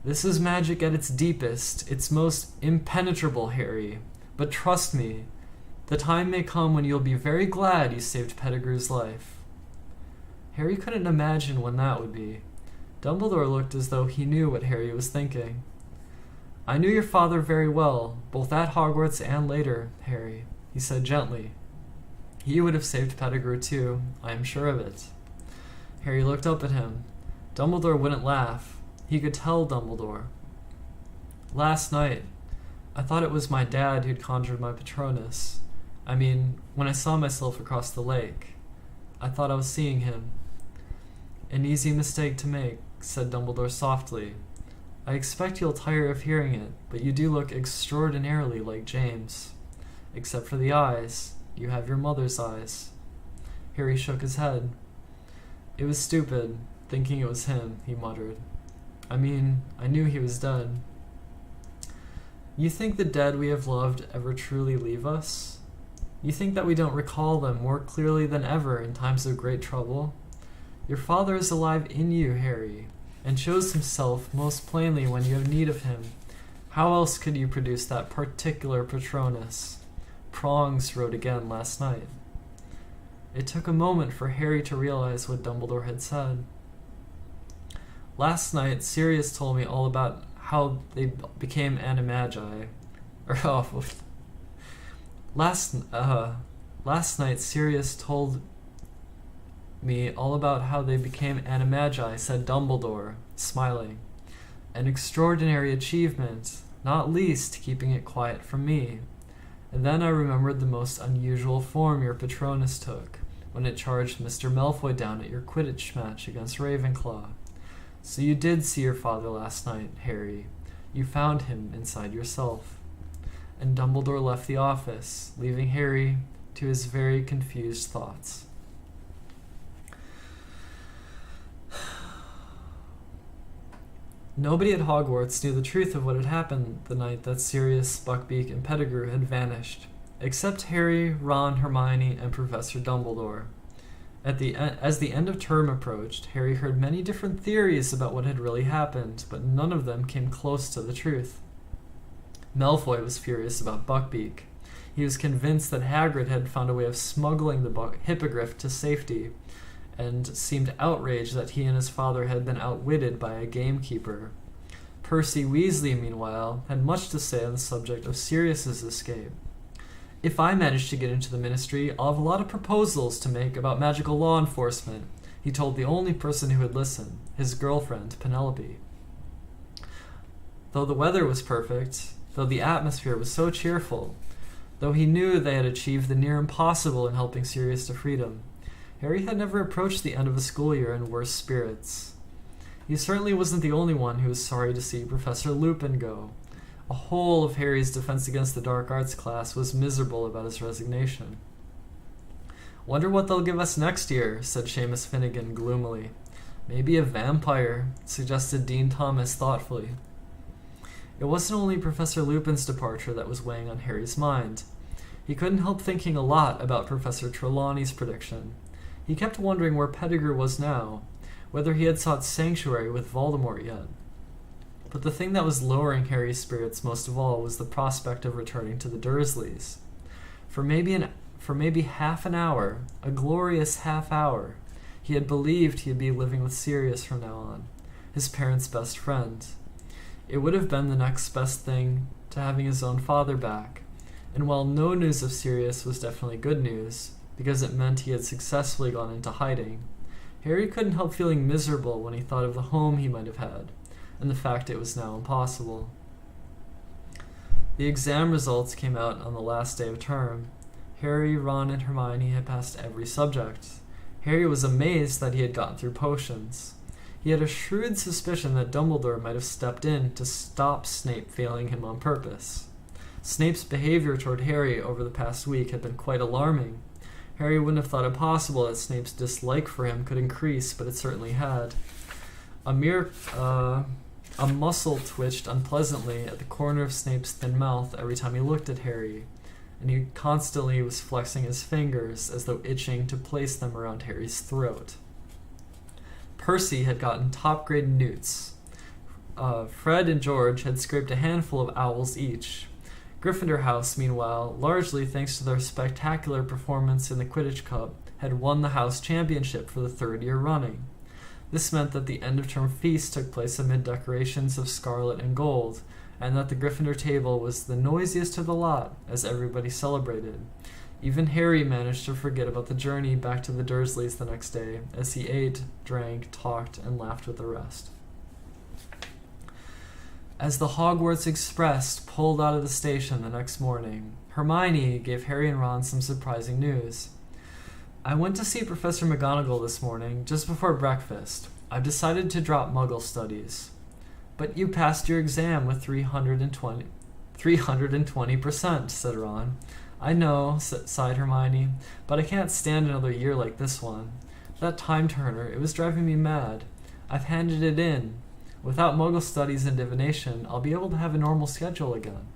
This is magic at its deepest, its most impenetrable, Harry. But trust me, the time may come when you'll be very glad you saved Pettigrew's life. Harry couldn't imagine when that would be. Dumbledore looked as though he knew what Harry was thinking. I knew your father very well, both at Hogwarts and later, Harry, he said gently. He would have saved Pettigrew too, I am sure of it. Harry looked up at him. Dumbledore wouldn't laugh. He could tell Dumbledore. Last night, I thought it was my dad who'd conjured my Patronus. I mean, when I saw myself across the lake, I thought I was seeing him. An easy mistake to make, said Dumbledore softly. I expect you'll tire of hearing it, but you do look extraordinarily like James. Except for the eyes. You have your mother's eyes. Harry shook his head. It was stupid, thinking it was him, he muttered. I mean, I knew he was dead. You think the dead we have loved ever truly leave us? You think that we don't recall them more clearly than ever in times of great trouble? Your father is alive in you, Harry, and shows himself most plainly when you have need of him. How else could you produce that particular Patronus? Prongs wrote again last night. It took a moment for Harry to realize what Dumbledore had said. Last night, Sirius told me all about how they became animagi. Last night, Sirius told me all about how they became animagi, said Dumbledore, smiling. An extraordinary achievement, not least keeping it quiet from me. And then I remembered the most unusual form your Patronus took, when it charged Mr. Malfoy down at your Quidditch match against Ravenclaw. So you did see your father last night, Harry. You found him inside yourself. And Dumbledore left the office, leaving Harry to his very confused thoughts. Nobody at Hogwarts knew the truth of what had happened the night that Sirius, Buckbeak, and Pettigrew had vanished, except Harry, Ron, Hermione, and Professor Dumbledore. As the end of term approached, Harry heard many different theories about what had really happened, but none of them came close to the truth. Malfoy was furious about Buckbeak. He was convinced that Hagrid had found a way of smuggling the hippogriff to safety, and seemed outraged that he and his father had been outwitted by a gamekeeper. Percy Weasley, meanwhile, had much to say on the subject of Sirius's escape. If I manage to get into the Ministry, I'll have a lot of proposals to make about magical law enforcement, he told the only person who would listen, his girlfriend, Penelope. Though the weather was perfect, though the atmosphere was so cheerful, though he knew they had achieved the near impossible in helping Sirius to freedom, Harry had never approached the end of a school year in worse spirits. He certainly wasn't the only one who was sorry to see Professor Lupin go. A whole of Harry's Defense Against the Dark Arts class was miserable about his resignation. Wonder what they'll give us next year, said Seamus Finnegan gloomily. Maybe a vampire, suggested Dean Thomas thoughtfully. It wasn't only Professor Lupin's departure that was weighing on Harry's mind. He couldn't help thinking a lot about Professor Trelawney's prediction. He kept wondering where Pettigrew was now, whether he had sought sanctuary with Voldemort yet. But the thing that was lowering Harry's spirits most of all was the prospect of returning to the Dursleys. For maybe half an hour, a glorious half hour, he had believed he'd be living with Sirius from now on, his parents' best friend. It would have been the next best thing to having his own father back, and while no news of Sirius was definitely good news, because it meant he had successfully gone into hiding, Harry couldn't help feeling miserable when he thought of the home he might have had, and the fact it was now impossible. The exam results came out on the last day of term. Harry, Ron, and Hermione had passed every subject. Harry was amazed that he had gotten through potions. He had a shrewd suspicion that Dumbledore might have stepped in to stop Snape failing him on purpose. Snape's behavior toward Harry over the past week had been quite alarming. Harry wouldn't have thought it possible that Snape's dislike for him could increase, but it certainly had. A muscle twitched unpleasantly at the corner of Snape's thin mouth every time he looked at Harry, and he constantly was flexing his fingers as though itching to place them around Harry's throat. Percy had gotten top-grade newts. Fred and George had scraped a handful of owls each. Gryffindor House, meanwhile, largely thanks to their spectacular performance in the Quidditch Cup, had won the house championship for the third year running. This meant that the end-of-term feast took place amid decorations of scarlet and gold, and that the Gryffindor table was the noisiest of the lot as everybody celebrated. Even Harry managed to forget about the journey back to the Dursleys the next day, as he ate, drank, talked, and laughed with the rest. As the Hogwarts Express pulled out of the station the next morning, Hermione gave Harry and Ron some surprising news. I went to see Professor McGonagall this morning, just before breakfast. I've decided to drop Muggle studies. But you passed your exam with 320%, said Ron. I know, sighed Hermione, but I can't stand another year like this one. That time turner, it was driving me mad. I've handed it in. Without Muggle studies and divination, I'll be able to have a normal schedule again.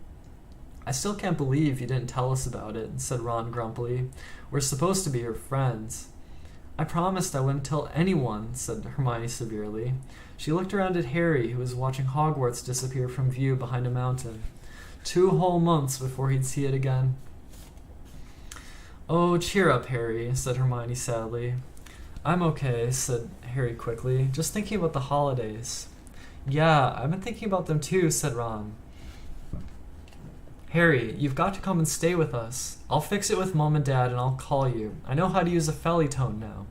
I still can't believe you didn't tell us about it, said Ron grumpily. We're supposed to be your friends. I promised I wouldn't tell anyone, said Hermione severely. She looked around at Harry, who was watching Hogwarts disappear from view behind a mountain. 2 whole months before he'd see it again. Oh, cheer up, Harry, said Hermione sadly. I'm okay, said Harry quickly, just thinking about the holidays. Yeah, I've been thinking about them too, said Ron. Harry, you've got to come and stay with us. I'll fix it with Mom and Dad and I'll call you. I know how to use a Fellitone now.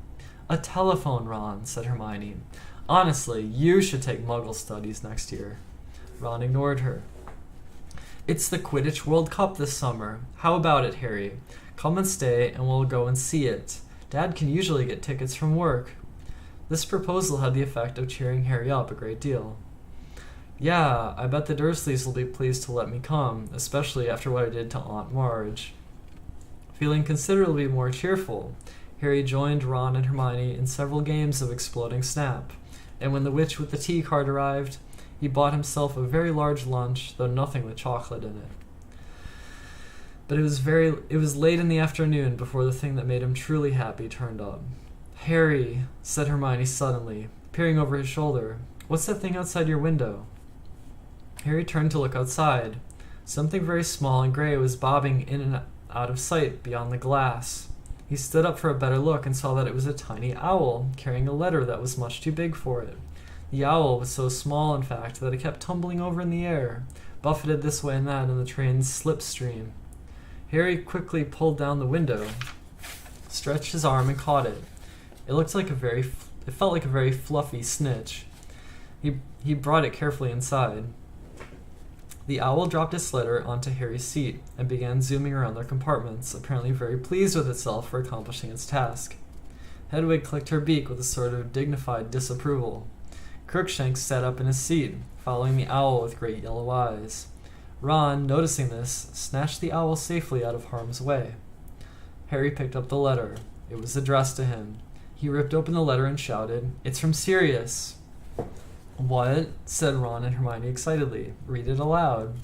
A telephone, Ron, said Hermione. Honestly, you should take Muggle studies next year. Ron ignored her. It's the Quidditch World Cup this summer. How about it, Harry? Come and stay and we'll go and see it. Dad can usually get tickets from work. This proposal had the effect of cheering Harry up a great deal. Yeah, I bet the Dursleys will be pleased to let me come, especially after what I did to Aunt Marge. Feeling considerably more cheerful, Harry joined Ron and Hermione in several games of Exploding Snap, and when the witch with the tea card arrived, he bought himself a very large lunch, though nothing with chocolate in it. But it was late in the afternoon before the thing that made him truly happy turned up. Harry, said Hermione suddenly, peering over his shoulder, what's that thing outside your window? Harry turned to look outside. Something very small and gray was bobbing in and out of sight beyond the glass. He stood up for a better look and saw that it was a tiny owl, carrying a letter that was much too big for it. The owl was so small, in fact, that it kept tumbling over in the air, buffeted this way and that in the train's slipstream. Harry quickly pulled down the window, stretched his arm and caught it. It felt like a very fluffy snitch. He brought it carefully inside. The owl dropped its letter onto Harry's seat and began zooming around their compartments, apparently very pleased with itself for accomplishing its task. Hedwig clicked her beak with a sort of dignified disapproval. Crookshanks sat up in his seat, following the owl with great yellow eyes. Ron, noticing this, snatched the owl safely out of harm's way. Harry picked up the letter. It was addressed to him. He ripped open the letter and shouted, "It's from Sirius." "What?" said Ron and Hermione excitedly. "Read it aloud."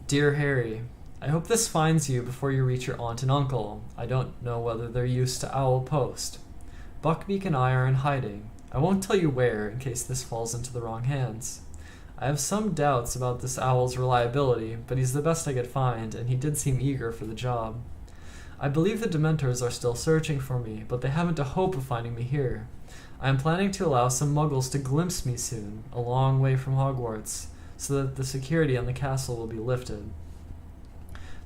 "Dear Harry, I hope this finds you before you reach your aunt and uncle. I don't know whether they're used to owl post. Buckbeak and I are in hiding. I won't tell you where in case this falls into the wrong hands. I have some doubts about this owl's reliability, but he's the best I could find, and he did seem eager for the job. I believe the Dementors are still searching for me, but they haven't a hope of finding me here. I am planning to allow some muggles to glimpse me soon, a long way from Hogwarts, so that the security on the castle will be lifted.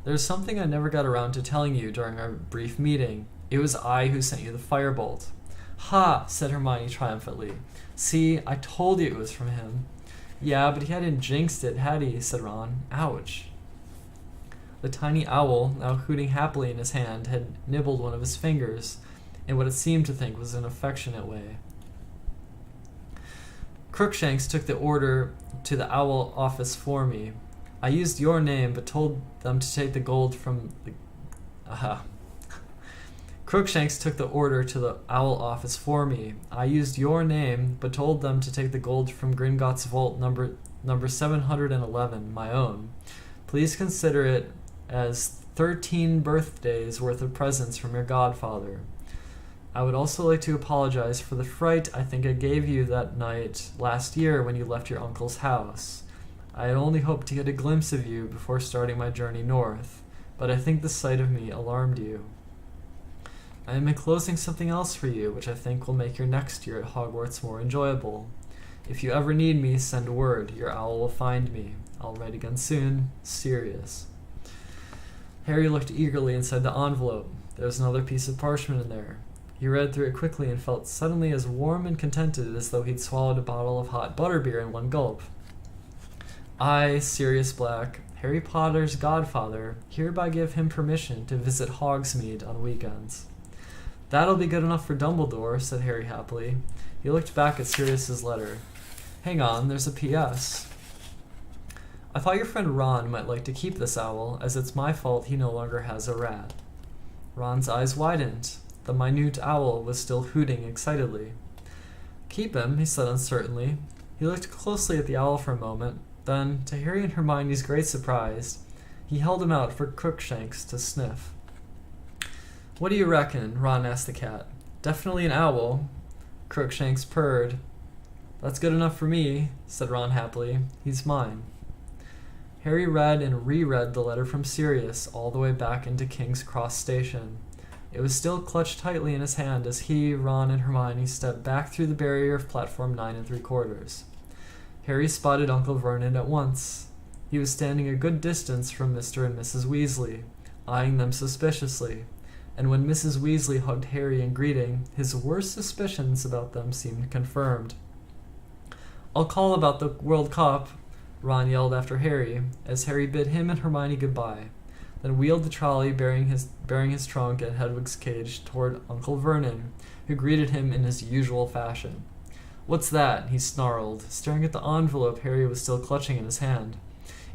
There's something I never got around to telling you during our brief meeting. It was I who sent you the firebolt." "Ha!" said Hermione triumphantly. "See, I told you it was from him." "Yeah, but he hadn't jinxed it, had he?" said Ron. "Ouch." The tiny owl, now hooting happily in his hand, had nibbled one of his fingers in what it seemed to think was an affectionate way. "Crookshanks took the order to the owl office for me. I used your name, but told them to take the gold from the... Crookshanks took the order to the owl office for me. I used your name, but told them to take the gold from Gringotts vault number 711, my own. Please consider it as 13 birthdays worth of presents from your godfather. I would also like to apologize for the fright I think I gave you that night last year when you left your uncle's house. I had only hoped to get a glimpse of you before starting my journey north, but I think the sight of me alarmed you. I am enclosing something else for you, which I think will make your next year at Hogwarts more enjoyable. If you ever need me, send word. Your owl will find me. I'll write again soon. Sirius." Harry looked eagerly inside the envelope. There was another piece of parchment in there. He read through it quickly and felt suddenly as warm and contented as though he'd swallowed a bottle of hot butterbeer in one gulp. "I, Sirius Black, Harry Potter's godfather, hereby give him permission to visit Hogsmeade on weekends." "That'll be good enough for Dumbledore," said Harry happily. He looked back at Sirius's letter. "Hang on, there's a P.S. I thought your friend Ron might like to keep this owl, as it's my fault he no longer has a rat." Ron's eyes widened. The minute owl was still hooting excitedly. "Keep him," he said uncertainly. He looked closely at the owl for a moment. Then, to Harry and Hermione's great surprise, he held him out for Crookshanks to sniff. "What do you reckon?" Ron asked the cat. "Definitely an owl." Crookshanks purred. "That's good enough for me," said Ron happily. "He's mine." Harry read and reread the letter from Sirius all the way back into King's Cross Station. It was still clutched tightly in his hand as he, Ron, and Hermione stepped back through the barrier of platform 9 3/4. Harry spotted Uncle Vernon at once. He was standing a good distance from Mr. and Mrs. Weasley, eyeing them suspiciously, and when Mrs. Weasley hugged Harry in greeting, his worst suspicions about them seemed confirmed. "I'll call about the World Cup," Ron yelled after Harry, as Harry bid him and Hermione goodbye, then wheeled the trolley bearing his trunk and Hedwig's cage toward Uncle Vernon, who greeted him in his usual fashion. "What's that?" he snarled, staring at the envelope Harry was still clutching in his hand.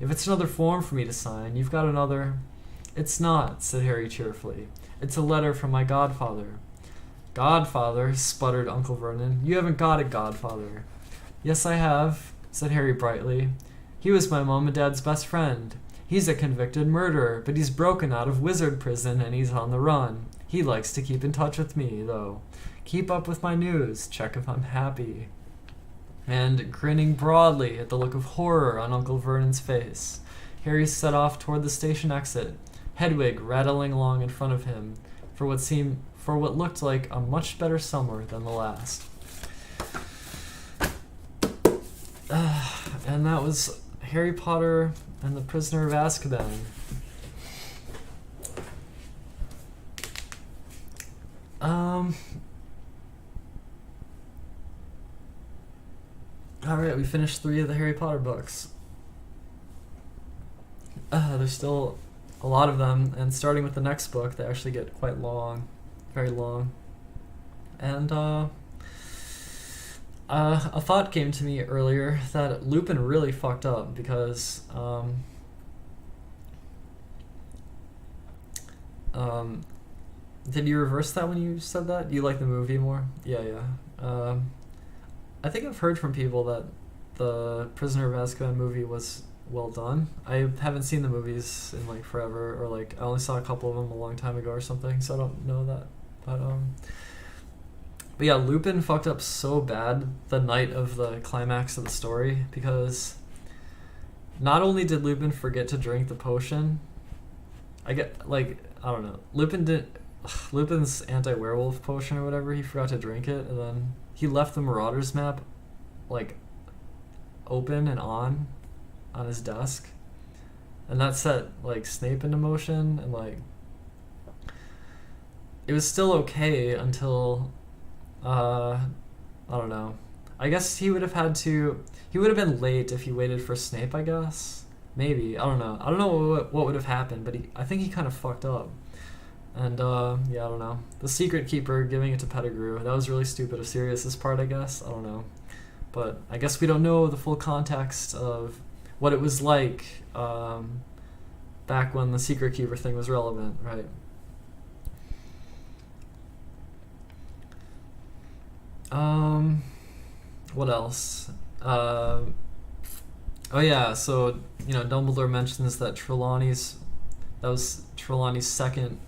"If it's another form for me to sign, you've got another—" "It's not," said Harry cheerfully. "It's a letter from my godfather." "Godfather?" sputtered Uncle Vernon. "You haven't got a godfather." "Yes, I have," said Harry brightly. "He was my mom and dad's best friend. He's a convicted murderer, but he's broken out of wizard prison and he's on the run. He likes to keep in touch with me, though. Keep up with my news, check if I'm happy." And, grinning broadly at the look of horror on Uncle Vernon's face, Harry set off toward the station exit, Hedwig rattling along in front of him, for what looked like a much better summer than the last. And that was Harry Potter and the Prisoner of Azkaban. Alright, we finished 3 of the Harry Potter books. There's still a lot of them, and starting with the next book, they actually get quite long, very long. And a thought came to me earlier that Lupin really fucked up because Did you reverse that when you said that? You like the movie more? Yeah, yeah. I think I've heard from people that the Prisoner of Azkaban movie was well done. I haven't seen the movies in like forever, or like I only saw a couple of them a long time ago or something, so I don't know that. But yeah, Lupin fucked up so bad the night of the climax of the story, because not only did Lupin forget to drink the potion, I don't know. Lupin's anti-werewolf potion or whatever, he forgot to drink it, and then he left the Marauders map like open and on his desk, and that set like Snape into motion, and like it was still okay until I don't know. I guess he would have been late if he waited for Snape, I guess. Maybe. I don't know what would have happened, but I think he kind of fucked up. And yeah, I don't know. The Secret Keeper giving it to Pettigrew, that was really stupid of Sirius's part, I guess. I don't know. But I guess we don't know the full context of what it was like back when the Secret Keeper thing was relevant, right? What else? Oh yeah, so, Dumbledore mentions that that was Trelawney's second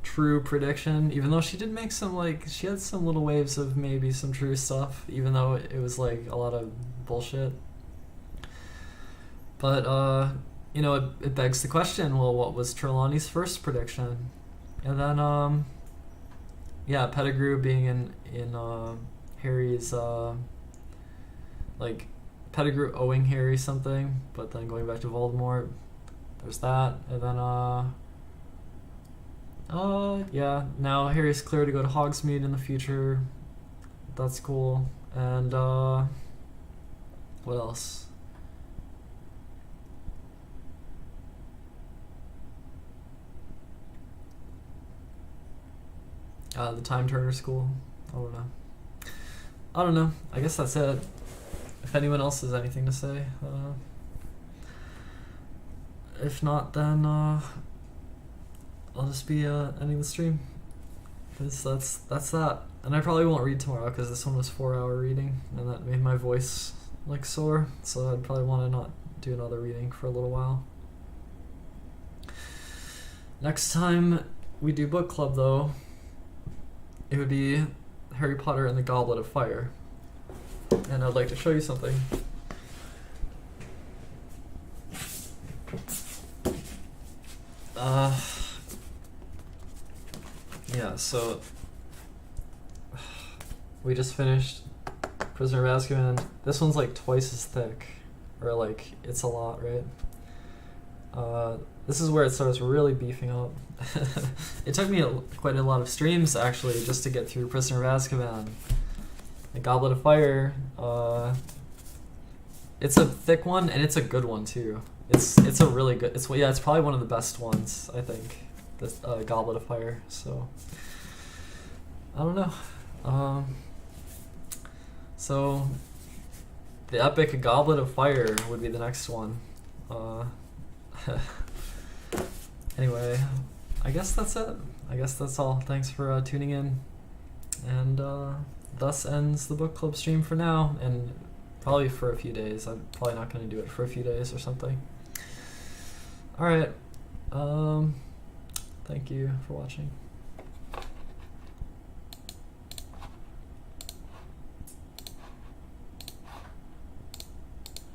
true prediction, even though she did make she had some little waves of maybe some true stuff, even though it was like a lot of bullshit. But, it begs the question, well, what was Trelawney's first prediction? And then, yeah, Pettigrew being in Harry's, Pettigrew owing Harry something, but then going back to Voldemort, there's that, and then, yeah, now Harry's clear to go to Hogsmeade in the future, that's cool, and, what else? The Time Turner School, I don't know, I guess that's it. If anyone else has anything to say, if not, then I'll just be ending the stream. Because that's that. And I probably won't read tomorrow because this one was 4-hour reading, and that made my voice like sore. So I'd probably want to not do another reading for a little while. Next time we do book club, though, it would be Harry Potter and the Goblet of Fire. And I'd like to show you something. Yeah, so we just finished Prisoner of Azkaban. This one's like twice as thick, or like it's a lot, right? This is where it starts really beefing up. It took me quite a lot of streams actually just to get through Prisoner of Azkaban. The Goblet of Fire, it's a thick one, and it's a good one too. It's a really good, it's probably one of the best ones, I think, this Goblet of Fire, so, I don't know. So, the epic Goblet of Fire would be the next one. Anyway, I guess that's it. I guess that's all. Thanks for tuning in, and thus ends the book club stream for now, and probably for a few days. I'm probably not going to do it for a few days or something. Alright, thank you for watching.